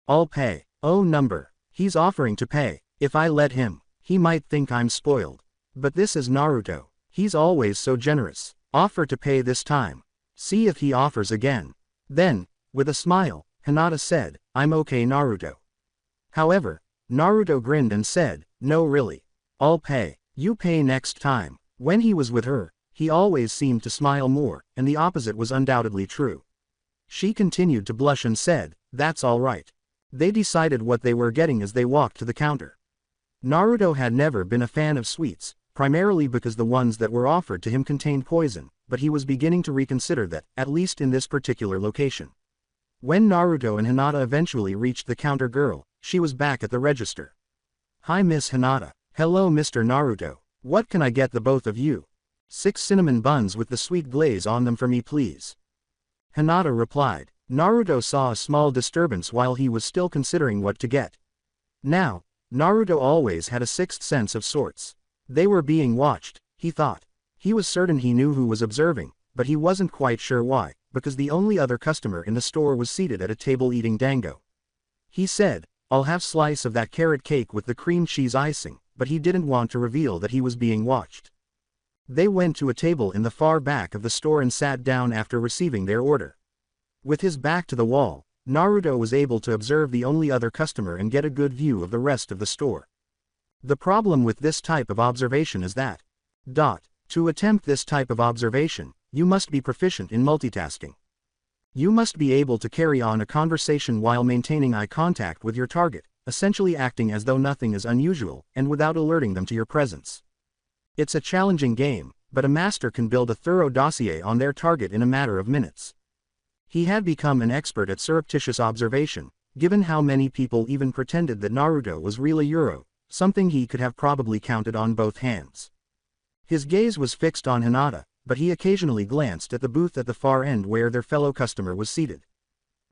"I'll pay." "Oh number. He's offering to pay. If I let him, he might think I'm spoiled. But this is Naruto. He's always so generous. Offer to pay this time. See if he offers again." Then, with a smile, Hinata said, "I'm okay Naruto." However, Naruto grinned and said, "No really. I'll pay. You pay next time." When he was with her, he always seemed to smile more, and the opposite was undoubtedly true. She continued to blush and said, "That's all right." They decided what they were getting as they walked to the counter. Naruto had never been a fan of sweets, primarily because the ones that were offered to him contained poison, but he was beginning to reconsider that, at least in this particular location. When Naruto and Hinata eventually reached the counter girl, she was back at the register. "Hi Miss Hinata." "Hello Mr. Naruto. What can I get the both of you?" 6 cinnamon buns with the sweet glaze on them for me please." Hinata replied. Naruto saw a small disturbance while he was still considering what to get. Now, Naruto always had a sixth sense of sorts. They were being watched, he thought. He was certain he knew who was observing, but he wasn't quite sure why. because the only other customer in the store was seated at a table eating dango. He said, "I'll have slice of that carrot cake with the cream cheese icing," but he didn't want to reveal that he was being watched. They went to a table in the far back of the store and sat down after receiving their order. With his back to the wall, Naruto was able to observe the only other customer and get a good view of the rest of the store. The problem with this type of observation is that, to attempt this type of observation, you must be proficient in multitasking. You must be able to carry on a conversation while maintaining eye contact with your target, essentially acting as though nothing is unusual, and without alerting them to your presence. It's a challenging game, but a master can build a thorough dossier on their target in a matter of minutes. He had become an expert at surreptitious observation, given how many people even pretended that Naruto was really Euro, something he could have probably counted on both hands. His gaze was fixed on Hinata, but he occasionally glanced at the booth at the far end where their fellow customer was seated.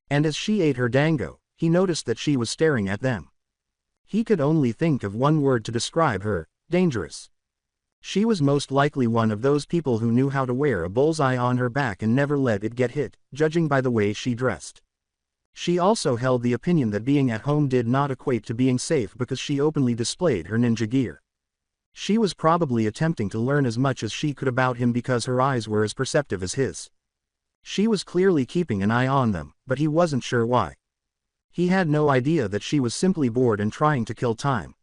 And as she ate her dango, he noticed that she was staring at them. He could only think of one word to describe her: dangerous. She was most likely one of those people who knew how to wear a bullseye on her back and never let it get hit, judging by the way she dressed. She also held the opinion that being at home did not equate to being safe because she openly displayed her ninja gear. She was probably attempting to learn as much as she could about him because her eyes were as perceptive as his. She was clearly keeping an eye on them, but he wasn't sure why. He had no idea that she was simply bored and trying to kill time.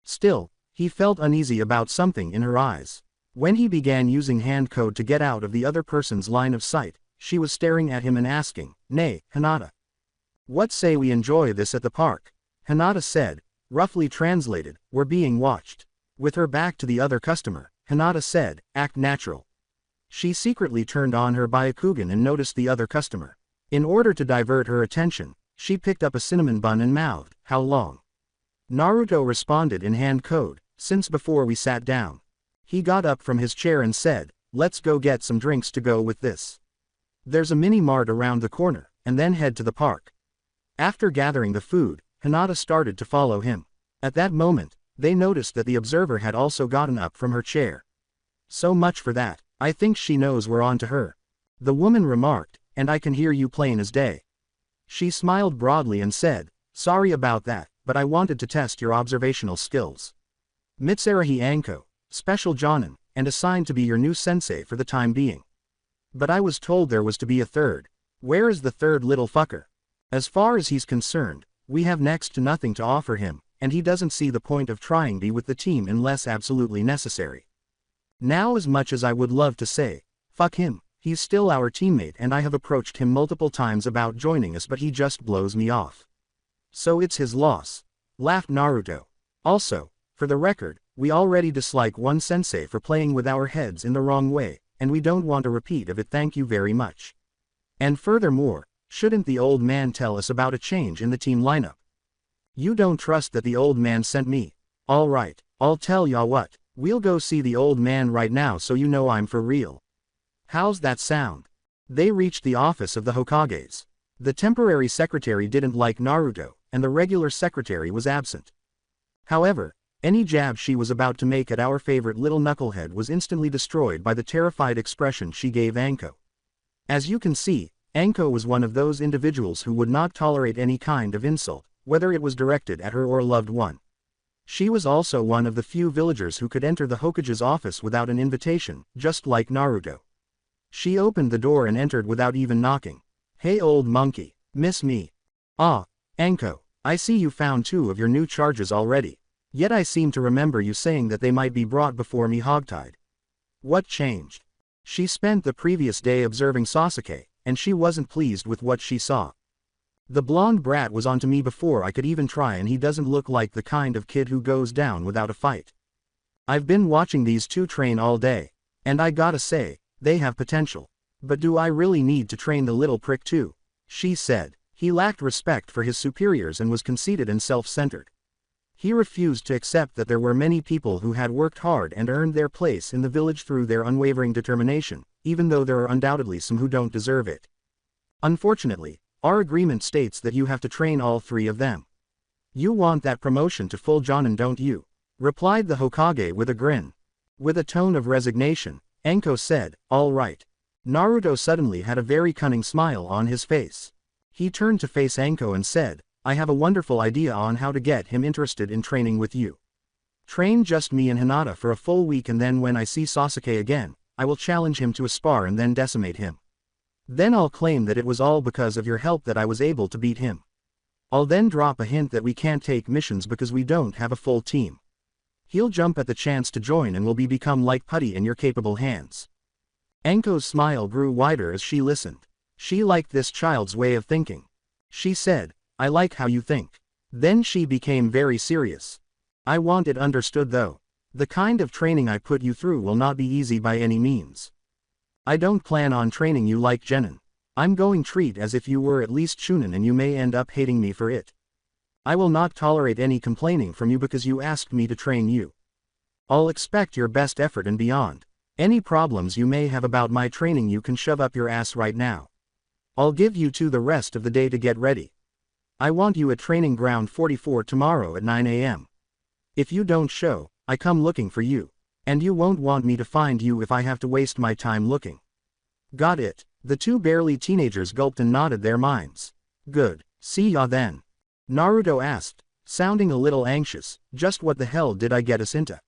Still, he felt uneasy about something in her eyes. When he began using hand code to get out of the other person's line of sight, she was staring at him and asking, "Nay, Hinata. What say we enjoy this at the park?" Hinata said, roughly translated, "We're being watched." With her back to the other customer, Hinata said, "Act natural." She secretly turned on her Byakugan and noticed the other customer. In order to divert her attention, she picked up a cinnamon bun and mouthed, "How long?" Naruto responded in hand code, "Since before we sat down." He got up from his chair and said, "Let's go get some drinks to go with this. There's a mini-mart around the corner, and then head to the park." After gathering the food, Hinata started to follow him. At that moment, they noticed that the observer had also gotten up from her chair. "So much for that. I think she knows we're on to her," the woman remarked, "and I can hear you plain as day." She smiled broadly and said, "Sorry about that, but I wanted to test your observational skills. Mitsurugi Anko, special Jonin, and assigned to be your new sensei for the time being. But I was told there was to be a third. Where is the third little fucker? As far as he's concerned, we have next to nothing to offer him, and he doesn't see the point of trying to be with the team unless absolutely necessary. Now, as much as I would love to say, fuck him, he's still our teammate and I have approached him multiple times about joining us but he just blows me off. So it's his loss," laughed Naruto. "Also, for the record, we already dislike one sensei for playing with our heads in the wrong way, and we don't want a repeat of it, thank you very much. And furthermore, shouldn't the old man tell us about a change in the team lineup? You don't trust that the old man sent me? Alright, I'll tell ya what, we'll go see the old man right now so you know I'm for real. How's that sound?" They reached the office of the Hokages. The temporary secretary didn't like Naruto, and the regular secretary was absent. However, any jab she was about to make at our favorite little knucklehead was instantly destroyed by the terrified expression she gave Anko. As you can see, Anko was one of those individuals who would not tolerate any kind of insult, whether it was directed at her or a loved one. She was also one of the few villagers who could enter the Hokage's office without an invitation, just like Naruto. She opened the door and entered without even knocking. "Hey old monkey, miss me?" "Ah, Anko, I see you found 2 of your new charges already. Yet I seem to remember you saying that they might be brought before me hogtied. What changed?" She spent the previous day observing Sasuke, and she wasn't pleased with what she saw. "The blonde brat was onto me before I could even try and he doesn't look like the kind of kid who goes down without a fight. I've been watching these 2 train all day, and I gotta say, they have potential. But do I really need to train the little prick too?" she said. He lacked respect for his superiors and was conceited and self-centered. He refused to accept that there were many people who had worked hard and earned their place in the village through their unwavering determination, even though there are undoubtedly some who don't deserve it. "Unfortunately, our agreement states that you have to train all 3 of them. You want that promotion to full Jonin, don't you?" replied the Hokage with a grin. With a tone of resignation, Anko said, "All right. Naruto suddenly had a very cunning smile on his face. He turned to face Anko and said, I have a wonderful idea on how to get him interested in training with you. Train just me and Hinata for a full week, and then when I see Sasuke again, I will challenge him to a spar and then decimate him. Then I'll claim that it was all because of your help that I was able to beat him. I'll then drop a hint that we can't take missions because we don't have a full team. He'll jump at the chance to join and will become like putty in your capable hands. Anko's smile grew wider as she listened. She liked this child's way of thinking. She said, I like how you think. Then she became very serious. I want it understood though. The kind of training I put you through will not be easy by any means. I don't plan on training you like Genin. I'm going to treat as if you were at least Chunin, and you may end up hating me for it. I will not tolerate any complaining from you because you asked me to train you. I'll expect your best effort and beyond. Any problems you may have about my training you can shove up your ass right now. I'll give you the rest of the day to get ready. I want you at training ground 44 tomorrow at 9 a.m. If you don't show, I come looking for you. And you won't want me to find you if I have to waste my time looking. Got it? The two barely teenagers gulped and nodded their minds. Good. See ya then. Naruto asked, sounding a little anxious, just what the hell did I get us into?